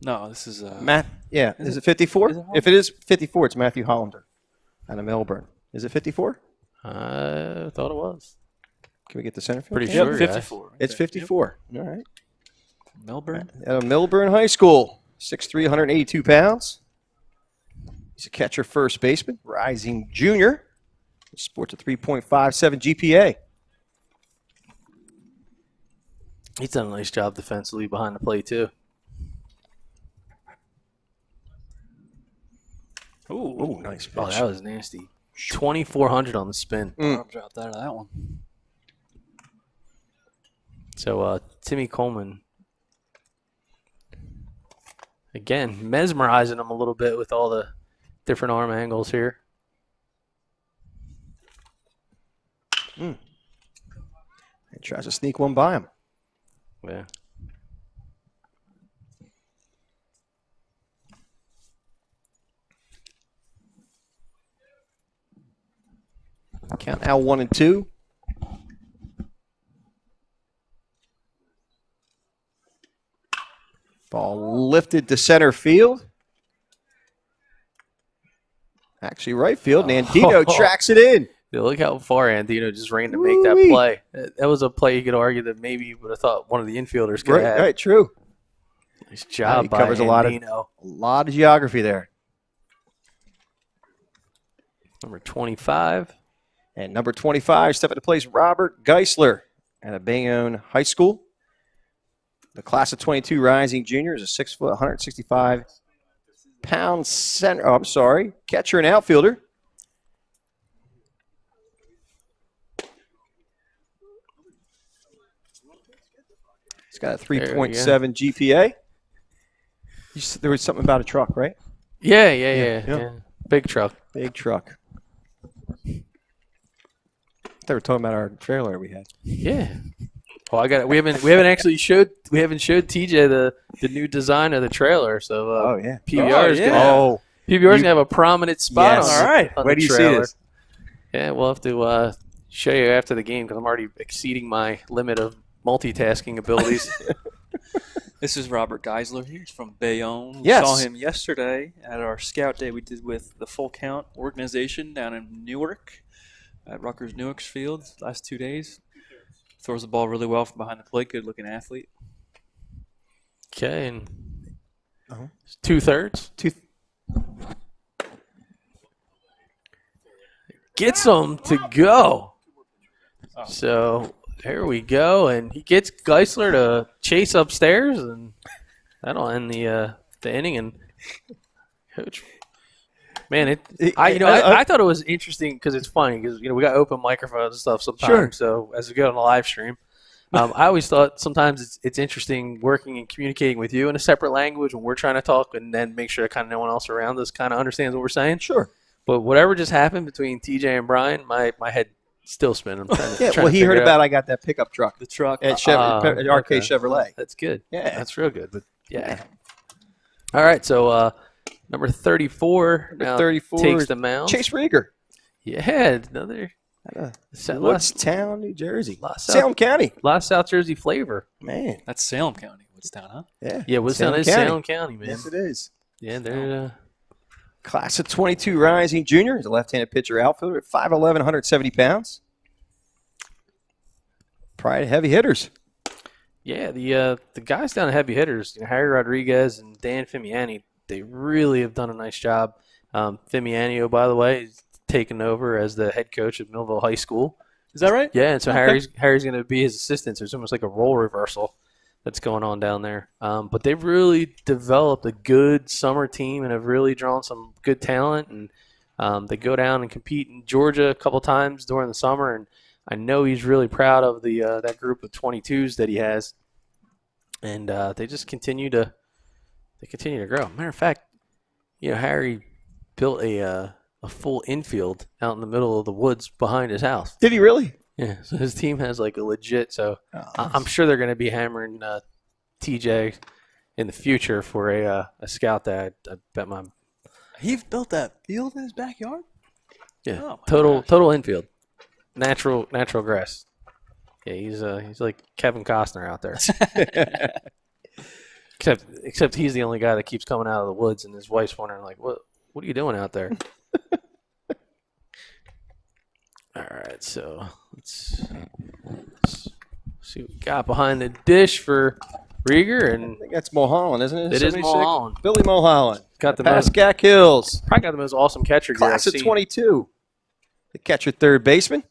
No, this is Matt, yeah. Is it 54? is it If it is 54, it's Matthew Hollander out of Melbourne. Is it 54? I thought it was. Can we get the center field? Pretty cam? sure. 54. right It's there. 54. All right. Yep. Melbourne. Out of Melbourne High School, 6'3", 182 pounds. He's a catcher, first baseman, rising junior. He sports a 3.57 GPA. He's done a nice job defensively behind the plate, too. Ooh, nice pitch. Oh, that was nasty. 2,400 on the spin. Dropped out of that one. So, Timmy Coleman, again, mesmerizing him a little bit with all the different arm angles here. And tries to sneak one by him. Yeah. Count now 1-2. Ball lifted to center field. Actually, right field. And Andino tracks it in. Yeah, look how far Andino just ran to make that Woo-wee. play. That was a play you could argue that maybe you would have thought one of the infielders could have had. Right, true. Nice job he by covers Andino. a lot of geography there. Number 25. And number 25, stepping to place, Robert Geisler out of Bayonne High School. The class of 22 rising junior is a 6 foot, 165 pound center. Oh, I'm sorry, catcher and outfielder. He's got a 3.7 GPA. There was something about a truck, right? Yeah. Big truck. Big truck. They were talking about our trailer we had. Yeah. Well, we haven't showed TJ the new design of the trailer, so yeah. PBR is yeah. gonna PBR's gonna have a prominent spot Yes. on, All right. on Where the do you see trailer. this? Yeah, we'll have to show you after the game because I'm already exceeding my limit of multitasking abilities. This is Robert Geisler. He's from Bayonne. Yes. We saw him yesterday at our scout day we did with the Full Count organization down in Newark at Rutgers Newark's field last 2 days. Throws the ball really well from behind the plate. Good-looking athlete. Okay, and Uh-huh. 2/3. Gets him to go. So here we go, and he gets Geisler to chase upstairs, and that'll end the inning. And coach, man, I thought it was interesting because it's funny because we got open microphones and stuff sometimes. Sure. So as we go on the live stream, I always thought sometimes it's interesting working and communicating with you in a separate language when we're trying to talk, and then make sure that kind of no one else around us kind of understands what we're saying. Sure. But whatever just happened between TJ and Brian, my head still spinning. I'm trying to, Yeah, trying well, to he heard figure it about out. I got that pickup truck The truck. at RK okay. Chevrolet. That's good. Yeah. That's real good. But yeah. All right, so number 34 now 34 takes the mound. Chase Rieger. Yeah, another Woodstown, New Jersey. Lot Salem County. lot of South Jersey flavor. Man. That's Salem County. Woodstown, huh? Yeah. Yeah, Woodstown is Salem County, man. Yes, it is. Yeah, they're Class of 22 rising junior. He's a left-handed pitcher outfielder at 5'11", 170 pounds. Pride of heavy hitters. yeah, the guys down at heavy hitters, Harry Rodriguez and Dan Fimiani, they really have done a nice job. Fimiani, by the way, is taken over as the head coach at Millville High School. Is that right? Yeah, and so Okay. Harry's going to be his assistant. So it's almost like a role reversal that's going on down there. But they've really developed a good summer team and have really drawn some good talent. And they go down and compete in Georgia a couple times during the summer. And I know he's really proud of the that group of 22s that he has, and they just continue to grow. Matter of fact, Harry built a full infield out in the middle of the woods behind his house. Did he really? Yeah, so his team has like a legit. So Oh, I'm sure they're going to be hammering TJ in the future for a scout that I bet my He built that field in his backyard? yeah Oh, my gosh. total infield, natural grass. Yeah, he's like Kevin Costner out there. Except he's the only guy that keeps coming out of the woods, and his wife's wondering like, what are you doing out there? All right, so let's see what we got behind the dish for Rieger, and I think that's Mulholland, isn't it? it is 76? Mulholland. Billy Mulholland. Got the Past most, Gack Hills. probably got the most awesome catcher gear I've Class of seen. 22. The catcher, third baseman.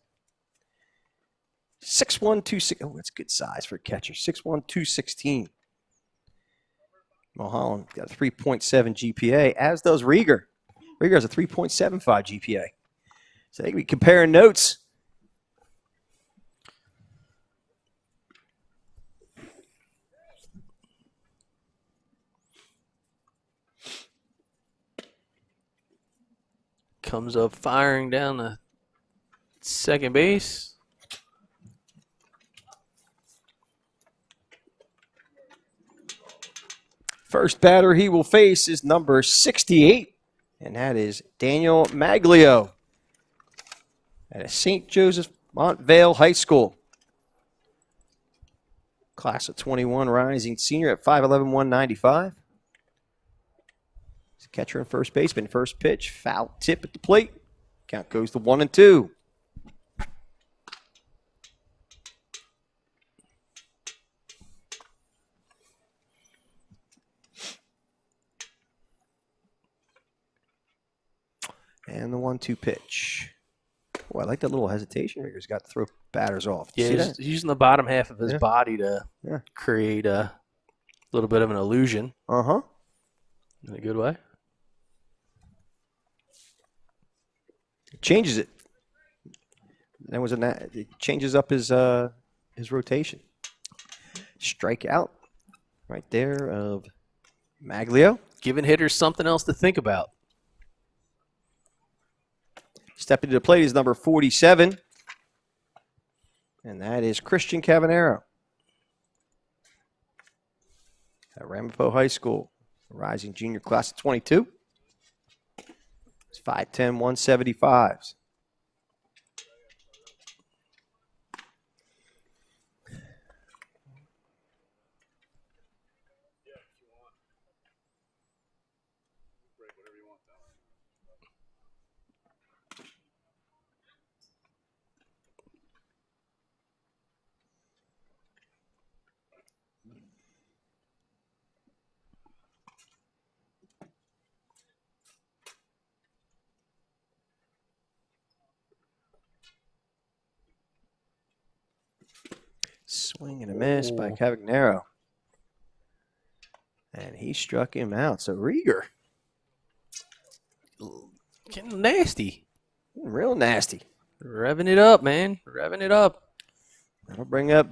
6'1", 260. Oh, that's good size for a catcher. 6'1", 216. Mulholland got a 3.7 GPA, as does Rieger. Rieger has a 3.75 GPA. So they can be comparing notes. Comes up firing down the second base. First batter he will face is number 68, and that is Daniel Maglio at St. Joseph Montvale High School. Class of 21, rising senior at 5'11", 195. Catcher and first baseman. First pitch, foul tip at the plate. Count goes to 1-2. And the 1-2 pitch. Oh, I like that little hesitation. Rieger's got to throw batters off. Yeah, See he's that? using the bottom half of his Yeah. body to Yeah. create a little bit of an illusion Uh-huh. in a good way. Changes it. That was it changes up his rotation. Strikeout right there of Maglio. Giving hitters something else to think about. Stepping to the plate is number 47, and that is Christian Cavanero at Ramapo High School, rising junior class of 22. It's 5'10", 175s. Swing and a miss by Ooh. Cavanero. And he struck him out. So Rieger, Getting nasty. real nasty. Revving it up, man. Revving it up. That'll bring up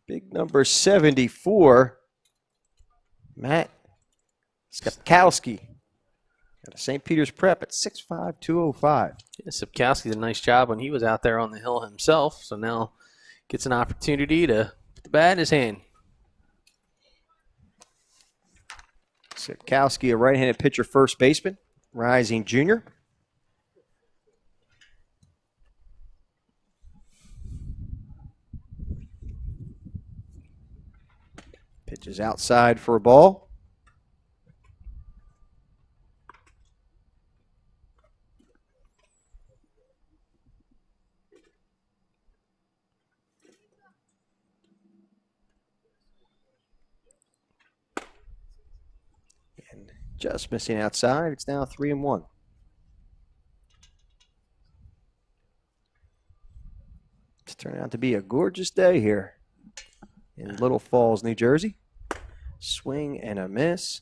big number 74, Matt Skepkowski at a St. Peter's Prep at 6'5", 205. Yeah, Skepkowski did a nice job when he was out there on the hill himself, so now gets an opportunity to put the bat in his hand. Skepkowski, a right-handed pitcher, first baseman, rising junior. Pitches outside for a ball. And just missing outside. It's now 3-1. It's turning out to be a gorgeous day here in Little Falls, New Jersey. Swing and a miss.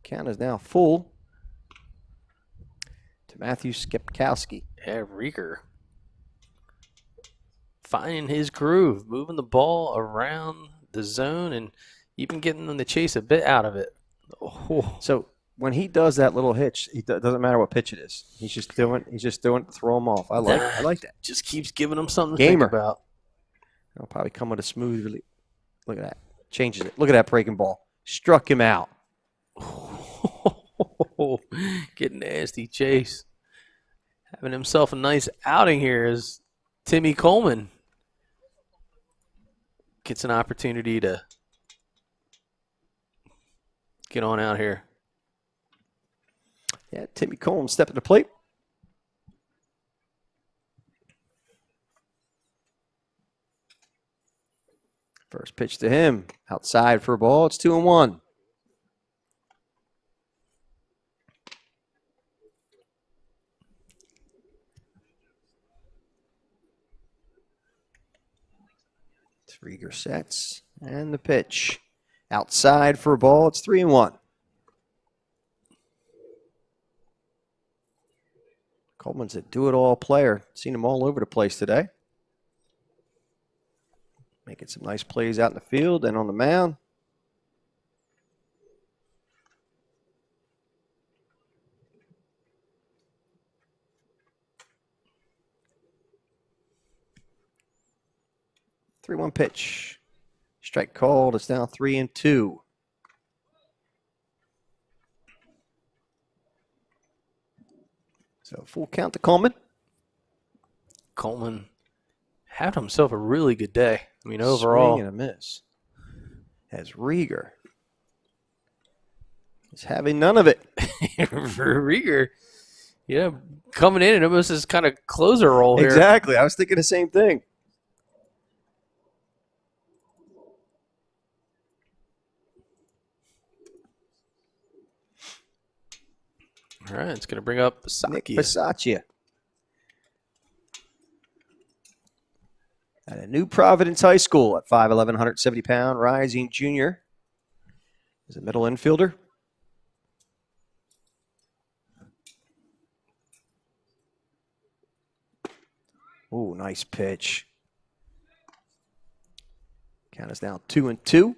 Count is now full to Matthew Skepkowski. Yeah, Rieger. finding his groove, moving the ball around the zone, and even getting them to chase a bit out of it. Oh. So when he does that little hitch, doesn't matter what pitch it is. He's just doing it to throw him off. I like that. Just keeps giving them something to Gamer. think about. He'll probably come with a smooth release. Look at that. Changes it. Look at that breaking ball. Struck him out. Getting nasty, Chase. Having himself a nice outing here as Timmy Coleman gets an opportunity to get on out here. Yeah, Timmy Coleman stepping to the plate. First pitch to him. Outside for a ball. It's 2-1. Rieger sets, and the pitch. Outside for a ball, it's 3-1. Coleman's a do-it-all player. Seen him all over the place today. Making some nice plays out in the field and on the mound. Three-one pitch. Strike called. It's now 3-2. So full count to Coleman. Coleman had himself a really good day. I mean, overall. Swing and a miss. As Rieger is having none of it. For Rieger, yeah, coming in and almost his kind of closer role here. Exactly. I was thinking the same thing. All right, it's going to bring up Nick Saki. Bisaccia. At a New Providence High School at 5'11", 170-pound, rising junior. Is a middle infielder. Ooh, nice pitch. Count is now 2-2. To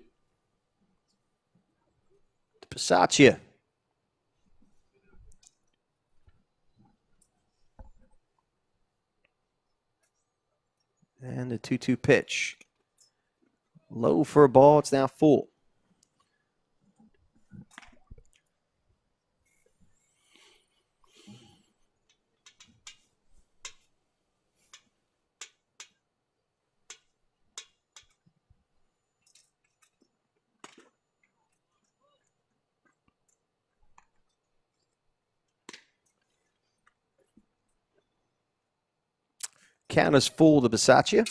Bisaccia. And the 2-2 pitch. Low for a ball. It's now full. Count is full to Bisaccia.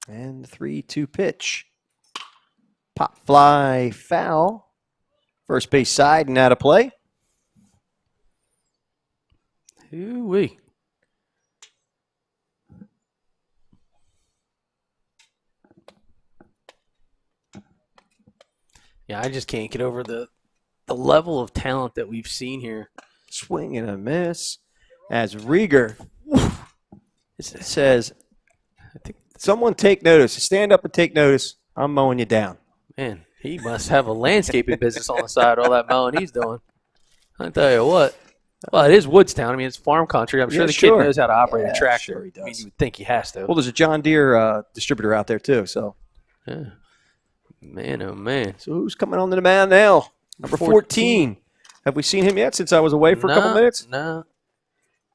And the 3-2 pitch. Pop fly foul. First base side and out of play. Ooh-wee. Yeah, I just can't get over the level of talent that we've seen here. Swing and a miss. As Rieger says, I think, someone take notice. Stand up and take notice. I'm mowing you down. man, he must have a landscaping business on the side, all that mowing he's doing. I tell you what. Well, it is Woodstown. I mean, it's farm country. I'm sure the kid knows how to operate a tractor. Sure he does. I mean, you would think he has to. Well, there's a John Deere distributor out there, too. So, Yeah. Man, oh, man. so who's coming on to the mound now? Number 14. Have we seen him yet since I was away for a couple minutes? No.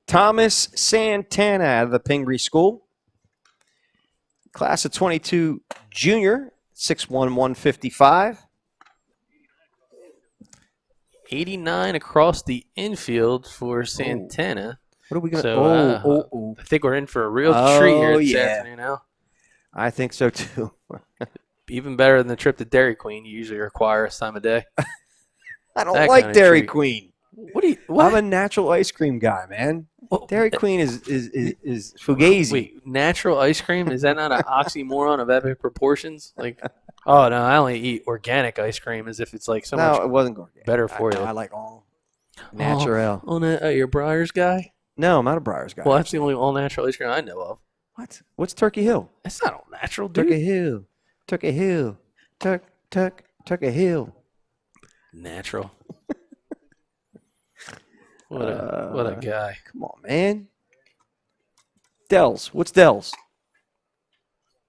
Thomas Santana out of the Pingree School. Class of 22 junior, 6'1", 155. 89 across the infield for Santana. What are we going to So, I think we're in for a real treat here this afternoon now. I think so, too. Even better than the trip to Dairy Queen you usually require this time of day. I don't That like kind of Dairy treat. Queen. What? I'm a natural ice cream guy, man. What? Dairy Queen is fugazi. Wait, natural ice cream? Is that not an oxymoron of epic proportions? Like, oh no, I only eat organic ice cream as if it's like so No, much it wasn't organic. better for you. I like all natural. Oh, you're a Breyers guy? No, I'm not a Breyers guy. Well, that's the only all natural ice cream I know of. What? What's Turkey Hill? That's not all natural, dude. Turkey Hill. Turkey Hill. Turkey Hill. Natural. What a guy. Come on, man. Dell's. What's Dell's?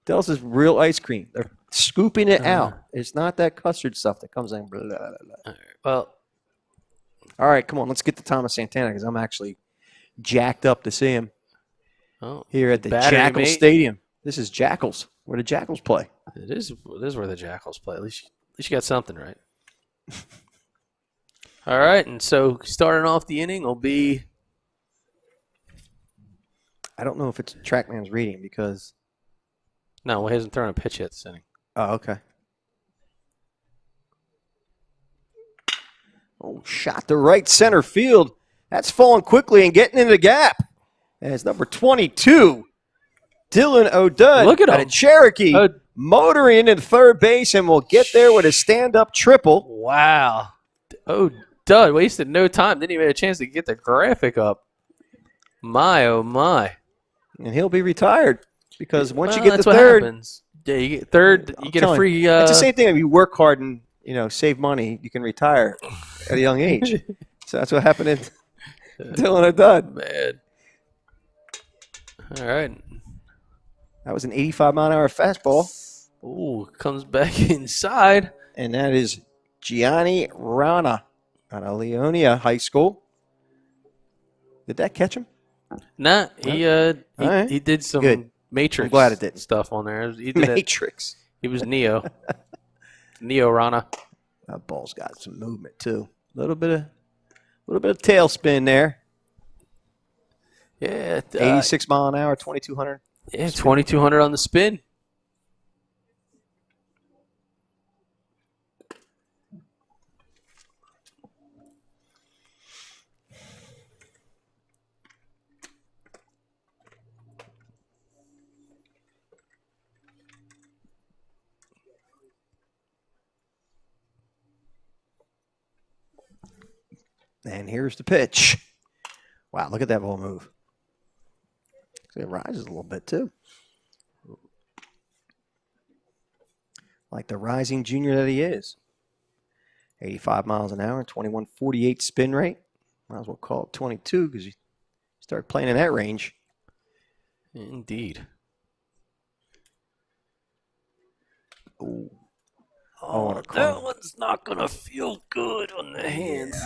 Dell's is real ice cream. They're scooping it out. It's not that custard stuff that comes in. Blah, blah, blah, blah. Well, all right, come on. Let's get to Thomas Santana because I'm actually jacked up to see him here at the Jackals Stadium. This is Jackals. Where the Jackals play. It is where the Jackals play. At least you got something right. All right, and so starting off the inning will be. I don't know if it's TrackMan's reading because. No, he hasn't thrown a pitch yet this inning. Oh, okay. Oh, shot to right center field. That's falling quickly and getting in the gap. And it's number 22, Dylan O'Dud. Look at him. A Cherokee motoring into third base and will get there with a stand-up triple. Wow. O'Dud wasted no time. Didn't even have a chance to get the graphic up. My, oh, my. And he'll be retired because once you get to that's what third. happens. Yeah, you get third, you get a free. It's the same thing. If you work hard and save money, you can retire at a young age. So that's what happened to Dylan O'Dud. Man. All right. That was an 85-mile-an-hour fastball. Ooh, comes back inside. And that is Gianni Rana out of Leonia High School. Did that catch him? Nah, he did some Good. Matrix I'm glad it did. stuff on there. He did Matrix. He was Neo. Neo Rana. That ball's got some movement too. A little bit of tail spin there. Yeah. 86 mile an hour, 2200. Yeah, 2200 on the spin. And here's the pitch. Wow, look at that ball move. It rises a little bit too. Like the rising junior that he is. 85 miles an hour, 2148 spin rate. Might as well call it 22 because you start playing in that range. Indeed. Ooh. Oh, that one's not going to feel good on the hands.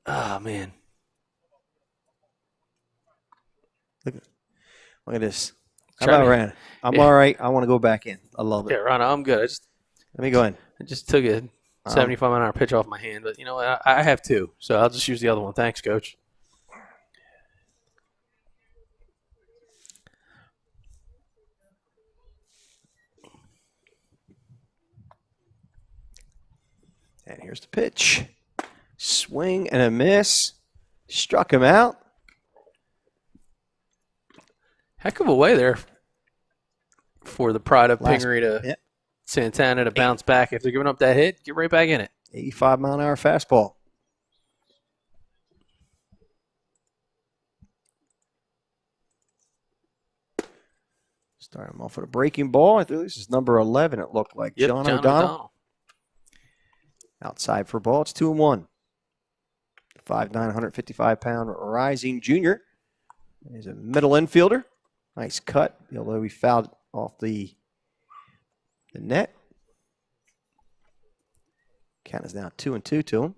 Oh, man. Look at this. How about Rana? I'm all right. I want to go back in. I love it. Yeah, Rana, I'm good. Let me go in. I just took a 75-mile-an-hour pitch off my hand, but you know what? I have two, so I'll just use the other one. Thanks, Coach. And here's the pitch. Swing and a miss. Struck him out. Heck of a way there for the pride of Pingree to Santana to bounce back. If they're giving up that hit, get right back in it. 85-mile-an-hour fastball. Start him off with a breaking ball. I think this is number 11, it looked like. Yep, John O'Donnell. Outside for ball. It's 2-1. 5'9", 155-pound rising junior. He's a middle infielder. Nice cut, although he fouled off the net. Count is now 2-2 to him.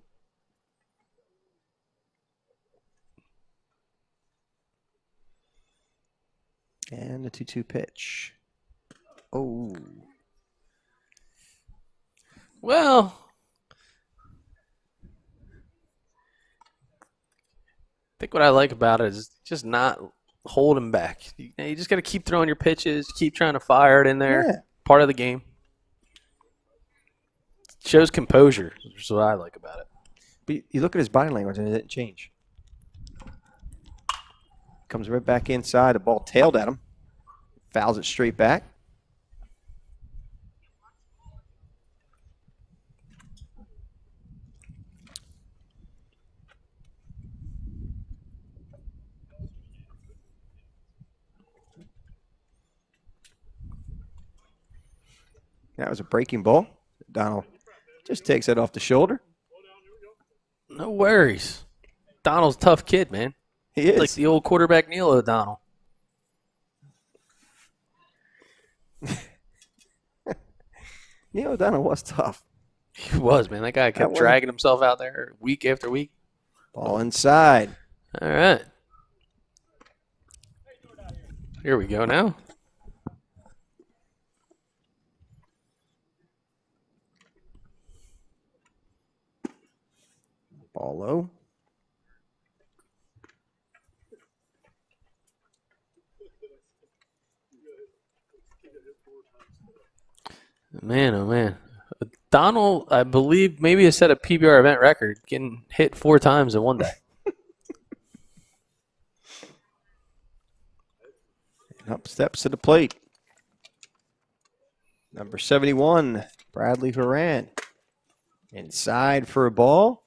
And the 2-2 pitch. Oh. Well, I think what I like about it is just not holding back. You just got to keep throwing your pitches, keep trying to fire it in there. Yeah. Part of the game. Shows composure, which is what I like about it. But you look at his body language and it didn't change. Comes right back inside. The ball tailed at him. Fouls it straight back. That was a breaking ball. Donald just takes it off the shoulder. No worries. Donald's a tough kid, man. He is. Like the old quarterback Neil O'Donnell. Neil O'Donnell was tough. He was, man. That guy kept That one- dragging himself out there week after week. Ball inside. All right. Here we go now. Ball low. Man, oh man. Donald, I believe, maybe has set a PBR event record, getting hit 4 times in one day. Up steps to the plate. Number 71, Bradley Horan. Inside for a ball.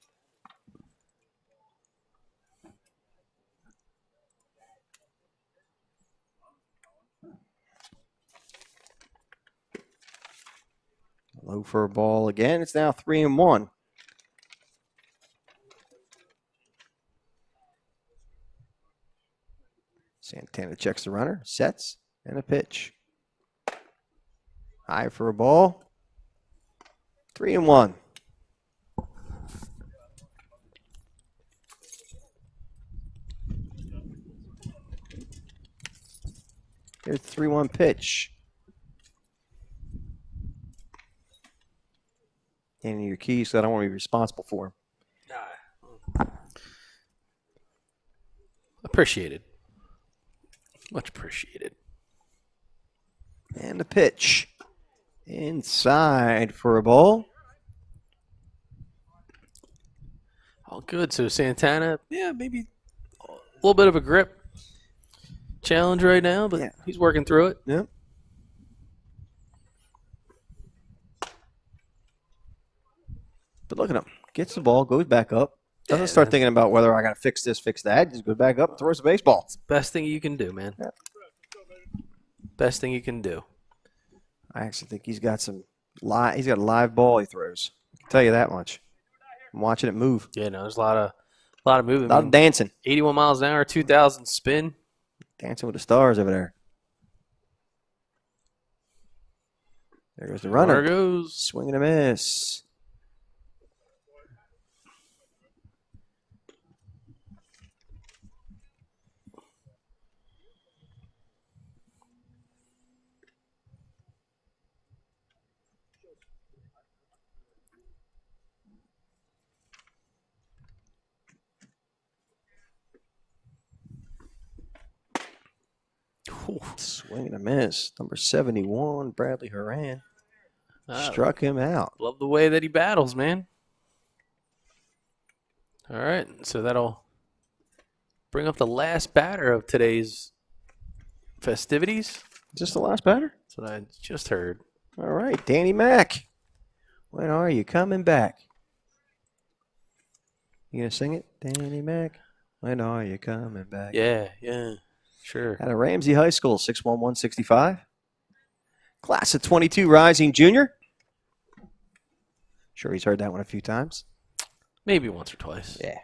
Low for a ball again. It's now 3-1. Santana checks the runner, sets, and a pitch. High for a ball. 3-1. Here's the 3-1 pitch. Handing your keys, so I don't want to be responsible for him. Appreciated. Much appreciated. And the pitch. Inside for a ball. All good. So Santana, yeah, maybe a little bit of a grip challenge right now, but Yeah. he's working through it. Yep. But look at him. Gets the ball, goes back up. Doesn't start thinking about whether I got to fix this, fix that. Just goes back up, throws the baseball. Best thing you can do, man. Yeah. Best thing you can do. I actually think he's got some he's got a live ball he throws. I can tell you that much. I'm watching it move. Yeah, no, there's a lot of movement. A lot of dancing. 81 miles an hour, 2,000 spin. Dancing with the stars over there. There goes the runner. There goes. Swing and a miss. Swing and a miss. Number 71, Bradley Horan. Struck him out. Love the way that he battles, man. All right, so that'll bring up the last batter of today's festivities. Is this the last batter? That's what I just heard. All right, Danny Mack. When are you coming back? You going to sing it? Danny Mack, when are you coming back? Yeah, sure. Out of Ramsey High School, 6'1", 165. Class of 22, rising junior. Sure he's heard that one a few times. Maybe once or twice. Yeah.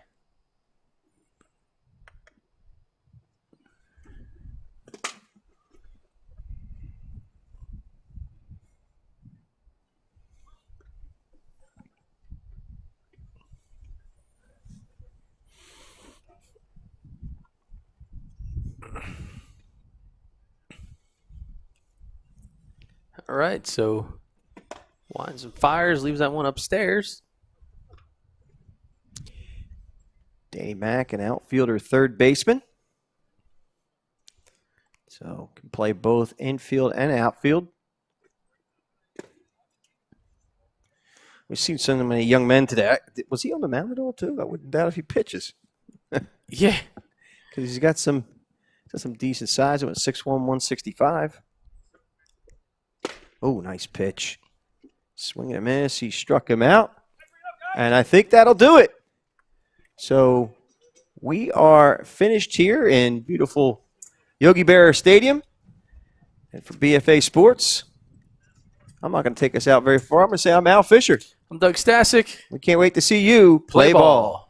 All right, so winds and fires, leaves that one upstairs. Danny Mack, an outfielder, third baseman. So can play both infield and outfield. We've seen so many young men today. Was he on the mound at all, too? I wouldn't doubt if he pitches. Yeah. Because he's got some decent size. It went 6'1", 165. Oh, nice pitch. Swing and a miss. He struck him out. And I think that'll do it. So we are finished here in beautiful Yogi Berra Stadium. And for BFA Sports, I'm not going to take us out very far. I'm going to say I'm Al Fisher. I'm Doug Stasic. We can't wait to see you play ball.